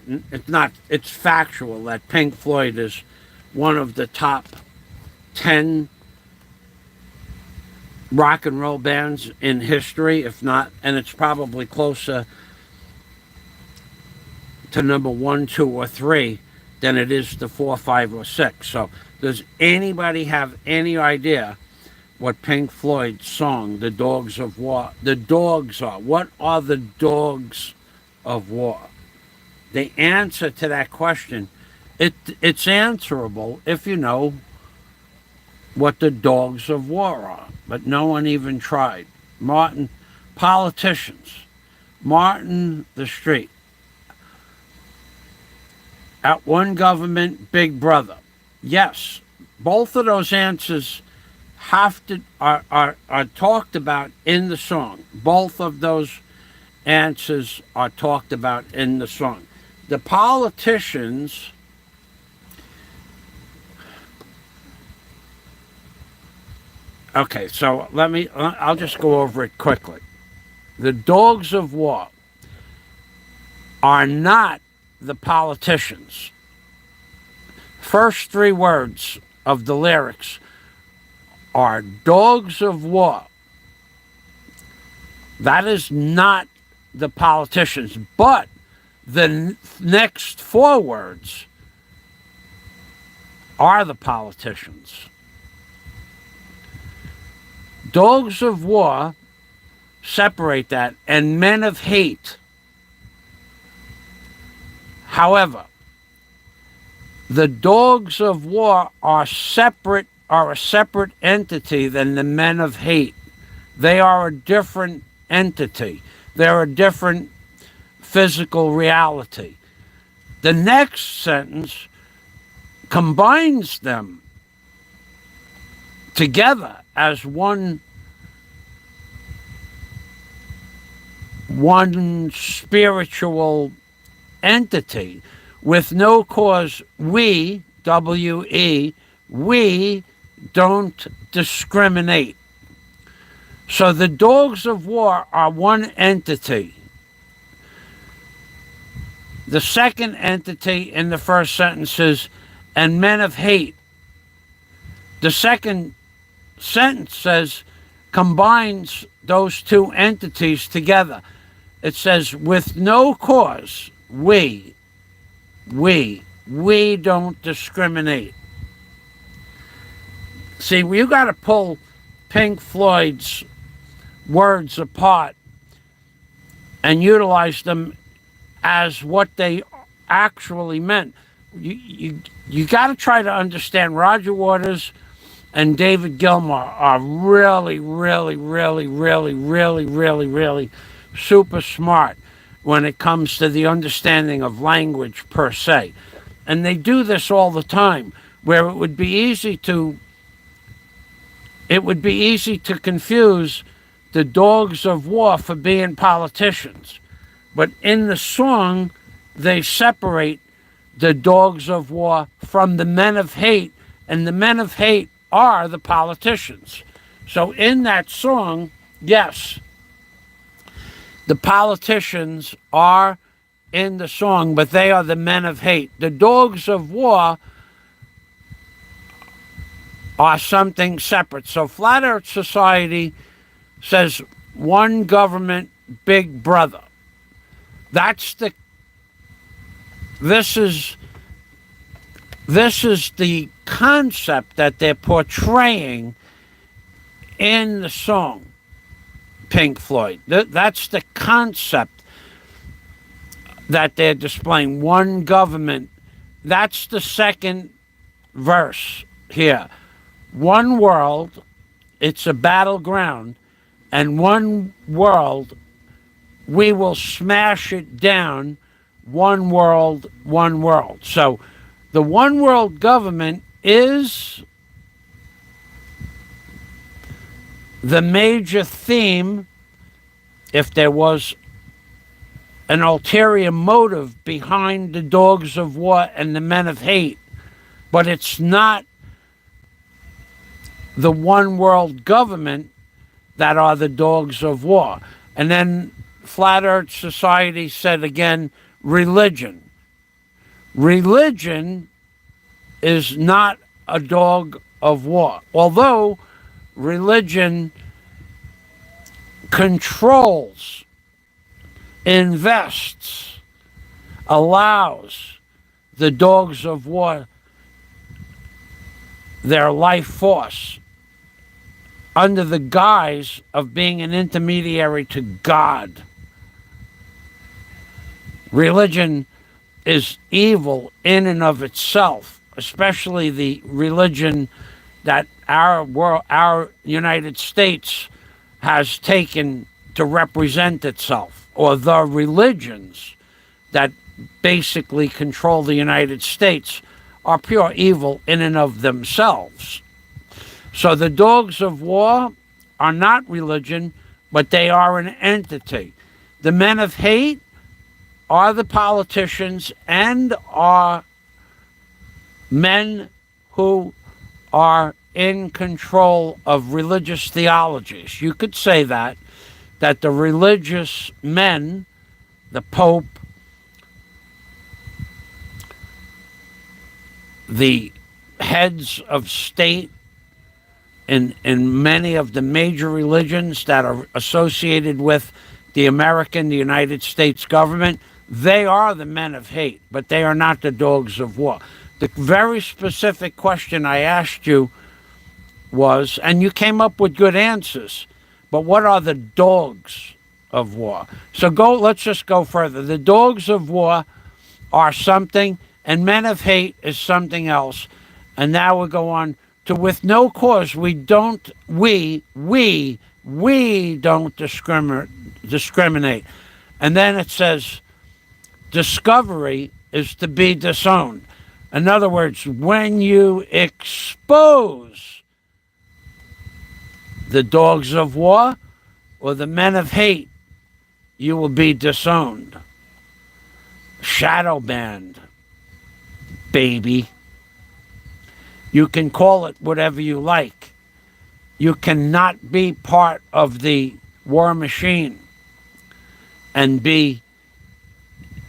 it's factual that Pink Floyd is one of the top 10 rock and roll bands in history, if not, and it's probably closer to number 1, 2, or 3 than it is to 4, 5, or 6. So does anybody have any idea what Pink Floyd's song, The Dogs of War, the dogs are? What are the Dogs of War? The answer to that question, it's answerable if you know what the Dogs of War are. But no one even tried. Politicians, Martin the Street, at one government, Big Brother. Yes, both of those answers are talked about in the song. Both of those answers are talked about in the song. The politicians, okay, so I'll just go over it quickly. The Dogs of War are not the politicians. First 3 words of the lyrics are Dogs of War. That is not the politicians, but the next 4 words are the politicians. Dogs of War separate that, and Men of Hate. However, the Dogs of War are a separate entity than the Men of Hate. They are a different entity. They're a different physical reality. The next sentence combines them together as one spiritual entity. With no cause, we, W-E, we don't discriminate. So the dogs of war are one entity. The second entity in the first sentence is, and men of hate. The second sentence says, combines those two entities together. It says, with no cause, we don't discriminate. See, you got to pull Pink Floyd's words apart and utilize them as what they actually meant. You got to try to understand. Roger Waters and David Gilmour are really super smart when it comes to the understanding of language per se. And they do this all the time, where it would be easy to confuse the dogs of war for being politicians. But in the song, they separate the dogs of war from the men of hate, and the men of hate are the politicians. So in that song, yes, the politicians are in the song, but they are the men of hate. The dogs of war are something separate. So Flat Earth Society says one government, big brother. This is the concept that they're portraying in the song, Pink Floyd. That's the concept that they're displaying. One government. That's the second verse here. One world, it's a battleground, and one world, we will smash it down. One world, one world. So the one world government is the major theme, if there was an ulterior motive behind the dogs of war and the men of hate. But it's not the one world government that are the dogs of war. And then Flat Earth Society said again, religion. Religion is not a dog of war. Although religion controls, invests, allows the dogs of war their life force under the guise of being an intermediary to God. Religion is evil in and of itself, especially the religion that our United States has taken to represent itself, or the religions that basically control the United States are pure evil in and of themselves. So the dogs of war are not religion, but they are an entity. The men of hate are the politicians and are men who are in control of religious theologies. You could say that the religious men, the Pope, the heads of state in many of the major religions that are associated with the United States government, they are the men of hate, but they are not the dogs of war. The very specific question I asked you was, and you came up with good answers, but what are the dogs of war? So let's just go further. The dogs of war are something, and men of hate is something else. And now we'll go on to with no cause we don't We don't discriminate. And then it says discovery is to be disowned. In other words, when you expose the dogs of war or the men of hate, you will be disowned. Shadow banned, baby. You can call it whatever you like. You cannot be part of the war machine and be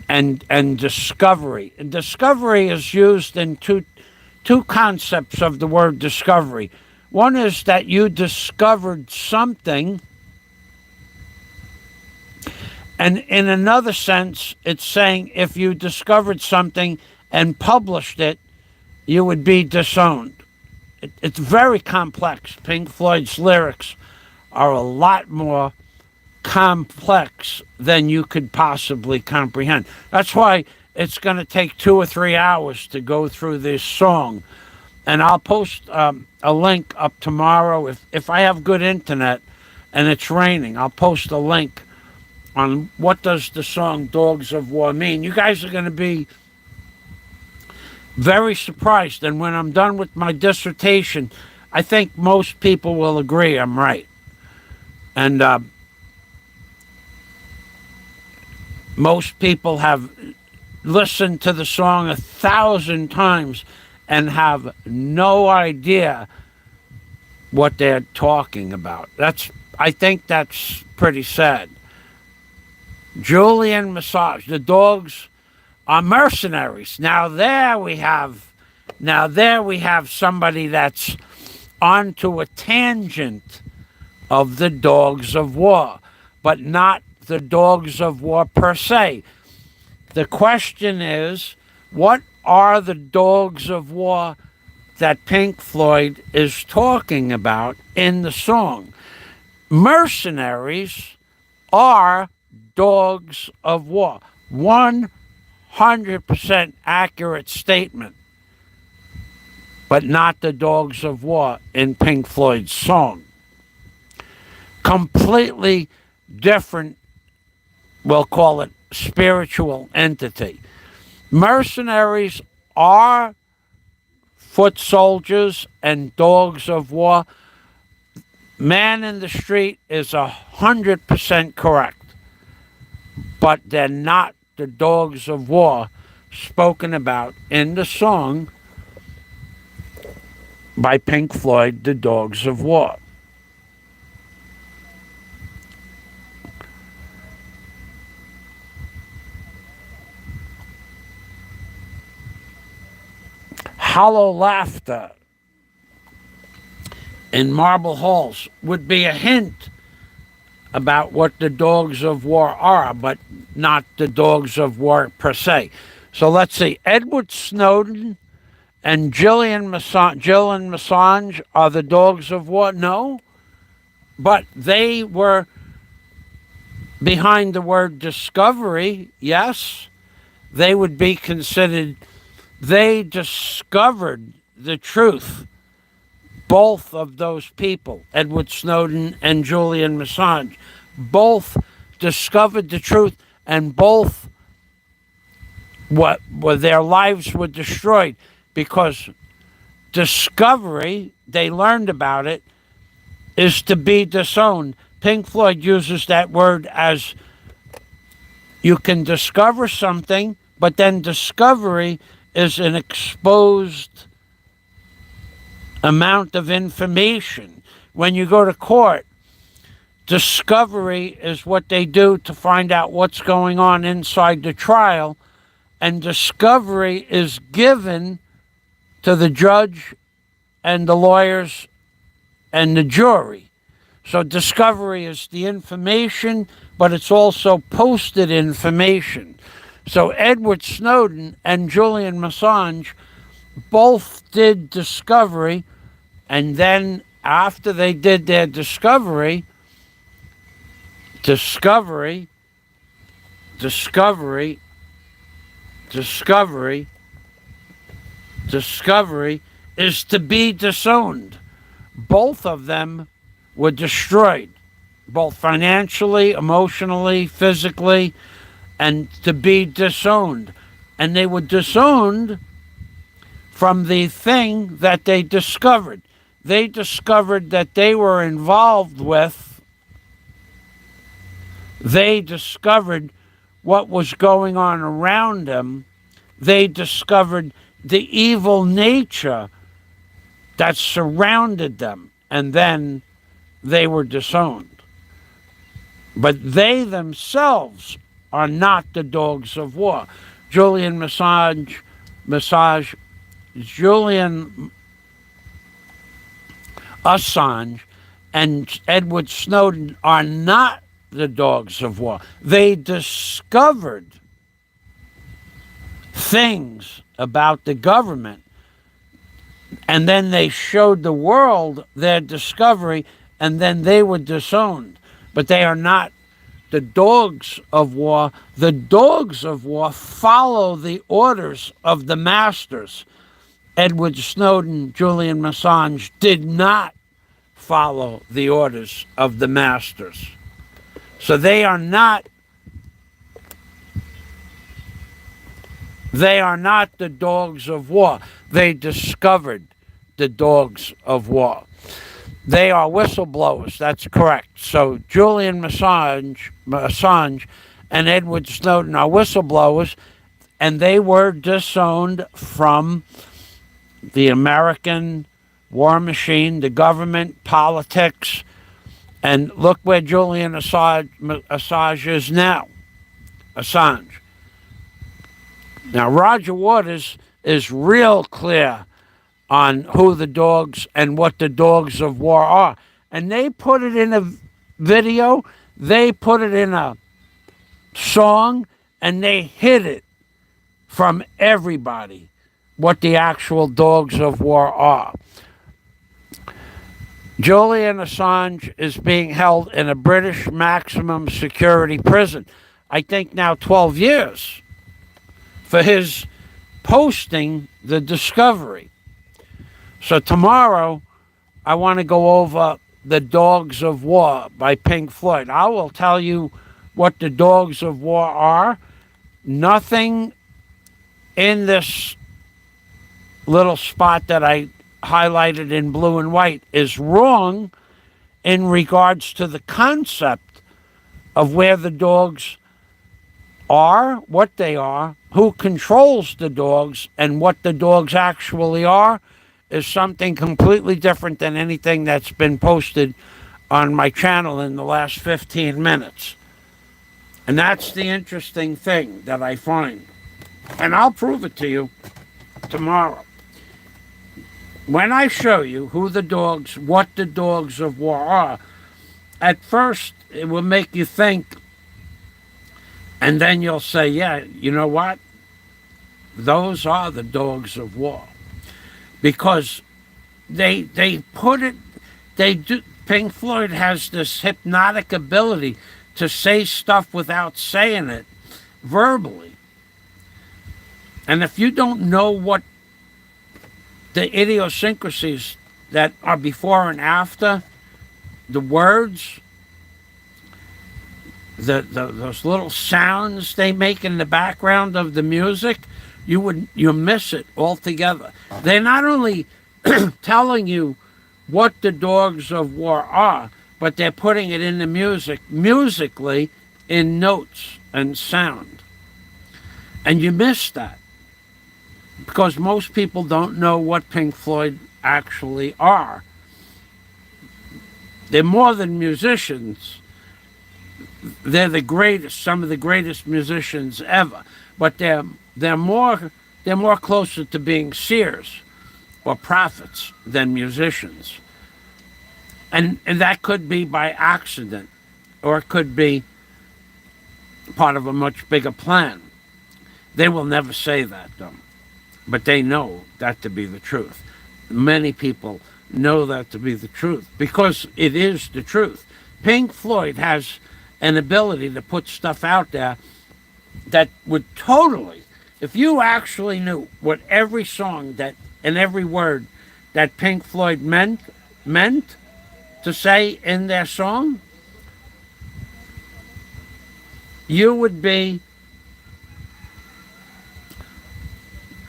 and discovery. And discovery is used in two concepts of the word discovery. One is that you discovered something, and in another sense, it's saying if you discovered something and published it, you would be disowned. It's very complex. Pink Floyd's lyrics are a lot more complex than you could possibly comprehend. That's why it's going to take 2 or 3 hours to go through this song. And I'll post a link up tomorrow. If I have good internet and it's raining, I'll post a link on what does the song Dogs of War mean. You guys are going to be very surprised. And when I'm done with my dissertation, I think most people will agree I'm right. And most people have listened to the song 1,000 times and have no idea what they're talking about. I think that's pretty sad. Julian Massage, the dogs are mercenaries. Now there we have somebody that's onto a tangent of the dogs of war, but not the dogs of war per se. The question is, what are the dogs of war that Pink Floyd is talking about in the song? Mercenaries are dogs of war. 100% accurate statement, but not the dogs of war in Pink Floyd's song. Completely different, we'll call it spiritual entity. Mercenaries are foot soldiers and dogs of war. Man in the street is 100% correct, but they're not the dogs of war spoken about in the song by Pink Floyd, The Dogs of War. Hollow laughter in marble halls would be a hint about what the dogs of war are, but not the dogs of war per se. So let's see. Edward Snowden and Julian Assange are the dogs of war? No. But they were behind the word discovery, yes. They would be considered, they discovered the truth. Both of those people, Edward Snowden and Julian Assange, both discovered the truth, and both their lives were destroyed because discovery, they learned about it, is to be disowned. Pink Floyd uses that word as you can discover something, but then discovery is an exposed amount of information. When you go to court, discovery is what they do to find out what's going on inside the trial, and discovery is given to the judge and the lawyers and the jury. So discovery is the information, but it's also posted information. So Edward Snowden and Julian Assange both did discovery, and then after they did their discovery is to be disowned. Both of them were destroyed. both financially, emotionally, physically, and to be disowned. And they were disowned from the thing that they discovered. They discovered that they were involved with, they discovered what was going on around them. They discovered the evil nature that surrounded them, and then they were disowned. But they themselves are not the dogs of war. Julian Assange and Edward Snowden are not the dogs of war. They discovered things about the government, and then they showed the world their discovery, and then they were disowned. But they are not the dogs of war. The dogs of war follow the orders of the masters. Edward Snowden, Julian Assange did not follow the orders of the masters. So they are not the dogs of war. They discovered the dogs of war. They are whistleblowers, that's correct. So Julian Assange and Edward Snowden are whistleblowers, and they were disowned from the American war machine, the government, politics. And look where Julian Assange is now. Assange. Now, Roger Waters is real clear on who the dogs and what the dogs of war are. And they put it in a video, they put it in a song, and they hid it from everybody what the actual dogs of war are. Julian Assange is being held in a British maximum security prison. I think now 12 years for his posting the discovery. So tomorrow, I want to go over The Dogs of War by Pink Floyd. I will tell you what the dogs of war are. Nothing in this little spot that I highlighted in blue and white is wrong in regards to the concept of where the dogs are, what they are, who controls the dogs, and what the dogs actually are is something completely different than anything that's been posted on my channel in the last 15 minutes. And that's the interesting thing that I find. And I'll prove it to you tomorrow. When I show you who the dogs, what the dogs of war are, at first it will make you think, and then you'll say, yeah, you know what? Those are the dogs of war. Because they put it, they do, Pink Floyd has this hypnotic ability to say stuff without saying it verbally. And if you don't know what the idiosyncrasies that are before and after, the words, those little sounds they make in the background of the music, you miss it altogether. They're not only telling you what the dogs of war are, but they're putting it in the music, musically, in notes and sound. And you miss that, because most people don't know what Pink Floyd actually are. They're more than musicians. They're the greatest, some of the greatest musicians ever. But they're more closer to being seers or prophets than musicians. And that could be by accident, or it could be part of a much bigger plan. They will never say that, though. But they know that to be the truth. Many people know that to be the truth because it is the truth. Pink Floyd has an ability to put stuff out there that would totally, if you actually knew what every song that and every word that Pink Floyd meant to say in their song, you would be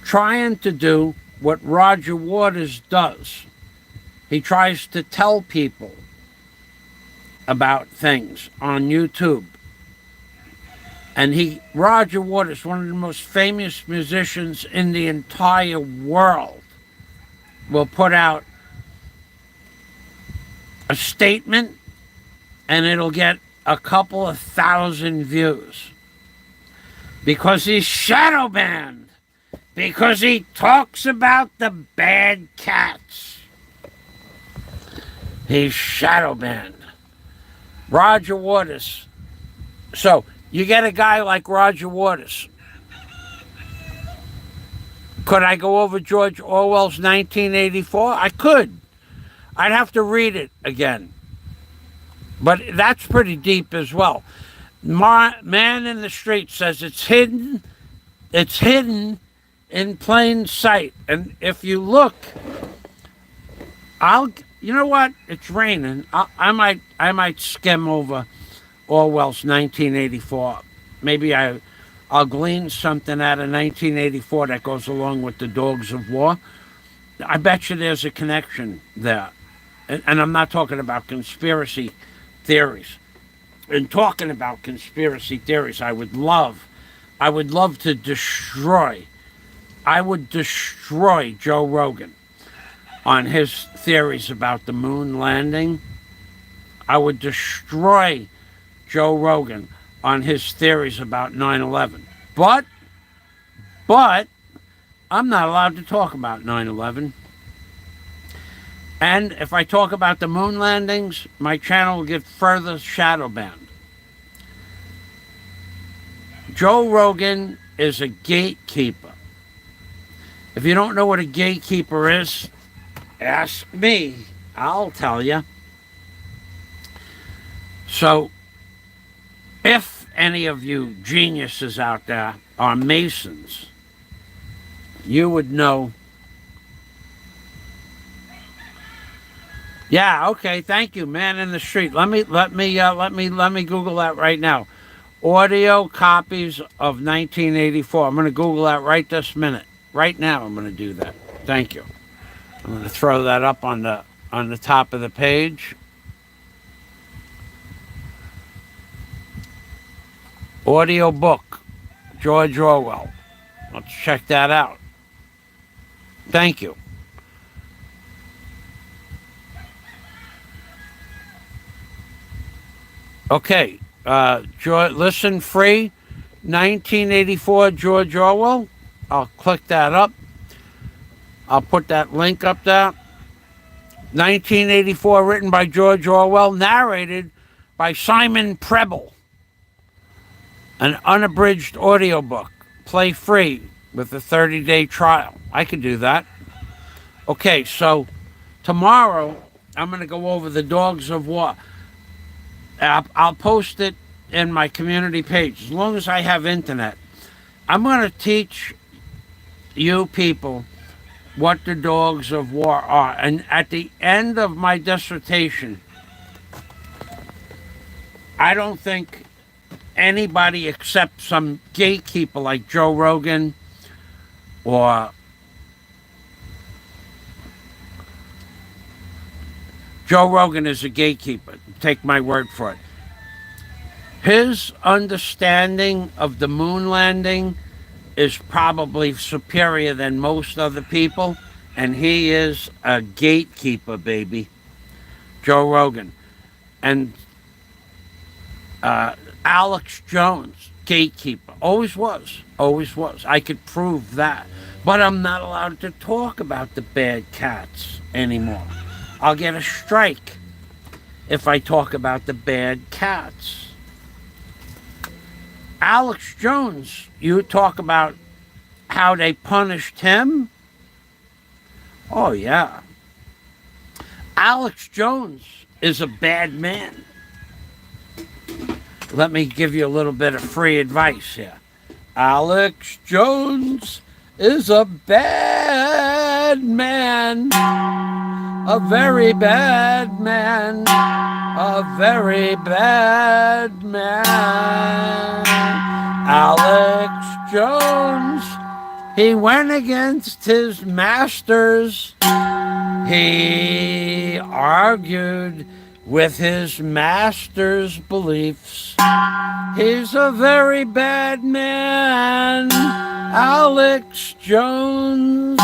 trying to do what Roger Waters does. He tries to tell people about things on YouTube. And Roger Waters, one of the most famous musicians in the entire world, will put out a statement and it'll get a couple of thousand views. Because he's shadow banned. Because he talks about the bad cats. He's shadow banned. Roger Waters. So, you get a guy like Roger Waters. Could I go over George Orwell's 1984? I could. I'd have to read it again. But that's pretty deep as well. Man in the Street says it's hidden in plain sight. And if you look, you know what? It's raining. I might skim over Orwell's 1984. Maybe I'll glean something out of 1984 that goes along with the Dogs of War. I bet you there's a connection there. And I'm not talking about conspiracy theories. In talking about conspiracy theories, I would love to destroy Joe Rogan on his theories about the moon landing. I would destroy Joe Rogan on his theories about 9/11. But I'm not allowed to talk about 9/11. And if I talk about the moon landings, my channel will get further shadow banned. Joe Rogan is a gatekeeper. If you don't know what a gatekeeper is, ask me. I'll tell you. So, if any of you geniuses out there are Masons, you would know. Yeah, okay, thank you, Man in the Street. Let me Google that right now. Audio copies of 1984. I'm going to Google that right this minute. Right now, I'm going to do that. Thank you. I'm going to throw that up on the top of the page. Audio book, George Orwell. Let's check that out. Thank you. Okay, listen free, 1984 George Orwell. I'll click that up. I'll put that link up there. 1984, written by George Orwell, narrated by Simon Preble. An unabridged audiobook. Play free with a 30-day trial. I could do that. Okay, so tomorrow I'm going to go over the Dogs of War. I'll post it in my community page as long as I have internet. I'm going to teach you people what the Dogs of War are. And at the end of my dissertation, I don't think anybody except some gatekeeper like Joe Rogan or Joe Rogan is a gatekeeper. Take my word for it. His understanding of the moon landing is probably superior than most other people, and he is a gatekeeper, baby. Joe Rogan. And Alex Jones, gatekeeper. Always was. Always was. I could prove that. But I'm not allowed to talk about the bad cats anymore. I'll get a strike if I talk about the bad cats. Alex Jones, you talk about how they punished him? Oh, yeah. Alex Jones is a bad man. Let me give you a little bit of free advice here. Alex Jones is a bad man. a very bad man, a very bad man. Alex Jones, he went against his masters. He argued with his master's beliefs. He's a very bad man. Alex Jones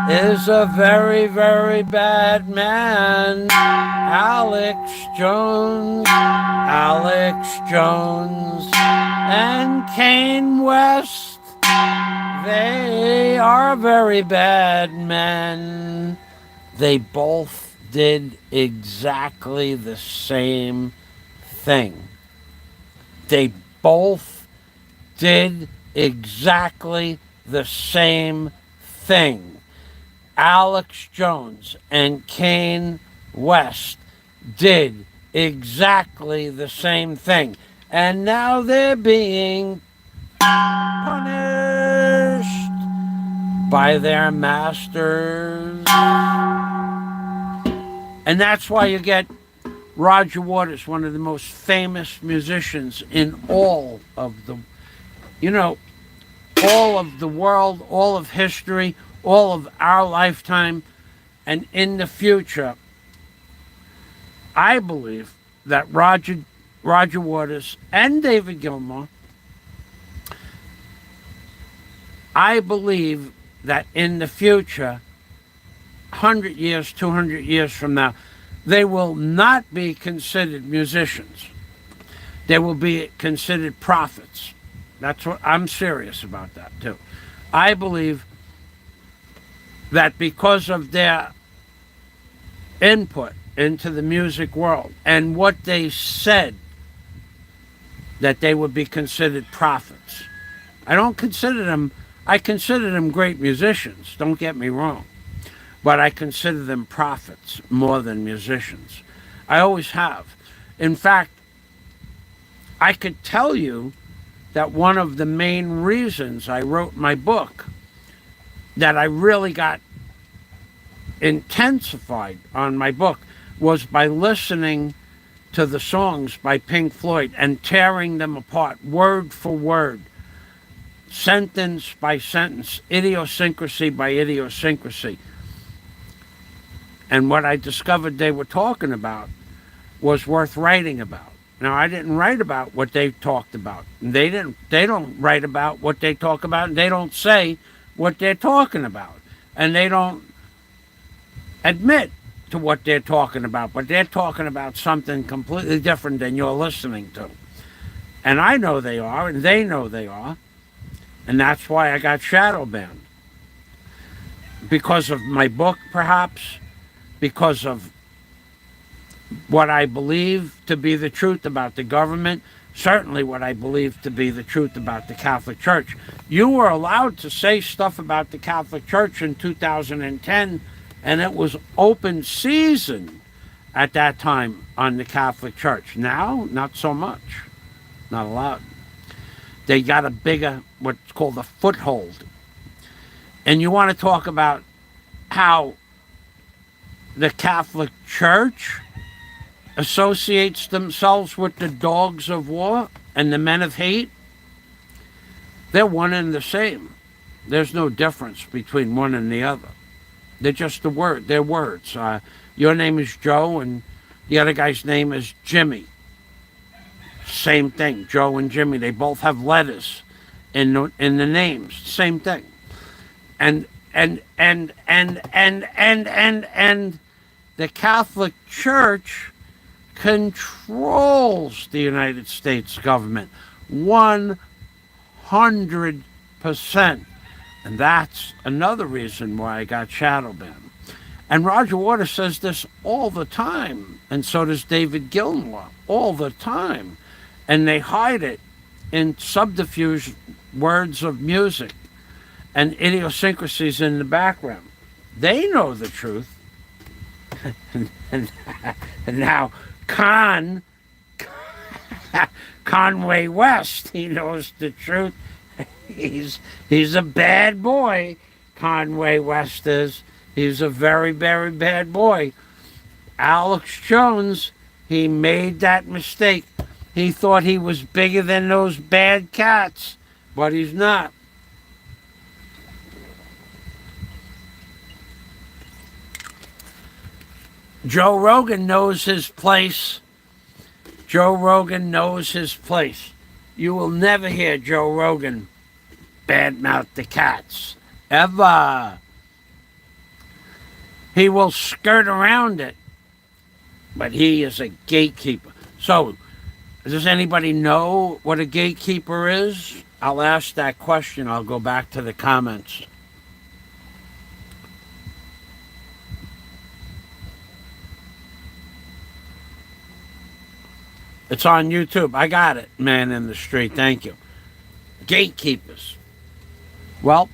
is a very, very bad man. Alex Jones, Alex Jones, and Kane West, they are very bad men. They both did exactly the same thing. They both did exactly the same thing. Alex Jones and Kane West did exactly the same thing. And now they're being punished by their masters. And that's why you get Roger Waters, one of the most famous musicians in all of the, all of the world, all of history, all of our lifetime, and in the future. I believe that Roger Waters and David Gilmour, I believe that in the future, 100 years, 200 years from now, they will not be considered musicians. They will be considered prophets. That's what I'm serious about that too. I believe that because of their input into the music world and what they said, that they would be considered prophets. I consider them great musicians, don't get me wrong. But I consider them prophets more than musicians. I always have. In fact, I could tell you that one of the main reasons I wrote my book, that I really got intensified on my book, was by listening to the songs by Pink Floyd and tearing them apart, word for word, sentence by sentence, idiosyncrasy by idiosyncrasy. And what I discovered they were talking about was worth writing about. Now, I didn't write about what they talked about. They don't write about what they talk about, and they don't say what they're talking about. And they don't admit to what they're talking about, but they're talking about something completely different than you're listening to. And I know they are, and they know they are. And that's why I got shadow banned. Because of my book, perhaps. Because of what I believe to be the truth about the government, certainly what I believe to be the truth about the Catholic Church. You were allowed to say stuff about the Catholic Church in 2010, and it was open season at that time on the Catholic Church. Now, not so much. Not allowed. They got a bigger, what's called a foothold. And you want to talk about how the Catholic Church associates themselves with the dogs of war and the men of hate? They're one and the same. There's no difference between one and the other. They're just they're words. Your name is Joe and the other guy's name is Jimmy. Same thing, Joe and Jimmy. They both have letters in the names. Same thing. And the Catholic Church controls the United States government 100%. And that's another reason why I got shadow banned. And Roger Waters says this all the time, and so does David Gilmour all the time. And they hide it in subterfuge words of music and idiosyncrasies in the background. They know the truth. and now Conway West, he knows the truth. He's a bad boy, Conway West is. He's a very, very bad boy. Alex Jones, he made that mistake. He thought he was bigger than those bad cats, but he's not. Joe Rogan knows his place. Joe Rogan knows his place. You will never hear Joe Rogan badmouth the cats. Ever. He will skirt around it, but he is a gatekeeper. So, does anybody know what a gatekeeper is? I'll ask that question. I'll go back to the comments. It's on YouTube. I got it, man in the street. Thank you. Gatekeepers. Well,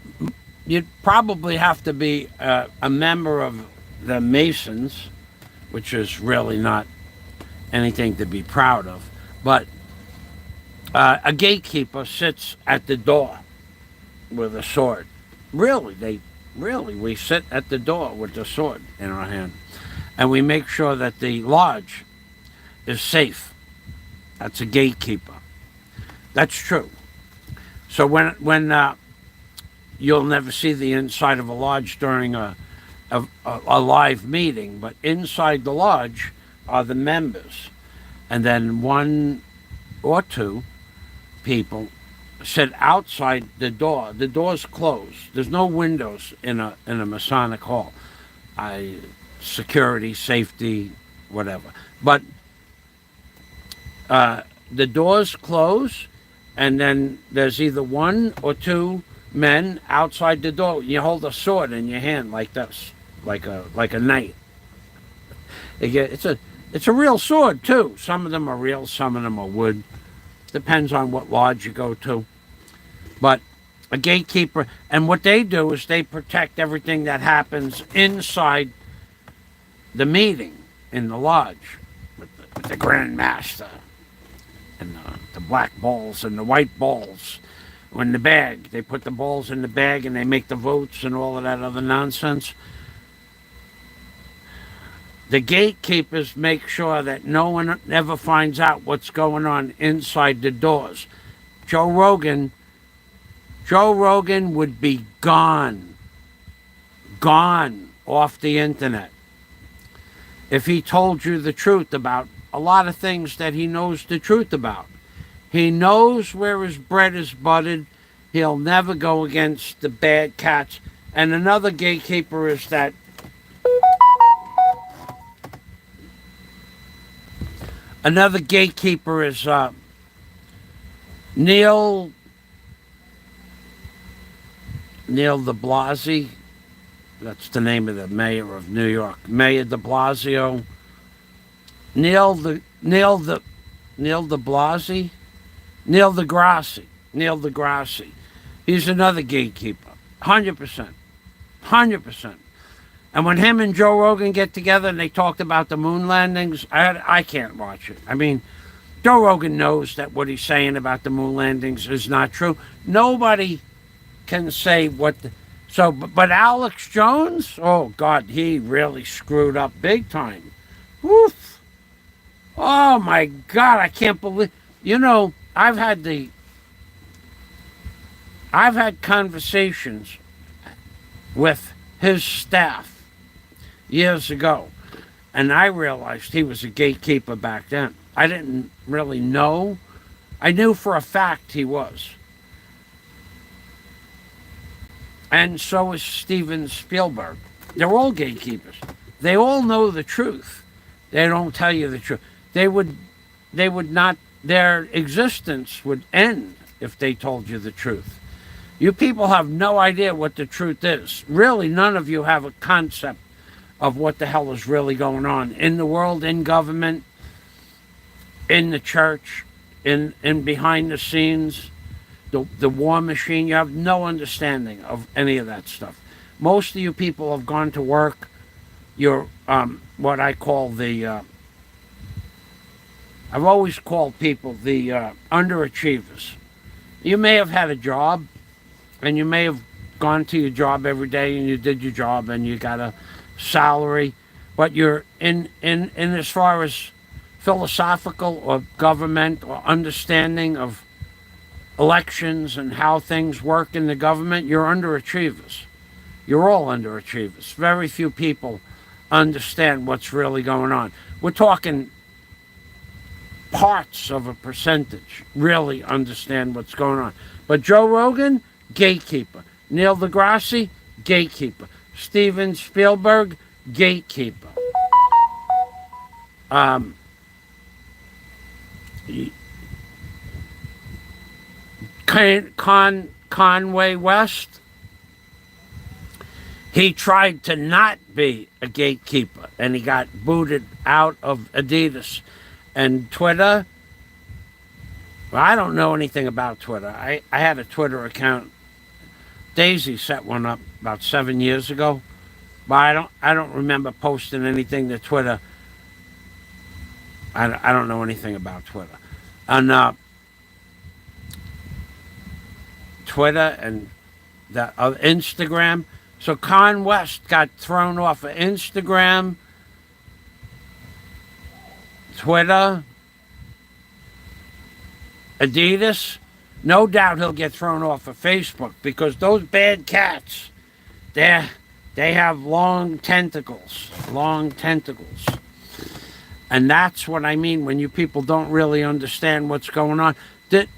you'd probably have to be a member of the Masons, which is really not anything to be proud of. But a gatekeeper sits at the door with a sword. Really, we sit at the door with the sword in our hand. And we make sure that the lodge is safe. That's a gatekeeper. That's true. So when you'll never see the inside of a lodge during a live meeting, but inside the lodge are the members. And then one or two people sit outside the door. The door's closed. There's no windows in a Masonic hall. Security, safety, whatever. But the doors close, and then there's either one or two men outside the door. You hold a sword in your hand like this, like a knight. It's a real sword too. Some of them are real, some of them are wood. Depends on what lodge you go to. But a gatekeeper, and what they do is they protect everything that happens inside the meeting in the lodge with the Grand Master and the black balls and the white balls. In the bag, they put the balls in the bag and they make the votes and all of that other nonsense. The gatekeepers make sure that no one ever finds out what's going on inside the doors. Joe Rogan would be gone off the internet if he told you the truth about a lot of things that he knows the truth about. He knows where his bread is buttered. He'll never go against the bad cats. And another gatekeeper is that Neil de Blasio. That's the name of the mayor of New York. Mayor de Blasio. Neil deGrasse. He's another gatekeeper. 100%. 100%. And when him and Joe Rogan get together and they talked about the moon landings, I can't watch it. I mean, Joe Rogan knows that what he's saying about the moon landings is not true. Nobody can say what but Alex Jones, oh God, he really screwed up big time. Woof. Oh my God, I can't believe, I've had conversations with his staff years ago, and I realized he was a gatekeeper back then. I didn't really know. I knew for a fact he was. And so is Steven Spielberg. They're all gatekeepers. They all know the truth. They don't tell you the truth. They would not, their existence would end if they told you the truth. You people have no idea what the truth is. Really, none of you have a concept of what the hell is really going on in the world, in government, in the church, in behind the scenes, the war machine. You have no understanding of any of that stuff. Most of you people have gone to work. You're what I call I've always called people the underachievers. You may have had a job, and you may have gone to your job every day and you did your job and you got a salary, but you're in as far as philosophical or government or understanding of elections and how things work in the government, you're underachievers. You're all underachievers. Very few people understand what's really going on. We're talking parts of a percentage really understand what's going on. But Joe Rogan, gatekeeper. Neil deGrasse, gatekeeper. Steven Spielberg, gatekeeper. Conway West, he tried to not be a gatekeeper and he got booted out of Adidas. And Twitter, well, I don't know anything about Twitter. I had a Twitter account. Daisy set one up about 7 years ago, but I don't remember posting anything to Twitter. I don't know anything about Twitter. And Twitter and the Instagram. So Con West got thrown off of Instagram, Twitter, Adidas. No doubt he'll get thrown off of Facebook because those bad cats, they have long tentacles. And that's what I mean when you people don't really understand what's going on.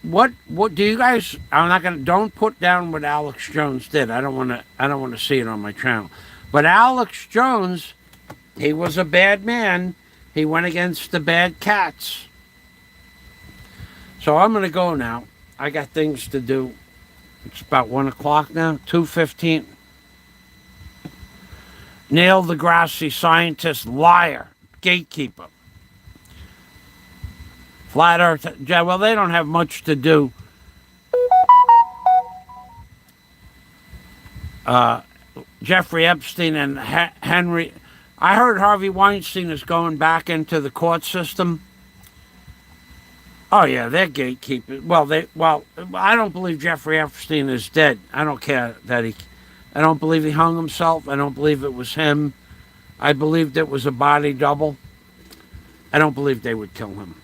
What do you guys? Don't put down what Alex Jones did. I don't want to see it on my channel. But Alex Jones, he was a bad man. He went against the bad cats. So I'm going to go now. I got things to do. It's about 1 o'clock now. 2:15. Neil deGrasse, scientist, liar, gatekeeper. Flat Earth, well, they don't have much to do. Jeffrey Epstein and Henry. I heard Harvey Weinstein is going back into the court system. Oh yeah, they're gatekeepers. Well, I don't believe Jeffrey Epstein is dead. I don't care that I don't believe he hung himself. I don't believe it was him. I believed it was a body double. I don't believe they would kill him.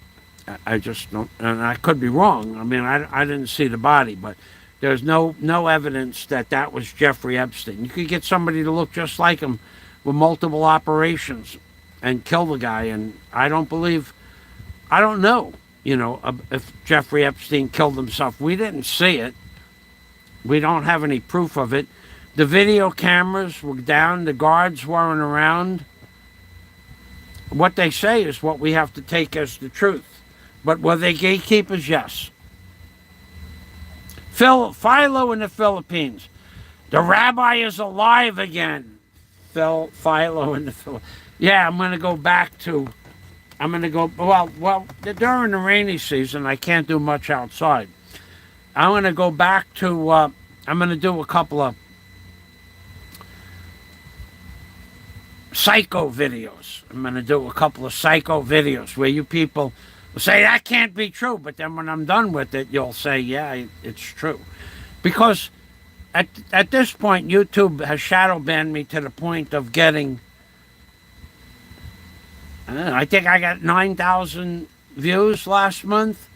I just don't, and I could be wrong. I mean, I didn't see the body, but there's no evidence that was Jeffrey Epstein. You could get somebody to look just like him with multiple operations and kill the guy, and I don't know, if Jeffrey Epstein killed himself. We didn't see it. We don't have any proof of it. The video cameras were down. The guards weren't around. What they say is what we have to take as the truth. But were they gatekeepers? Yes. Philo in the Philippines. The rabbi is alive again. Philo in the Philippines. Yeah, I'm going to go back to... during the rainy season, I can't do much outside. I'm going to go back to... I'm going to do a couple of psycho videos. I'm going to do a couple of psycho videos where you people... say that can't be true, but then when I'm done with it, you'll say, yeah, it's true. Because at this point, YouTube has shadow banned me to the point of getting, I think I got 9,000 views last month.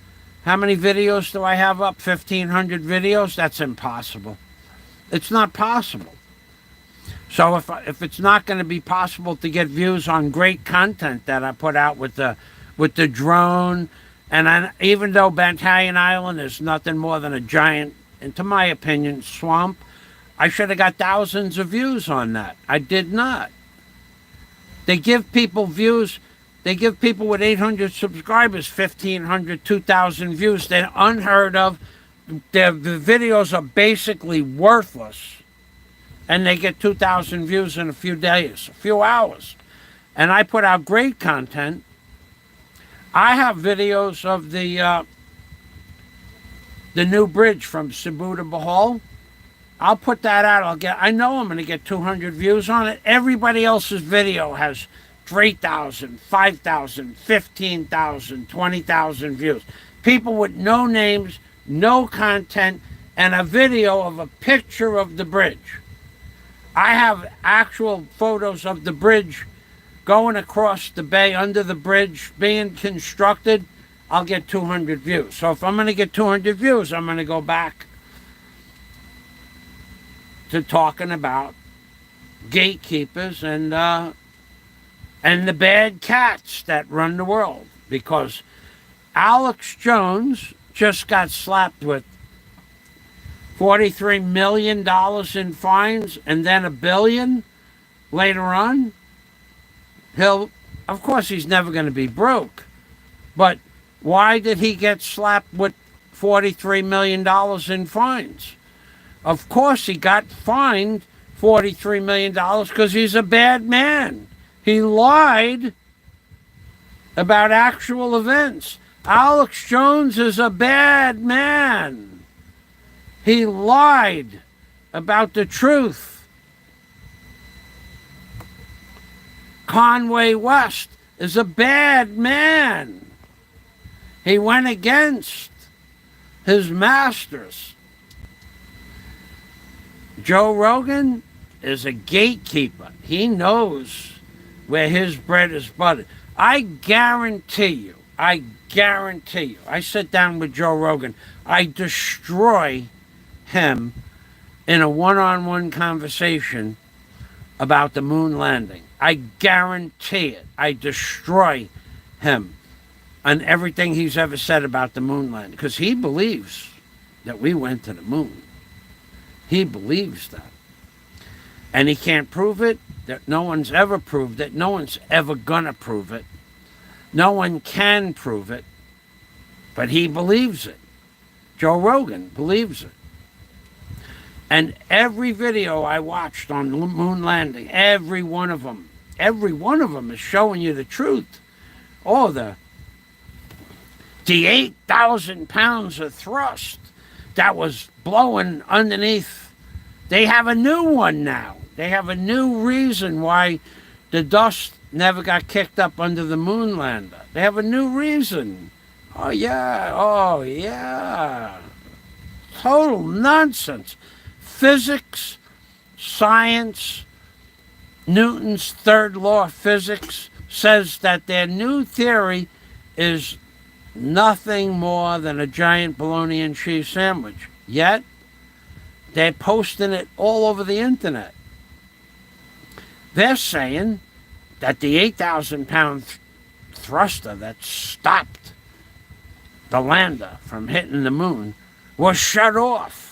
How many videos do I have up? 1,500 videos? That's impossible. It's not possible. So if it's not going to be possible to get views on great content that I put out with the drone, and even though Bantayan Island is nothing more than a giant, and to my opinion, swamp, I should have got thousands of views on that. I did not. They give people views. They give people with 800 subscribers 1,500, 2,000 views. They're unheard of. The videos are basically worthless, and they get 2,000 views in a few days, a few hours. And I put out great content. I have videos of the new bridge from SCUBA to BOHOL. I'll put that out. I know I'm going to get 200 views on it. Everybody else's video has 3,000, 5,000, 15,000, 20,000 views. People with no names, no content, and a video of a picture of the bridge. I have actual photos of the bridge going across the bay, under the bridge, being constructed. I'll get 200 views. So if I'm going to get 200 views, I'm going to go back to talking about gatekeepers and the bad cats that run the world. Because Alex Jones just got slapped with $43 million in fines and then $1 billion later on. Of course, he's never going to be broke. But why did he get slapped with $43 million in fines? Of course, he got fined $43 million because he's a bad man. He lied about actual events. Alex Jones is a bad man. He lied about the truth. Conway West is a bad man. He went against his masters. Joe Rogan is a gatekeeper. He knows where his bread is buttered. I guarantee you, I sit down with Joe Rogan, I destroy him in a one-on-one conversation about the moon landing. I guarantee it. I destroy him on everything he's ever said about the moon landing, because he believes that we went to the moon. He believes that. And he can't prove it, that no one's ever proved it, no one's ever gonna prove it. No one can prove it, but he believes it. Joe Rogan believes it. And every video I watched on the moon landing, every one of them is showing you the truth. Oh, the 8,000 pounds of thrust that was blowing underneath. They have a new one now. They have a new reason why the dust never got kicked up under the moon lander. They have a new reason. Oh yeah. Total nonsense. Physics, science, Newton's third law of physics says that their new theory is nothing more than a giant bologna and cheese sandwich. Yet, they're posting it all over the internet. They're saying that the 8,000 pound thruster that stopped the lander from hitting the moon was shut off.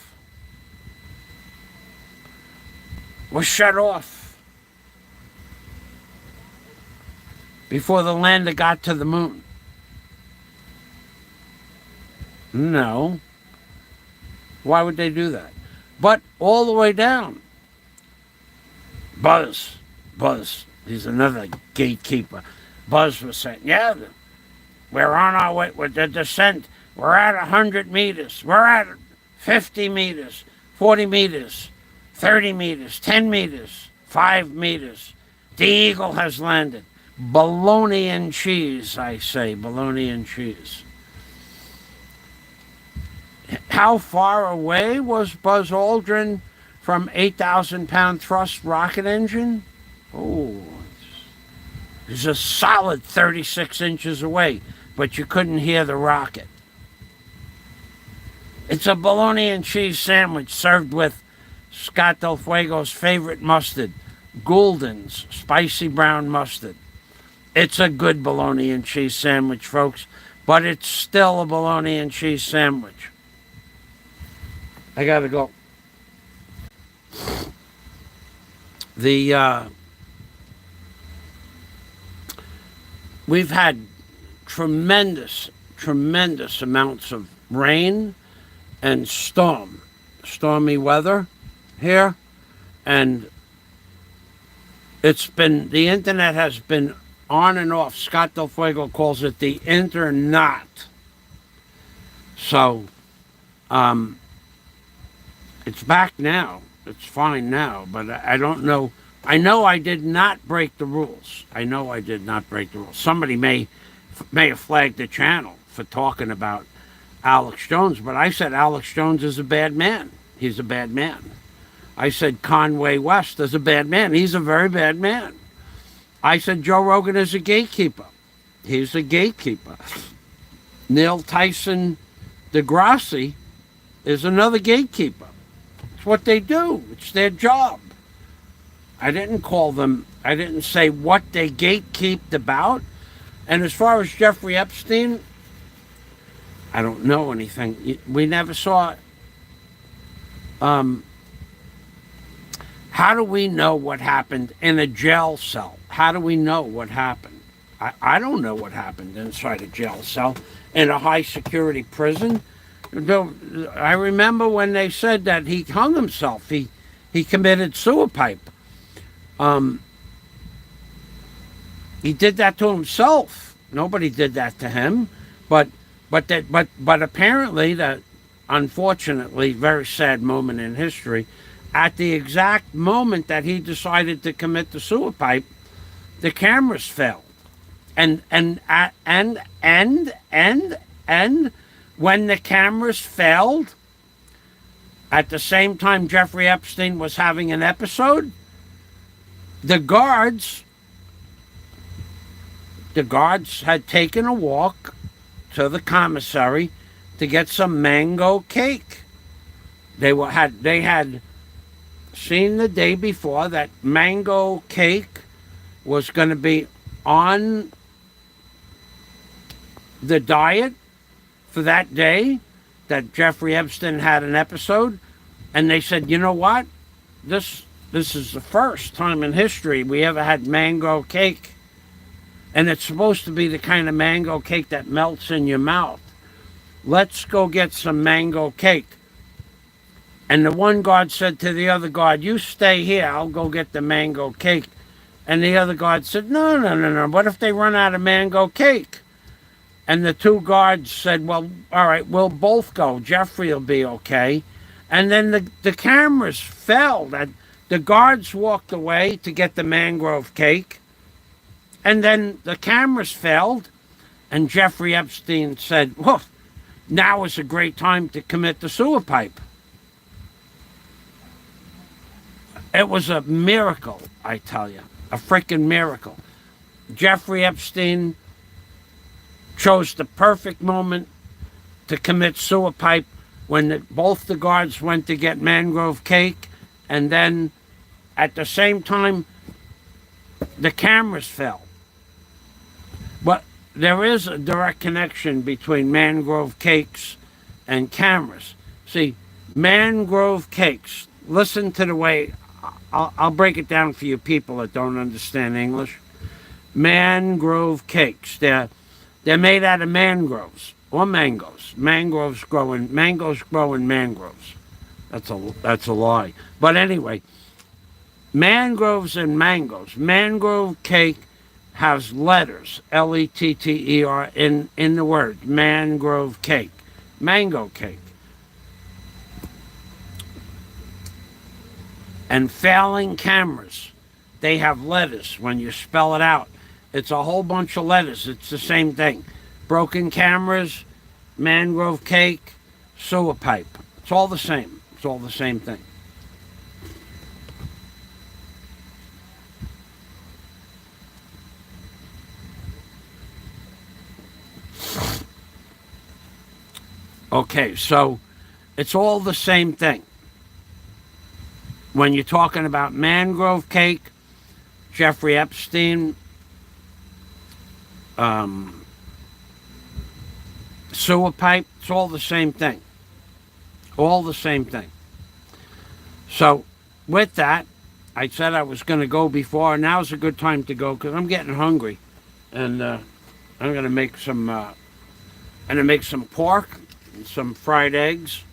Before the lander got to the moon. No. Why would they do that? But all the way down, Buzz, he's another gatekeeper. Buzz was saying, yeah, we're on our way with the descent. We're at 100 meters. We're at 50 meters, 40 meters, 30 meters, 10 meters, 5 meters. The Eagle has landed. Bologna and cheese, I say, bologna and cheese. How far away was Buzz Aldrin from 8,000 pound thrust rocket engine? Oh, it's a solid 36 inches away, but you couldn't hear the rocket. It's a bologna and cheese sandwich served with Scott Del Fuego's favorite mustard, Goulden's spicy brown mustard. It's a good bologna and cheese sandwich, folks, but it's still a bologna and cheese sandwich. I gotta go. We've had tremendous amounts of rain and stormy weather here, and the internet has been on and off. Scott Del Fuego calls it the internet. So, it's back now. It's fine now, but I don't know. I know I did not break the rules. Somebody may have flagged the channel for talking about Alex Jones, but I said Alex Jones is a bad man. He's a bad man. I said Conway West is a bad man. He's a very bad man. I said Joe Rogan is a gatekeeper. He's a gatekeeper. Neil Tyson deGrasse is another gatekeeper. It's what they do. It's their job. I didn't say what they gatekeeped about. And as far as Jeffrey Epstein, I don't know anything. We never saw it. How do we know what happened in a jail cell? How do we know what happened? I don't know what happened inside a jail cell in a high security prison. I remember when they said that he hung himself. He committed suicide. He did that to himself. Nobody did that to him. But apparently, that unfortunately very sad moment in history, at the exact moment that he decided to commit the suicide, the cameras failed. And when the cameras failed, at the same time Jeffrey Epstein was having an episode, the guards had taken a walk to the commissary to get some mango cake. They had seen the day before that mango cake was going to be on the diet for that day that Jeffrey Epstein had an episode, and they said, you know what? This is the first time in history we ever had mango cake, and it's supposed to be the kind of mango cake that melts in your mouth. Let's go get some mango cake. And the one guard said to the other guard, you stay here, I'll go get the mango cake. And the other guard said, no, what if they run out of mango cake? And the two guards said, well, all right, we'll both go. Jeffrey will be okay. And then the cameras fell. The guards walked away to get the mangrove cake. And then the cameras failed. And Jeffrey Epstein said, well, now is a great time to commit the sewer pipe. It was a miracle, I tell you. A freaking miracle. Jeffrey Epstein chose the perfect moment to commit sewer pipe when both the guards went to get mangrove cake, and then at the same time the cameras fell. But there is a direct connection between mangrove cakes and cameras. See, mangrove cakes, listen to the way I'll break it down for you people that don't understand English. Mangrove cakes. They're made out of mangroves or mangoes. Mangoes grow in mangroves. That's a lie. But anyway, mangroves and mangoes. Mangrove cake has letters, L-E-T-T-E-R, in the word. Mangrove cake. Mango cake. And failing cameras, they have letters when you spell it out. It's a whole bunch of letters. It's the same thing. Broken cameras, mangrove cake, sewer pipe. It's all the same. It's all the same thing. Okay, so it's all the same thing. When you're talking about mangrove cake, Jeffrey Epstein, sewer pipe, it's all the same thing. All the same thing. So with that, I said I was going to go before. Now's a good time to go because I'm getting hungry. And I'm going to make some pork and some fried eggs.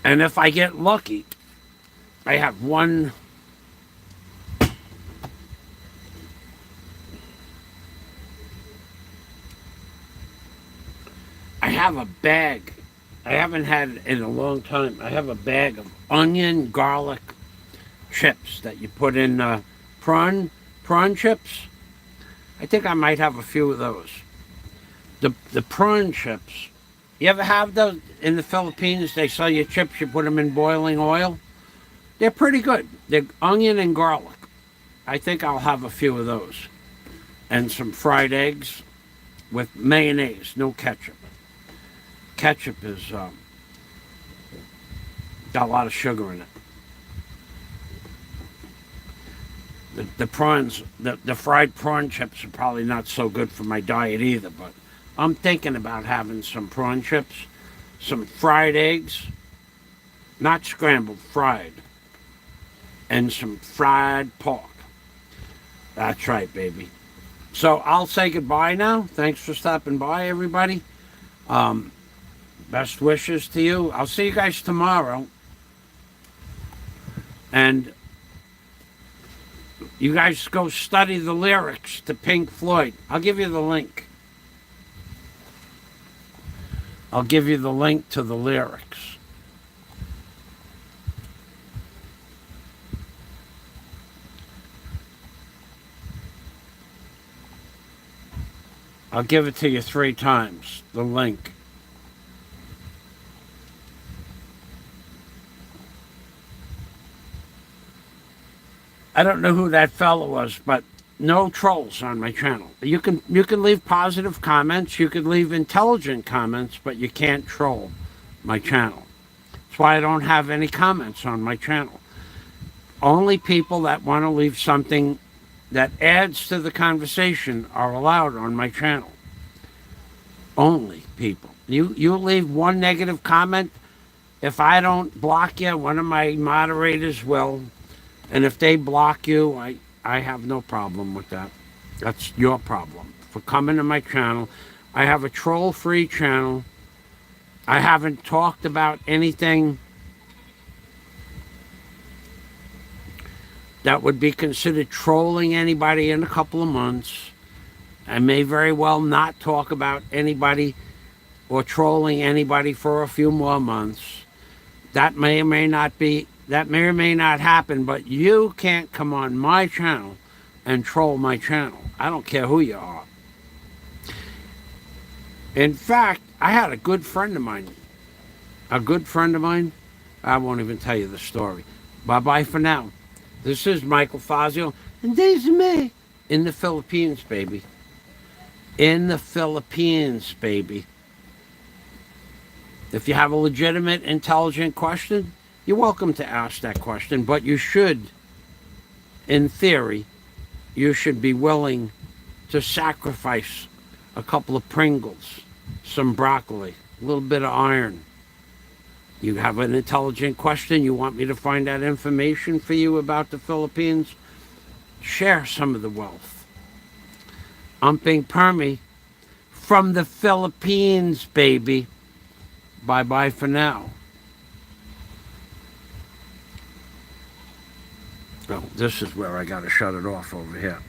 And if I get lucky, I have one. I have a bag. I haven't had it in a long time. I have a bag of onion garlic chips that you put in prawn chips. I think I might have a few of those. The prawn chips. You ever have those in the Philippines? They sell you chips, you put them in boiling oil. They're pretty good. They're onion and garlic. I think I'll have a few of those. And some fried eggs with mayonnaise, no ketchup. Ketchup is got a lot of sugar in it. The prawns, the fried prawn chips are probably not so good for my diet either, but I'm thinking about having some prawn chips, some fried eggs, not scrambled, fried, and some fried pork. That's right, baby. So I'll say goodbye now. Thanks for stopping by, everybody. Best wishes to you. I'll see you guys tomorrow. And you guys go study the lyrics to Pink Floyd. I'll give you the link. I'll give you the link to the lyrics. I'll give it to you 3 times, the link. I don't know who that fellow was, but no trolls on my channel. You can leave positive comments, you can leave intelligent comments, but you can't troll my channel. That's why I don't have any comments on my channel. Only people that want to leave something that adds to the conversation are allowed on my channel. Only people. You leave one negative comment, if I don't block you, one of my moderators will. And if they block you, I have no problem with that. That's your problem for coming to my channel. I have a troll-free channel. I haven't talked about anything that would be considered trolling anybody in a couple of months. I may very well not talk about anybody or trolling anybody for a few more months. That may or may not happen, but you can't come on my channel and troll my channel. I don't care who you are. In fact, I had a good friend of mine. I won't even tell you the story. Bye-bye for now. This is Michael Fazio, and this is me in the Philippines, baby. In the Philippines, baby. If you have a legitimate, intelligent question, you're welcome to ask that question, but you should, in theory, you should be willing to sacrifice a couple of Pringles, some broccoli, a little bit of iron. You have an intelligent question, you want me to find out information for you about the Philippines, share some of the wealth. Umping Permy from the Philippines, baby. Bye-bye for now. Oh, this is where I got to shut it off over here.